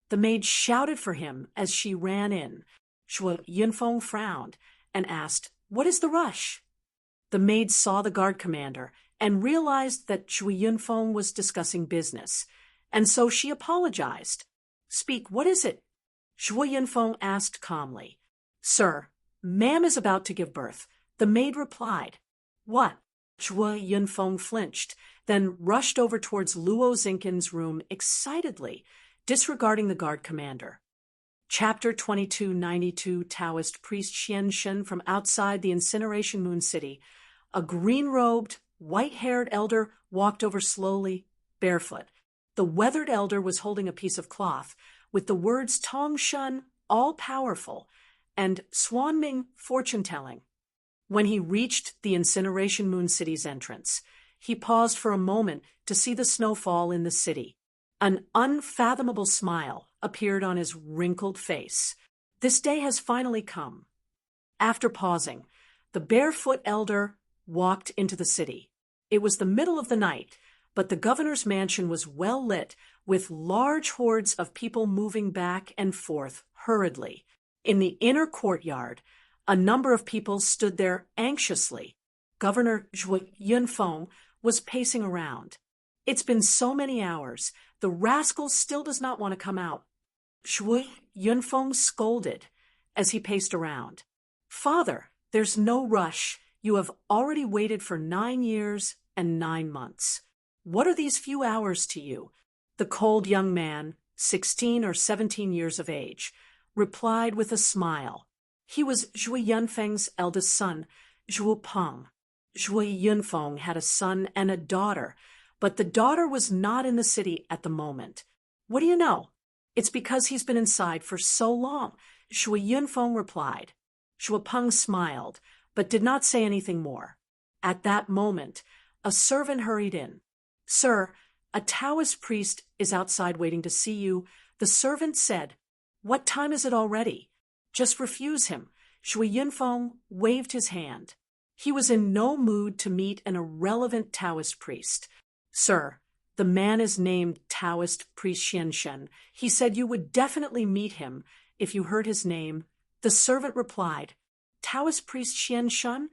The maid shouted for him as she ran in. Zhu Yunfeng frowned and asked, "What is the rush?" The maid saw the guard commander and realized that Zhu Yunfeng was discussing business, and so she apologized. "Speak, what is it?" Zhu Yunfeng asked calmly. "Sir, ma'am is about to give birth." The maid replied. "What?" Zhu Yunfeng flinched, then rushed over towards Luo Xinqin's room excitedly, disregarding the guard commander. Chapter 2292. Taoist priest Xian Shen from outside the Incineration Moon City. A green-robed, white-haired elder walked over slowly, barefoot. The weathered elder was holding a piece of cloth with the words Tong Shun, all-powerful, and Swanming, fortune-telling. When he reached the Incineration Moon City's entrance, he paused for a moment to see the snowfall in the city. An unfathomable smile appeared on his wrinkled face. This day has finally come. After pausing, the barefoot elder walked into the city. It was the middle of the night, but the governor's mansion was well lit, with large hordes of people moving back and forth hurriedly. In the inner courtyard, a number of people stood there anxiously. Governor Zhu Yunfeng was pacing around. "It's been so many hours. The rascal still does not want to come out." Zhu Yunfeng scolded as he paced around. "Father, there's no rush. You have already waited for 9 years and 9 months. What are these few hours to you?" The cold young man, 16 or 17 years of age, replied with a smile. He was Zhu Yunfeng's eldest son, Zhu Peng. Zhu Yunfeng had a son and a daughter, but the daughter was not in the city at the moment. "What do you know?" "It's because he's been inside for so long," Zhu Yunfeng replied. Zhu Peng smiled, but did not say anything more. At that moment, a servant hurried in. "Sir, a Taoist priest is outside waiting to see you." The servant said, "What time is it already?" "Just refuse him." Zhu Yunfeng waved his hand. He was in no mood to meet an irrelevant Taoist priest. "Sir, the man is named Taoist priest Xian Shen. He said you would definitely meet him if you heard his name." The servant replied, "Taoist priest Xian Shen?"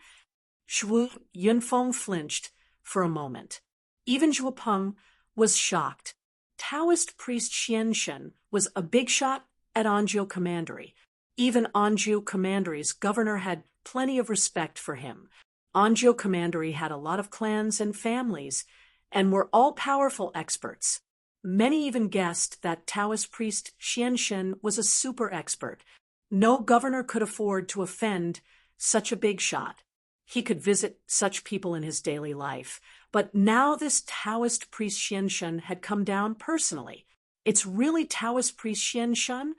Zhu Yunfeng flinched for a moment. Even Zhu Peng was shocked. Taoist priest Xian Shen was a big shot at Anzhou Commandery. Even Anzhou Commandery's governor had plenty of respect for him. Anzhou Commandery had a lot of clans and families, and were all-powerful experts. Many even guessed that Taoist priest Xian Shen was a super expert. No governor could afford to offend such a big shot. He could visit such people in his daily life, But now this Taoist priest Xian Shun had come down personally. It's really Taoist priest Xian Shun?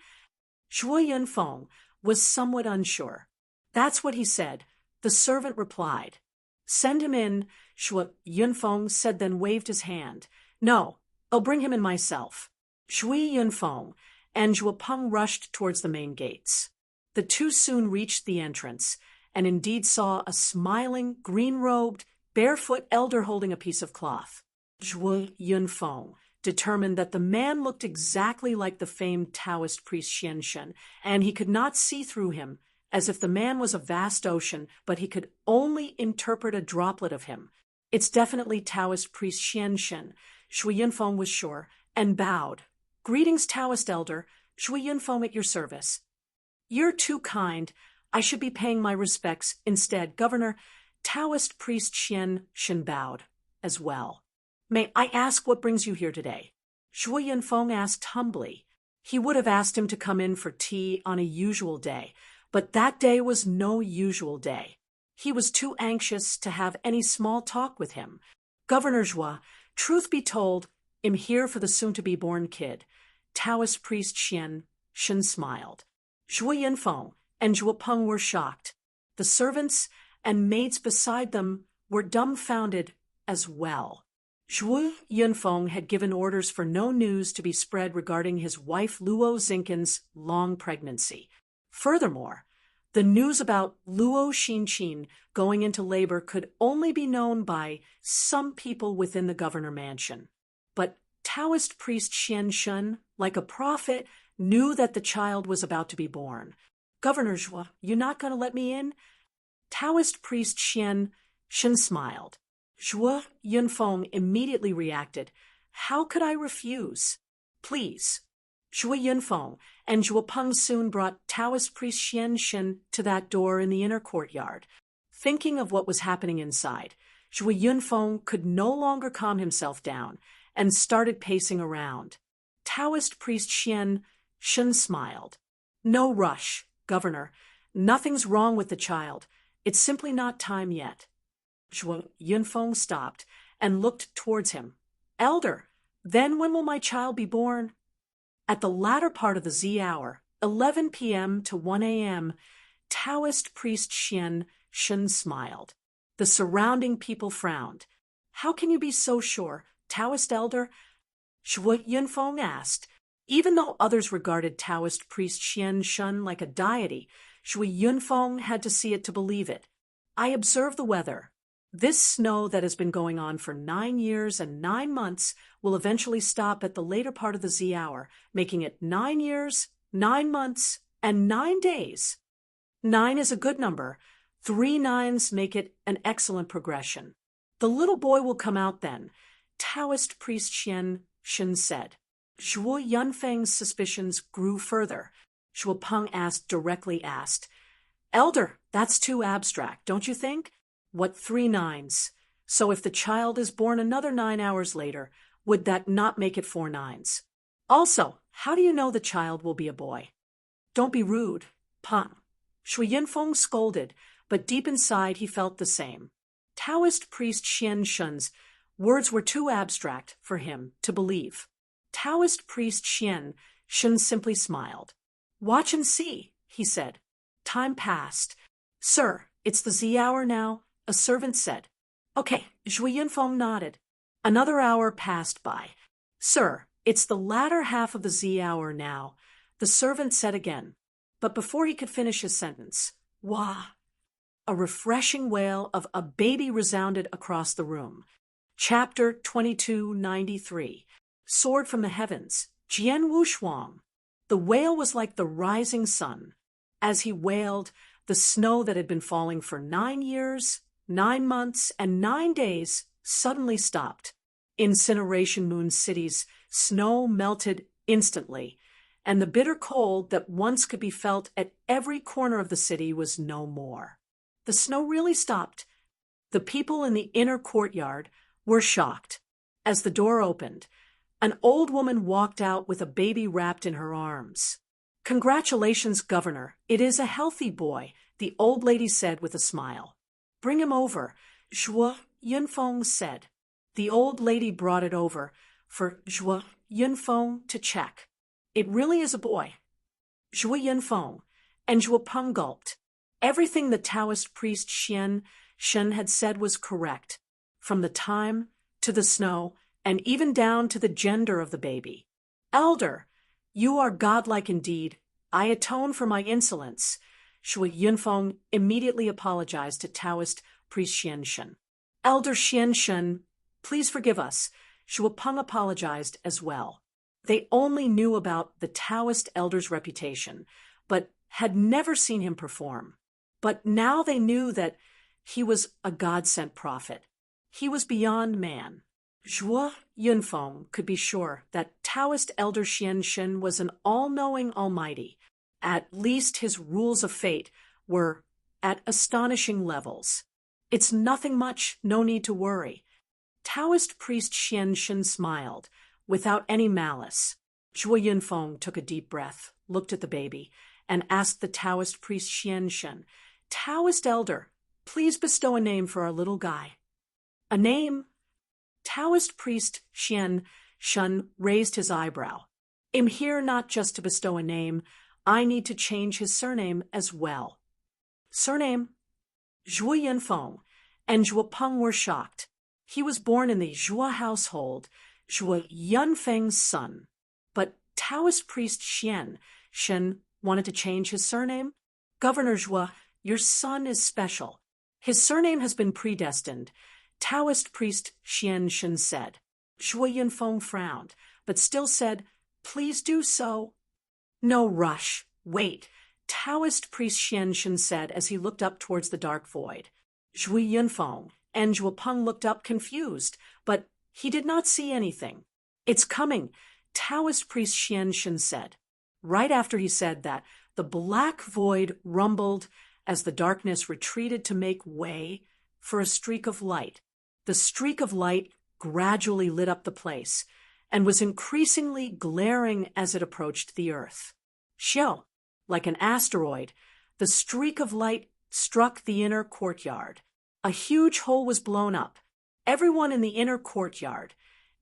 Shui Yunfeng was somewhat unsure. That's what he said. The servant replied. Send him in, Shui Yunfeng said, then waved his hand. No, I'll bring him in myself. Shui Yunfeng and Zhuo Peng rushed towards the main gates. The two soon reached the entrance, and indeed saw a smiling, green-robed, barefoot elder holding a piece of cloth. Zhuo Yunfeng determined that the man looked exactly like the famed Taoist priest Xian Shun, and he could not see through him, as if the man was a vast ocean, but he could only interpret a droplet of him. It's definitely Taoist priest Xian Shun, Shui Yunfeng was sure, and bowed. Greetings, Taoist elder, Shui Yunfeng at your service. You're too kind. I should be paying my respects instead. Governor, Taoist priest Xian Shun bowed as well. May I ask what brings you here today? Shui Yunfeng asked humbly. He would have asked him to come in for tea on a usual day, but that day was no usual day. He was too anxious to have any small talk with him. Governor Zhua, truth be told, I'm here for the soon-to-be-born kid. Taoist priest Xian Shun smiled. Shui Yunfeng and Zhuo Peng were shocked. The servants and maids beside them were dumbfounded as well. Shui Yunfeng had given orders for no news to be spread regarding his wife Luo Xinqin's long pregnancy. Furthermore, the news about Luo Xinqin going into labor could only be known by some people within the governor mansion. But Taoist priest Xian Shun, like a prophet, knew that the child was about to be born. Governor Zhua, you not going to let me in? Taoist priest Xian Shun smiled. Zhuo Yunfeng immediately reacted. How could I refuse? Please. Shui Yunfeng and Zhuo Peng soon brought Taoist priest Xian Shun to that door in the inner courtyard. Thinking of what was happening inside, Shui Yunfeng could no longer calm himself down and started pacing around. Taoist priest Xian Shun smiled. No rush, Governor. Nothing's wrong with the child. It's simply not time yet. Shui Yunfeng stopped and looked towards him. Elder, then when will my child be born? At the latter part of the Z hour, 11 p.m. to 1 a.m., Taoist priest Xian Shun smiled. The surrounding people frowned. How can you be so sure, Taoist elder? Shui Yunfeng asked. Even though others regarded Taoist priest Xian Shun like a deity, Shui Yunfeng had to see it to believe it. I observe the weather. This snow that has been going on for 9 years and 9 months will eventually stop at the later part of the Z hour, making it 9 years, 9 months, and 9 days. 9 is a good number. 3 nines make it an excellent progression. The little boy will come out then, Taoist priest Xian Shun said. Zhuo Yunfeng's suspicions grew further. Zhuo Peng directly asked, Elder, that's too abstract, don't you think? What 3 nines? So if the child is born another 9 hours later, would that not make it 4 nines? Also, how do you know the child will be a boy? Don't be rude, Peng. Shui Yunfeng scolded, but deep inside he felt the same. Taoist priest Xian Shun's words were too abstract for him to believe. Taoist priest Xian Shun simply smiled. Watch and see, he said. Time passed. Sir, it's the Z hour now, a servant said. Okay, Shui Yunfeng nodded. Another hour passed by. Sir, it's the latter half of the Z hour now, the servant said again. But before he could finish his sentence, wah! A refreshing wail of a baby resounded across the room. Chapter 2293. Soared from the heavens, Jian Wushuang. The wail was like the rising sun. As he wailed, the snow that had been falling for 9 years, 9 months, and 9 days suddenly stopped. Incineration Moon City's snow melted instantly, and the bitter cold that once could be felt at every corner of the city was no more. The snow really stopped. The people in the inner courtyard were shocked. As the door opened, an old woman walked out with a baby wrapped in her arms. Congratulations, Governor. It is a healthy boy, the old lady said with a smile. Bring him over, Zhuo Yunfeng said. The old lady brought it over for Zhuo Yunfeng to check. It really is a boy. Zhuo Yunfeng and Zhuo Peng gulped. Everything the Taoist priest Xian Shen had said was correct, from the time to the snow and even down to the gender of the baby. Elder, you are godlike indeed. I atone for my insolence. Zhuo Yunfeng immediately apologized to Taoist priest Xian Shen. Elder Xian Shen, please forgive us. Zhuo Peng apologized as well. They only knew about the Taoist elder's reputation, but had never seen him perform. But now they knew that he was a God-sent prophet. He was beyond man. Zhuo Yunfeng could be sure that Taoist elder Xian Shen was an all-knowing almighty. At least his rules of fate were at astonishing levels. It's nothing much, no need to worry. Taoist priest Xian Shen smiled, without any malice. Zhuo Yunfeng took a deep breath, looked at the baby, and asked the Taoist priest Xian Shen, Taoist elder, please bestow a name for our little guy. A name? Taoist priest Xian Shen raised his eyebrow. I'm here not just to bestow a name, I need to change his surname as well. Surname? Zhuo Yunfeng and Zhuo Peng were shocked. He was born in the Zhuo household, Zhuo Yunfeng's son. But Taoist priest Xian Shen wanted to change his surname. Governor Zhuo, your son is special. His surname has been predestined, Taoist priest Xian Shen said. Zhuo Yunfeng frowned, but still said, please do so. No rush. Wait, Taoist priest Xian Shen said as he looked up towards the dark void. Zhuo Yunfeng and Zhuo Peng looked up confused, but he did not see anything. It's coming, Taoist priest Xian Shen said. Right after he said that, the black void rumbled as the darkness retreated to make way for a streak of light. The streak of light gradually lit up the place and was increasingly glaring as it approached the earth. Xiao, like an asteroid, the streak of light struck the inner courtyard. A huge hole was blown up. Everyone in the inner courtyard,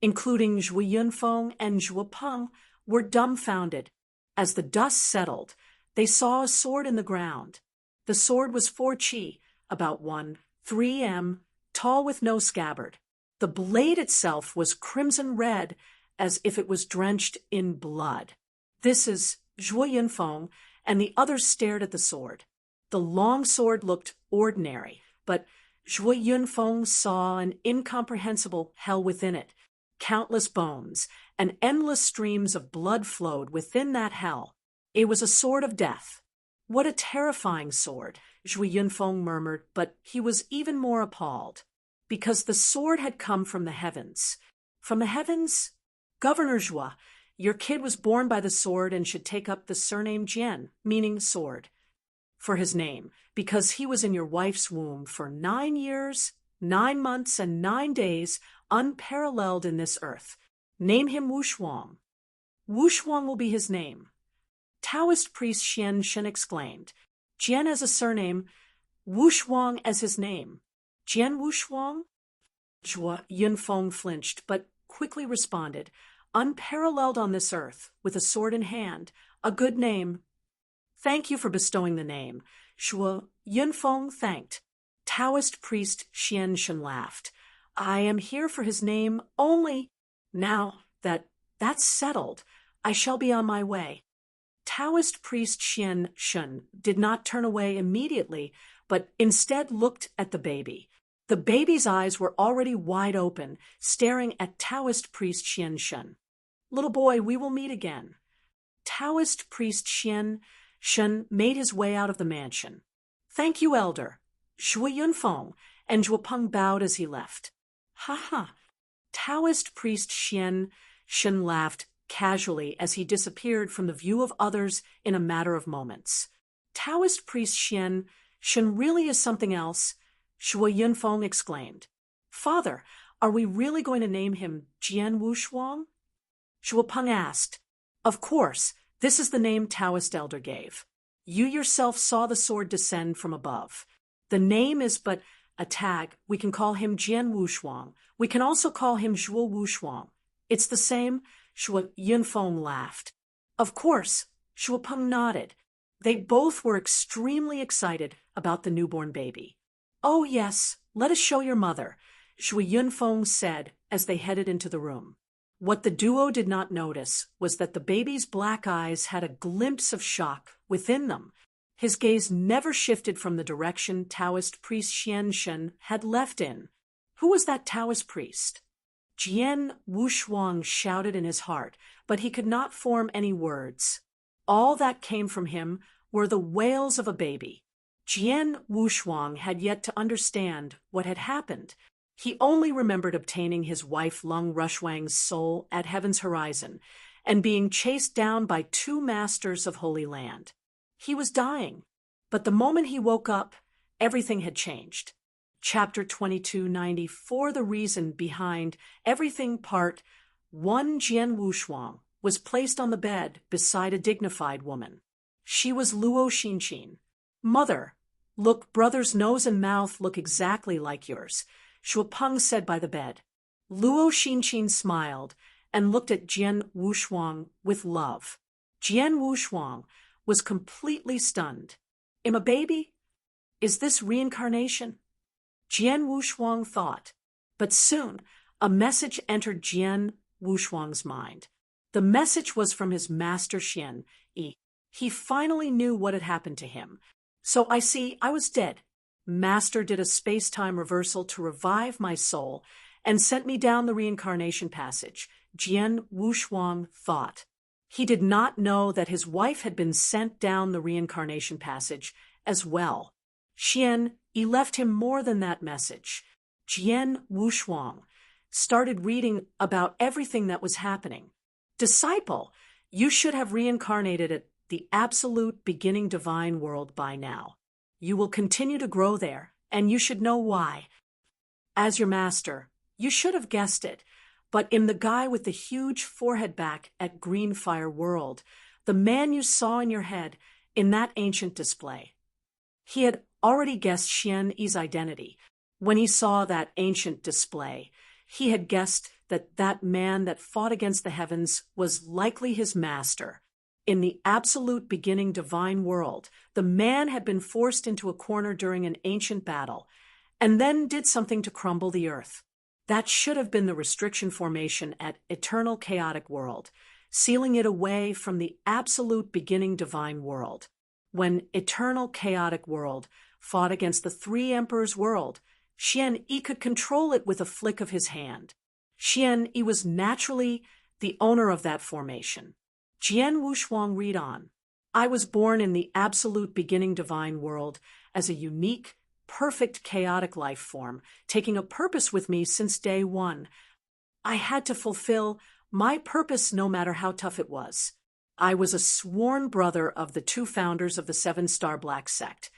including Zhuo Yunfeng and Zhuo Peng, were dumbfounded. As the dust settled, they saw a sword in the ground. The sword was 4 chi, about 1.3 m, tall with no scabbard. The blade itself was crimson red, as if it was drenched in blood. This is Zhuo Yunfeng, and the others stared at the sword. The long sword looked ordinary, but Zhuo Yunfeng saw an incomprehensible hell within it. Countless bones and endless streams of blood flowed within that hell. It was a sword of death. What a terrifying sword, Zhuo Yunfeng murmured, but he was even more appalled. Because the sword had come from the heavens. From the heavens? Governor Zhuo, your kid was born by the sword and should take up the surname Jian, meaning sword, for his name, because he was in your wife's womb for 9 years, 9 months, and 9 days, unparalleled in this earth. Name him Wu Shuang. Wu Shuang will be his name. Taoist priest Xian Shen exclaimed, Jian as a surname, Wu Shuang as his name. Jian Wu Shuang? Zhuo Yunfeng flinched, but quickly responded, unparalleled on this earth, with a sword in hand, a good name. Thank you for bestowing the name. Zhuo Yunfeng thanked. Taoist priest Xian Shen laughed. I am here for his name only. Now that that's settled, I shall be on my way. Taoist priest Xian Shen did not turn away immediately, but instead looked at the baby. The baby's eyes were already wide open, staring at Taoist priest Xian Shen. Little boy, we will meet again. Taoist priest Xian Shen made his way out of the mansion. Thank you, elder. Zhuo Yunfeng and Zhuo Peng bowed as he left. Ha ha. Taoist priest Xian Shen laughed casually as he disappeared from the view of others in a matter of moments. Taoist priest Xian Shen really is something else, Zhuo Yunfeng exclaimed. Father, are we really going to name him Jian Wu Shuang? Zhuo Peng asked. Of course, this is the name Taoist elder gave. You yourself saw the sword descend from above. The name is but a tag. We can call him Jian Wushuang. We can also call him Zhuo Wushuang. It's the same, Shuo Yunfeng laughed. Of course, Shuo Peng nodded. They both were extremely excited about the newborn baby. Oh yes, let us show your mother, Shuo Yunfeng said as they headed into the room. What the duo did not notice was that the baby's black eyes had a glimpse of shock within them. His gaze never shifted from the direction Taoist priest Xian Shen had left in. Who was that Taoist priest? Jian Wushuang shouted in his heart, but he could not form any words. All that came from him were the wails of a baby. Jian Wushuang had yet to understand what had happened. He only remembered obtaining his wife Lung Rushwang's soul at Heaven's Horizon and being chased down by 2 masters of Holy Land. He was dying, but the moment he woke up, everything had changed. Chapter 2294, The Reason Behind Everything, Part 1. Jian Wushuang was placed on the bed beside a dignified woman. She was Luo Xinqin. Mother, look, brother's nose and mouth look exactly like yours, Shuo Peng said by the bed. Luo Xinqin smiled and looked at Jian Wushuang with love. Jian Wushuang was completely stunned. Am I a baby? Is this reincarnation? Jian Wushuang thought, but soon a message entered Jian Wushuang's mind. The message was from his master Xian Yi. He finally knew what had happened to him. So I see, I was dead. Master did a space-time reversal to revive my soul and sent me down the reincarnation passage, Jian Wushuang thought. He did not know that his wife had been sent down the reincarnation passage as well. Xian Yi left him more than that message. Jian Wushuang started reading about everything that was happening. Disciple, you should have reincarnated at the absolute beginning divine world by now. You will continue to grow there, and you should know why. As your master, you should have guessed it, but in the guy with the huge forehead back at Greenfire World, the man you saw in your head in that ancient display. He had already guessed Xian Yi's identity. When he saw that ancient display, he had guessed that that man that fought against the heavens was likely his master. In the absolute beginning divine world, the man had been forced into a corner during an ancient battle, and then did something to crumble the earth. That should have been the restriction formation at eternal chaotic world, sealing it away from the absolute beginning divine world. When eternal chaotic world fought against the 3 emperors' world, Xian Yi could control it with a flick of his hand. Xian Yi was naturally the owner of that formation. Jian Wushuang read on. I was born in the absolute beginning divine world as a unique, perfect chaotic life form, taking a purpose with me since day 1. I had to fulfill my purpose no matter how tough it was. I was a sworn brother of the 2 founders of the 7-Star Black Sect,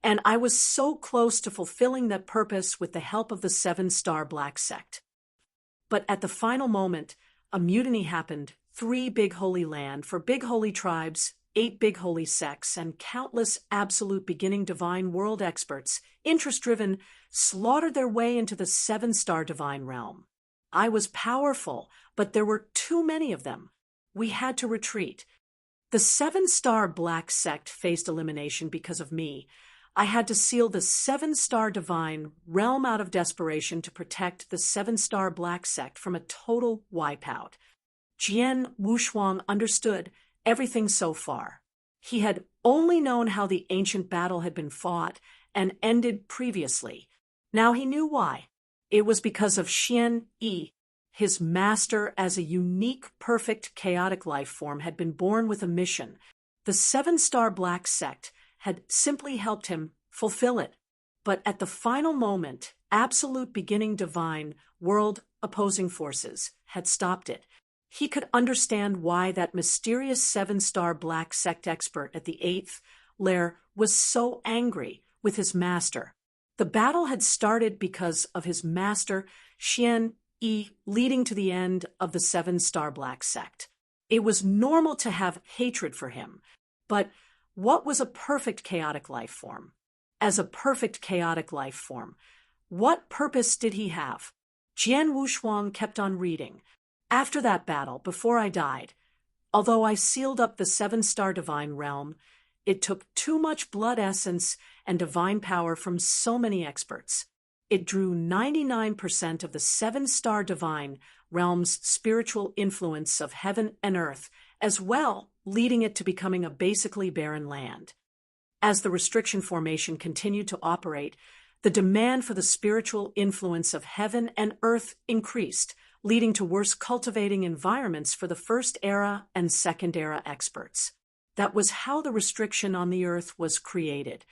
and I was so close to fulfilling that purpose with the help of the 7-Star Black Sect. But at the final moment, a mutiny happened. 3 big holy land for big holy tribes, 8 big holy sects, and countless absolute beginning divine world experts, interest-driven, slaughtered their way into the 7-star divine realm. I was powerful, but there were too many of them. We had to retreat. The 7-star Black Sect faced elimination because of me. I had to seal the 7-star divine realm out of desperation to protect the 7-star Black Sect from a total wipeout. Jian Wushuang understood everything so far. He had only known how the ancient battle had been fought and ended previously. Now he knew why. It was because of Xian Yi. His master as a unique, perfect, chaotic life form had been born with a mission. The 7-star Black Sect had simply helped him fulfill it. But at the final moment, absolute beginning divine world opposing forces had stopped it. He could understand why that mysterious 7-star Black Sect expert at the 8th lair was so angry with his master. The battle had started because of his master, Xian Yi, leading to the end of the 7-star Black Sect. It was normal to have hatred for him, but what was a perfect chaotic life form? As a perfect chaotic life form, What purpose did he have? Jian Wushuang kept on reading. After that battle, before I died, although I sealed up the 7-star divine realm, it took too much blood essence and divine power from so many experts. It drew 99% of the 7-star divine realm's spiritual influence of heaven and earth, as well, leading it to becoming a basically barren land. As the restriction formation continued to operate, the demand for the spiritual influence of heaven and earth increased, leading to worse cultivating environments for the first era and second era experts. That was how the restriction on the earth was created.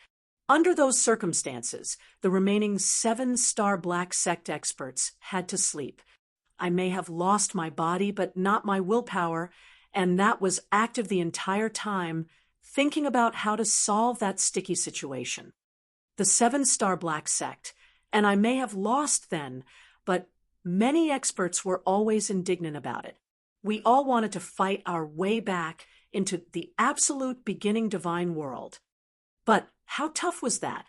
Under those circumstances, the remaining 7-star black sect experts had to sleep. I may have lost my body, but not my willpower, and that was active the entire time, thinking about how to solve that sticky situation. The 7-star black sect, and I may have lost then, but many experts were always indignant about it. We all wanted to fight our way back into the absolute beginning divine world. But how tough was that?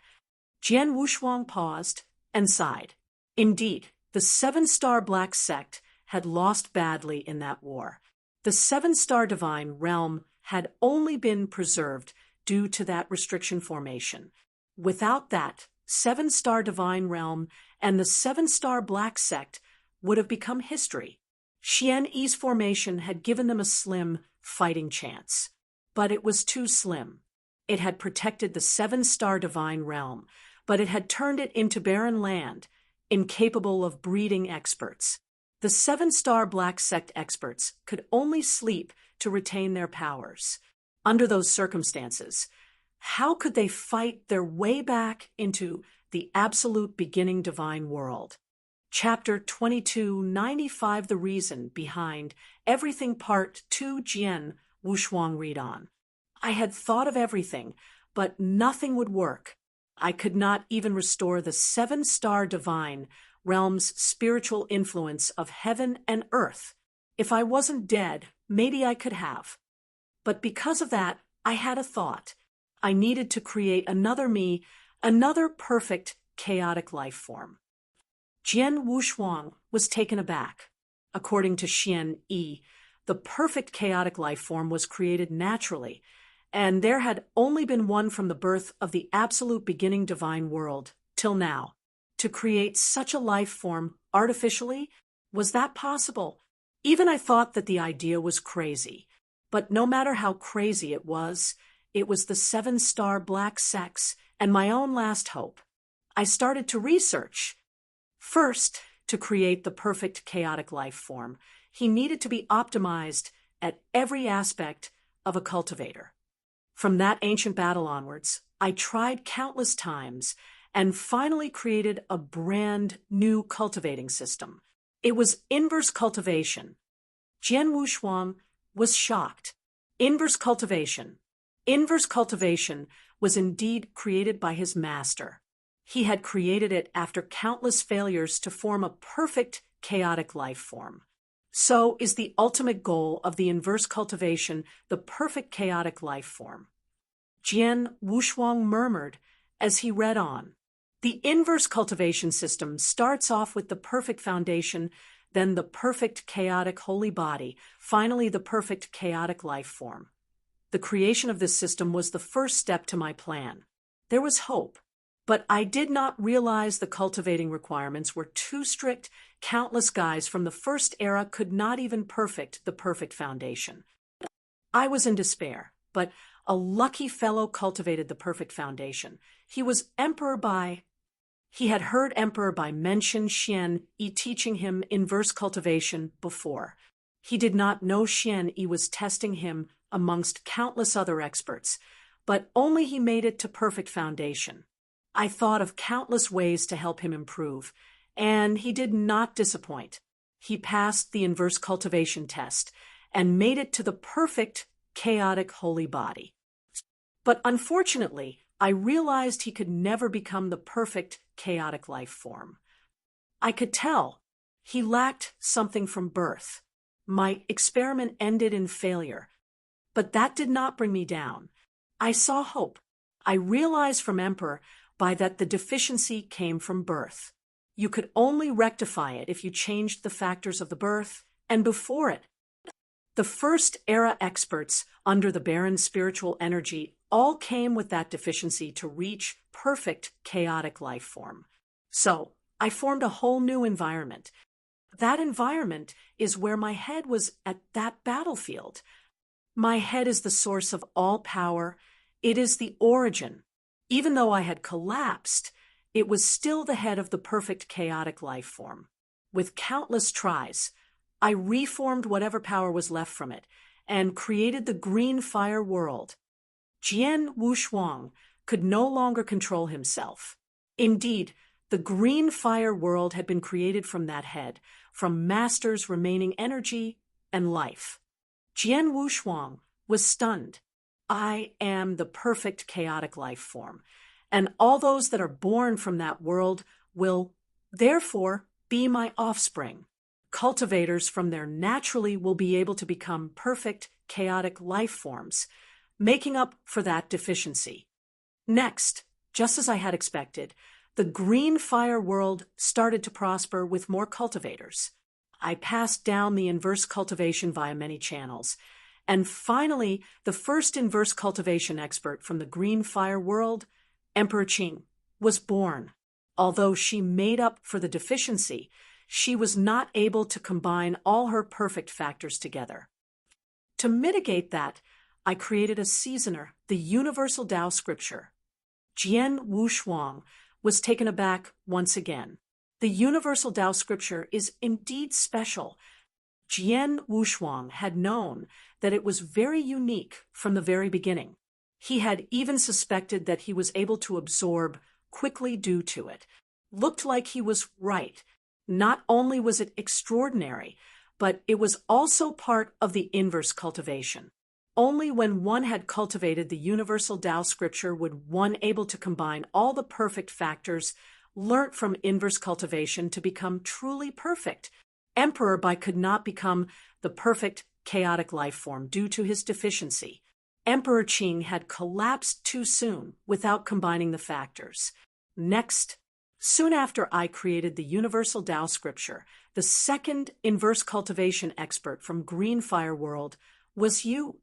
Jian Wushuang paused and sighed. Indeed, the 7-star black sect had lost badly in that war. The 7-star divine realm had only been preserved due to that restriction formation. Without that, 7-star divine realm and the 7-star black sect would have become history. Xian Yi's formation had given them a slim fighting chance. But it was too slim. It had protected the 7-star divine realm, but it had turned it into barren land, incapable of breeding experts. The 7-star black sect experts could only sleep to retain their powers. Under those circumstances, how could they fight their way back into the absolute beginning divine world? Chapter 2295, The Reason Behind Everything, Part 2. Jian Wushuang read on. I had thought of everything, but nothing would work. I could not even restore the 7-star divine realm's spiritual influence of heaven and earth. If I wasn't dead, maybe I could have. But because of that, I had a thought. I needed to create another me, another perfect, chaotic life form. Jian Wushuang was taken aback. According to Xian Yi, the perfect chaotic life form was created naturally, and there had only been one from the birth of the absolute beginning divine world, till now. To create such a life form artificially, was that possible? Even I thought that the idea was crazy. But no matter how crazy it was the 7-star black sex and my own last hope. I started to research. First, to create the perfect chaotic life form, he needed to be optimized at every aspect of a cultivator. From that ancient battle onwards, I tried countless times and finally created a brand new cultivating system. It was inverse cultivation. Jian Wushuang was shocked. Inverse cultivation. Inverse cultivation was indeed created by his master. He had created it after countless failures to form a perfect chaotic life form. So is the ultimate goal of the inverse cultivation the perfect chaotic life form. Jian Wushuang murmured as he read on. The inverse cultivation system starts off with the perfect foundation, then the perfect chaotic holy body, finally the perfect chaotic life form. The creation of this system was the first step to my plan. There was hope, but I did not realize the cultivating requirements were too strict. Countless guys from the first era could not even perfect the perfect foundation. I was in despair, but a lucky fellow cultivated the perfect foundation. He had heard Emperor Bai mention Xian Yi teaching him inverse cultivation before. He did not know Xian Yi was testing him amongst countless other experts, but only he made it to perfect foundation. I thought of countless ways to help him improve, and he did not disappoint. He passed the inverse cultivation test and made it to the perfect chaotic holy body. But unfortunately, I realized he could never become the perfect chaotic life form. I could tell he lacked something from birth. My experiment ended in failure, but that did not bring me down. I saw hope. I realized from Emperor by that the deficiency came from birth. You could only rectify it if you changed the factors of the birth and before it. The first era experts under the barren spiritual energy all came with that deficiency to reach perfect chaotic life form. So, I formed a whole new environment. That environment is where my head was at that battlefield. My head is the source of all power. It is the origin. Even though I had collapsed, it was still the head of the perfect chaotic life form. With countless tries, I reformed whatever power was left from it and created the green fire world. Jian Wushuang could no longer control himself. Indeed, the green fire world had been created from that head, from Master's remaining energy and life. Jian Wushuang was stunned. I am the perfect chaotic life form, and all those that are born from that world will, therefore, be my offspring. Cultivators from there naturally will be able to become perfect chaotic life forms, making up for that deficiency. Next, just as I had expected, the green fire world started to prosper with more cultivators. I passed down the inverse cultivation via many channels, and finally, the first inverse cultivation expert from the green fire world, Emperor Qing, was born. Although she made up for the deficiency, she was not able to combine all her perfect factors together. To mitigate that, I created a seasoner, the Universal Tao Scripture. Jian Wushuang was taken aback once again. The Universal Tao Scripture is indeed special. Jian Wushuang had known that it was very unique from the very beginning. He had even suspected that he was able to absorb quickly due to it. Looked like he was right. Not only was it extraordinary, but it was also part of the inverse cultivation. Only when one had cultivated the Universal Tao Scripture would one able to combine all the perfect factors learnt from inverse cultivation to become truly perfect. Emperor Bai could not become the perfect chaotic life form due to his deficiency. Emperor Qing had collapsed too soon without combining the factors. Next, soon after I created the Universal Tao Scripture, the second inverse cultivation expert from Green Fire World was you.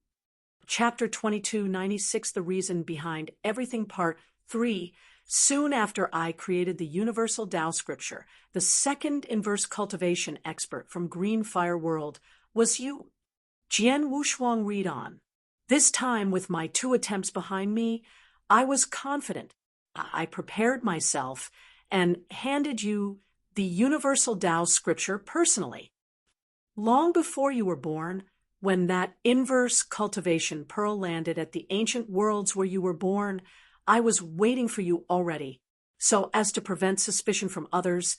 Chapter 2296, The Reason Behind Everything, Part 3. Soon after I created the Universal Tao Scripture, the second inverse cultivation expert from Green Fire World was you. Jian Wushuang, read on. This time, with my 2 attempts behind me, I was confident. I prepared myself and handed you the Universal Tao Scripture personally. Long before you were born, when that inverse cultivation pearl landed at the ancient worlds where you were born, I was waiting for you already. So as to prevent suspicion from others,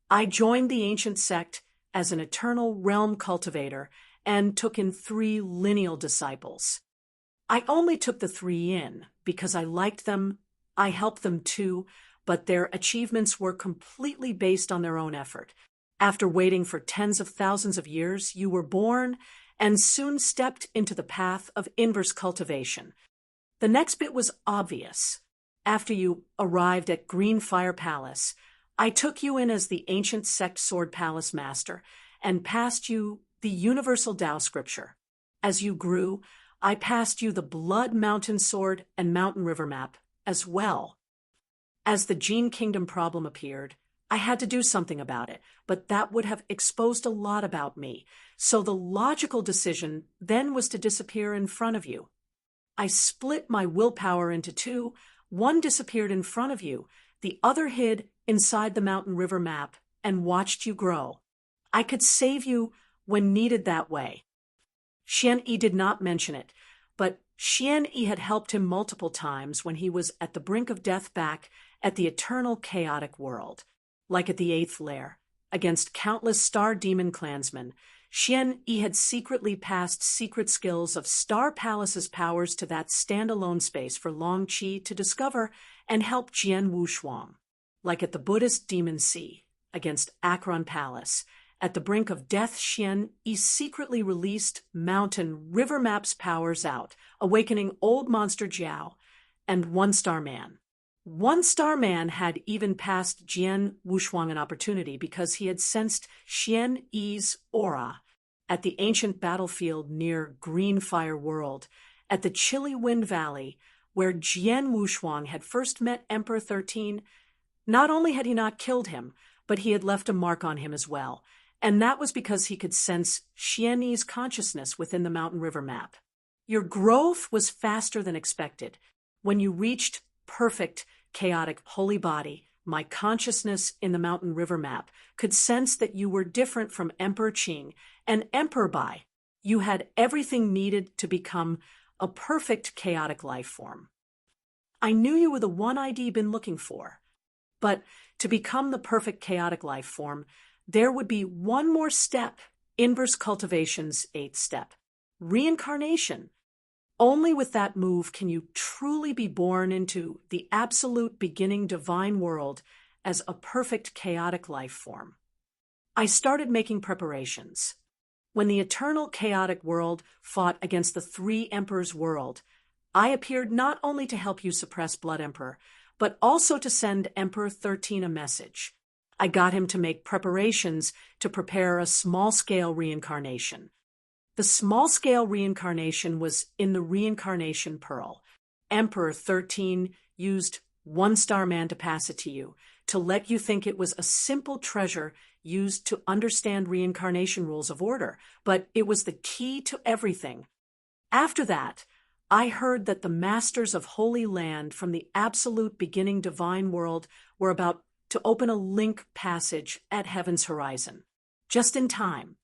I joined the ancient sect as an eternal realm cultivator and took in 3 lineal disciples. I only took the 3 in because I liked them, I helped them too, but their achievements were completely based on their own effort. After waiting for tens of thousands of years, you were born and soon stepped into the path of inverse cultivation. The next bit was obvious. After you arrived at Green Fire Palace, I took you in as the ancient sect Sword Palace Master and passed you the Universal Tao Scripture. As you grew, I passed you the Blood Mountain Sword and Mountain River Map as well. As the Gene Kingdom problem appeared, I had to do something about it, but that would have exposed a lot about me, so the logical decision then was to disappear in front of you. I split my willpower into 2. One disappeared in front of you, the other hid inside the Mountain River Map and watched you grow. I could save you when needed that way. Xian Yi did not mention it, but Xian Yi had helped him multiple times when he was at the brink of death back at the eternal chaotic world. Like at the 8th lair, against countless star demon clansmen, Xian Yi had secretly passed secret skills of Star Palace's powers to that standalone space for Long Qi to discover and help Jian Wushuang. Like at the Buddhist Demon Sea, against Akron Palace, at the brink of death, Xian Yi secretly released Mountain River Map's powers out, awakening Old Monster Jiao and One Star Man. One Star Man had even passed Jian Wushuang an opportunity because he had sensed Xian Yi's aura at the ancient battlefield near Greenfire World, at the chilly Wind Valley, where Jian Wushuang had first met Emperor 13. Not only had he not killed him, but he had left a mark on him as well, and that was because he could sense Xian Yi's consciousness within the mountain river map. Your growth was faster than expected. When you reached perfect, chaotic, holy body, my consciousness in the mountain river map could sense that you were different from Emperor Qing and Emperor Bai. You had everything needed to become a perfect chaotic life form. I knew you were the one I'd been looking for. But to become the perfect chaotic life form, there would be one more step, inverse cultivation's 8th step, reincarnation. Only with that move can you truly be born into the absolute beginning divine world as a perfect chaotic life form. I started making preparations. When the eternal chaotic world fought against the 3 emperors' world, I appeared not only to help you suppress Blood Emperor, but also to send Emperor 13 a message. I got him to make preparations to prepare a small-scale reincarnation. The small-scale reincarnation was in the reincarnation pearl. Emperor 13 used One Star Man to pass it to you, to let you think it was a simple treasure used to understand reincarnation rules of order, but it was the key to everything. After that, I heard that the masters of Holy Land from the absolute beginning divine world were about to open a link passage at Heaven's horizon, just in time.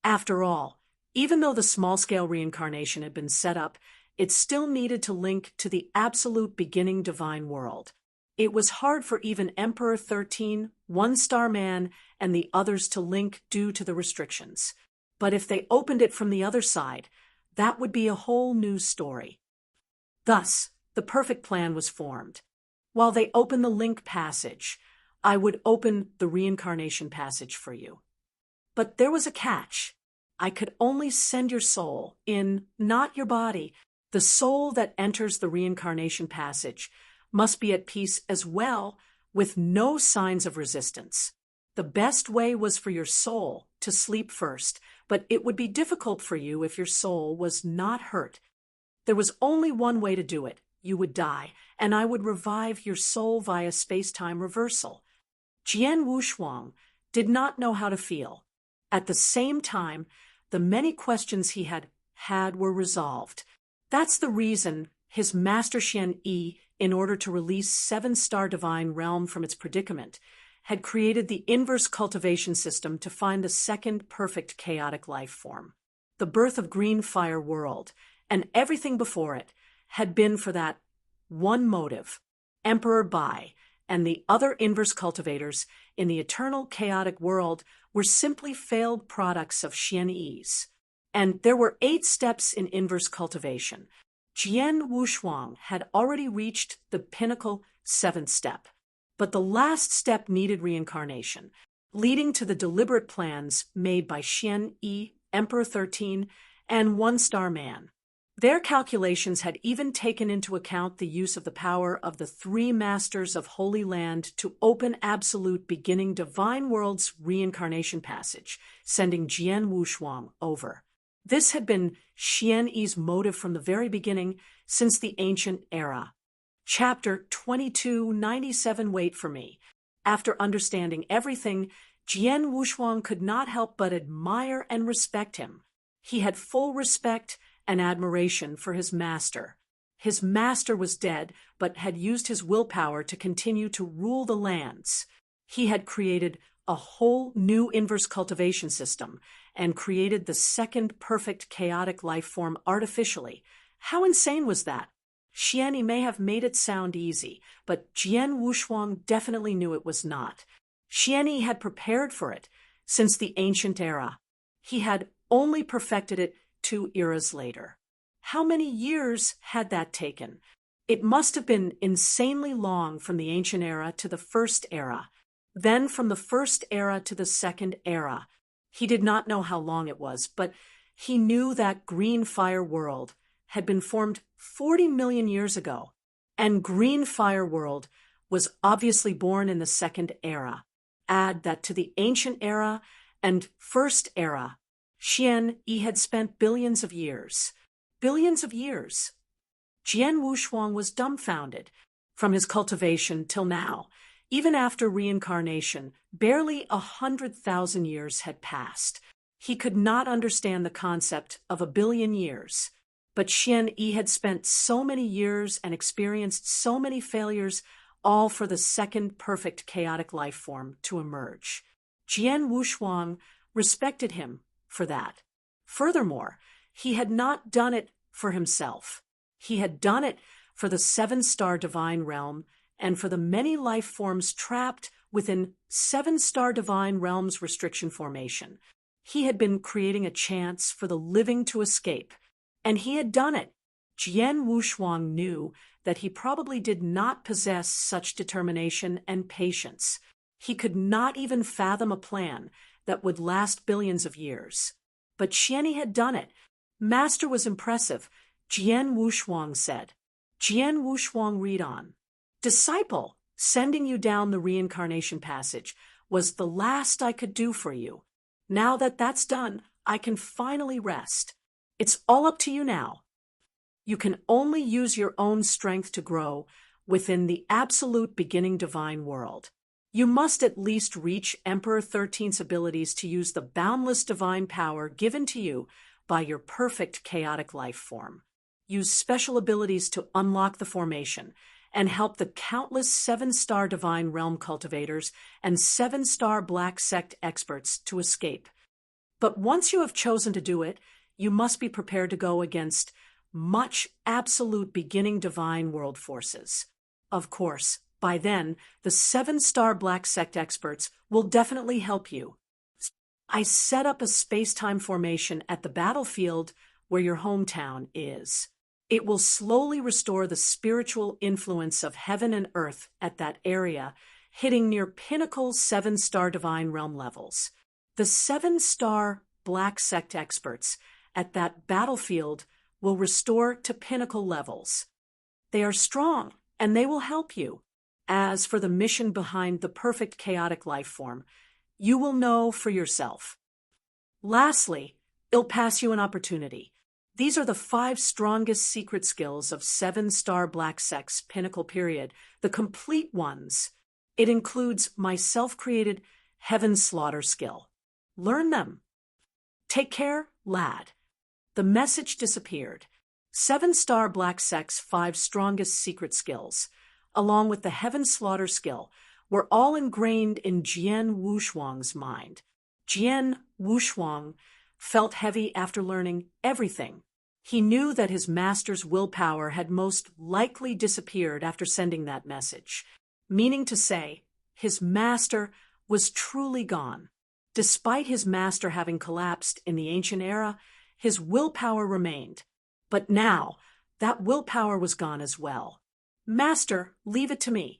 After all, even though the small-scale reincarnation had been set up, it still needed to link to the absolute beginning divine world. It was hard for even Emperor 13, One Star Man, and the others to link due to the restrictions. But if they opened it from the other side, that would be a whole new story. Thus, the perfect plan was formed. While they opened the link passage, I would open the reincarnation passage for you. But there was a catch. I could only send your soul in, not your body. The soul that enters the reincarnation passage must be at peace as well, with no signs of resistance. The best way was for your soul to sleep first, but it would be difficult for you if your soul was not hurt. There was only one way to do it. You would die, and I would revive your soul via space-time reversal. Jian Wushuang did not know how to feel. At the same time, the many questions he had were resolved. That's the reason his master Xian Yi, in order to release 7-star divine realm from its predicament, had created the inverse cultivation system to find the second perfect chaotic life form. The birth of Greenfire World, and everything before it, had been for that one motive. Emperor Bai and the other inverse cultivators in the eternal chaotic world were simply failed products of Xian Yi's. And there were 8 steps in inverse cultivation. Jian Wushuang had already reached the pinnacle 7th step. But the last step needed reincarnation, leading to the deliberate plans made by Xian Yi, Emperor 13, and One Star Man. Their calculations had even taken into account the use of the power of the 3 masters of Holy Land to open absolute beginning divine world's reincarnation passage, sending Jian Wushuang over. This had been Xian Yi's motive from the very beginning, since the ancient era. Chapter 2297. Wait for me. After understanding everything, Jian Wushuang could not help but admire and respect him. He had full respect and admiration for his master. His master was dead, but had used his willpower to continue to rule the lands. He had created a whole new inverse cultivation system and created the second perfect chaotic life form artificially. How insane was that? Xian Yi may have made it sound easy, but Jian Wushuang definitely knew it was not. Xian Yi had prepared for it since the ancient era. He had only perfected it 2 eras later. How many years had that taken? It must have been insanely long from the ancient era to the first era, then from the first era to the second era. He did not know how long it was, but he knew that Greenfire World had been formed 40 million years ago. And Green Fire World was obviously born in the Second Era. Add that to the Ancient Era and First Era. Xian Yi had spent billions of years. Billions of years. Jian Wushuang was dumbfounded. From his cultivation till now, even after reincarnation, barely 100,000 years had passed. He could not understand the concept of a billion years. But Xian Yi had spent so many years and experienced so many failures, all for the second perfect chaotic life form to emerge. Jian Wushuang respected him for that. Furthermore, he had not done it for himself. He had done it for the seven-star divine realm and for the many life forms trapped within seven-star divine realm's restriction formation. He had been creating a chance for the living to escape, and he had done it. Jian Wushuang knew that he probably did not possess such determination and patience. He could not even fathom a plan that would last billions of years. But Xian Yi had done it. Master was impressive, Jian Wushuang said. Jian Wushuang read on. Disciple, sending you down the reincarnation passage was the last I could do for you. Now that that's done, I can finally rest. It's all up to you now. You can only use your own strength to grow within the absolute beginning divine world. You must at least reach Emperor 13's abilities to use the boundless divine power given to you by your perfect chaotic life form. Use special abilities to unlock the formation and help the countless seven-star divine realm cultivators and seven-star black sect experts to escape. But once you have chosen to do it, you must be prepared to go against much absolute beginning divine world forces. Of course, by then, the seven-star black sect experts will definitely help you. I set up a space-time formation at the battlefield where your hometown is. It will slowly restore the spiritual influence of heaven and earth at that area, hitting near pinnacle seven-star divine realm levels. The seven-star black sect experts at that battlefield will restore to pinnacle levels. They are strong, and they will help you. As for the mission behind the perfect chaotic life form, you will know for yourself. Lastly, it'll pass you an opportunity. These are the 5 strongest secret skills of seven-star black sect's pinnacle period, the complete ones. It includes my self-created Heaven Slaughter skill. Learn them. Take care, lad. The message disappeared. Seven-star black sect's 5 strongest secret skills, along with the Heaven Slaughter skill, were all ingrained in Jian Wushuang's mind. Jian Wushuang felt heavy after learning everything. He knew that his master's willpower had most likely disappeared after sending that message, meaning to say, his master was truly gone. Despite his master having collapsed in the ancient era, his willpower remained. But now, that willpower was gone as well. Master, leave it to me.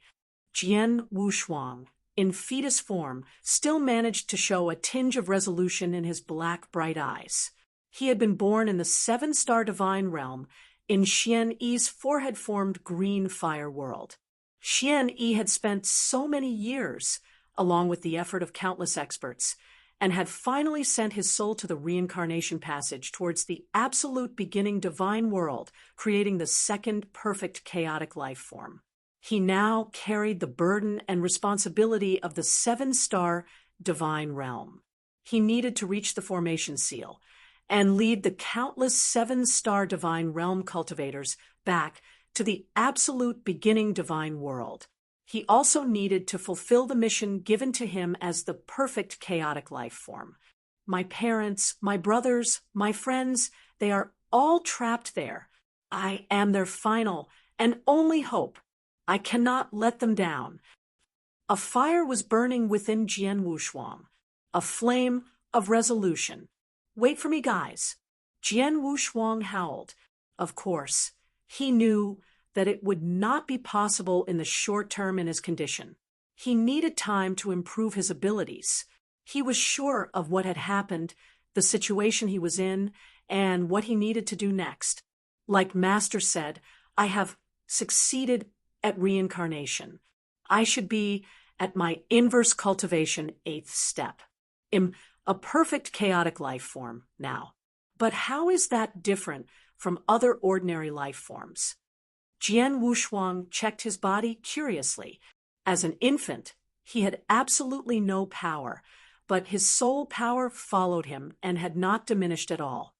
Jian Wushuang, in fetus form, still managed to show a tinge of resolution in his black, bright eyes. He had been born in the seven-star divine realm in Xian Yi's forehead-formed green fire world. Xian Yi had spent so many years, along with the effort of countless experts, and had finally sent his soul to the reincarnation passage towards the absolute beginning divine world, creating the second perfect chaotic life form. He now carried the burden and responsibility of the seven-star divine realm. He needed to reach the formation seal and lead the countless seven-star divine realm cultivators back to the absolute beginning divine world. He also needed to fulfill the mission given to him as the perfect chaotic life form. My parents, my brothers, my friends, they are all trapped there. I am their final and only hope. I cannot let them down. A fire was burning within Jian Wushuang, a flame of resolution. Wait for me, guys. Jian Wushuang howled. Of course, he knew that it would not be possible in the short term in his condition. He needed time to improve his abilities. He was sure of what had happened, the situation he was in, and what he needed to do next. Like Master said, I have succeeded at reincarnation. I should be at my inverse cultivation 8th step. I'm a perfect chaotic life form now. But how is that different from other ordinary life forms? Jian Wushuang checked his body curiously. As an infant, he had absolutely no power, but his soul power followed him and had not diminished at all.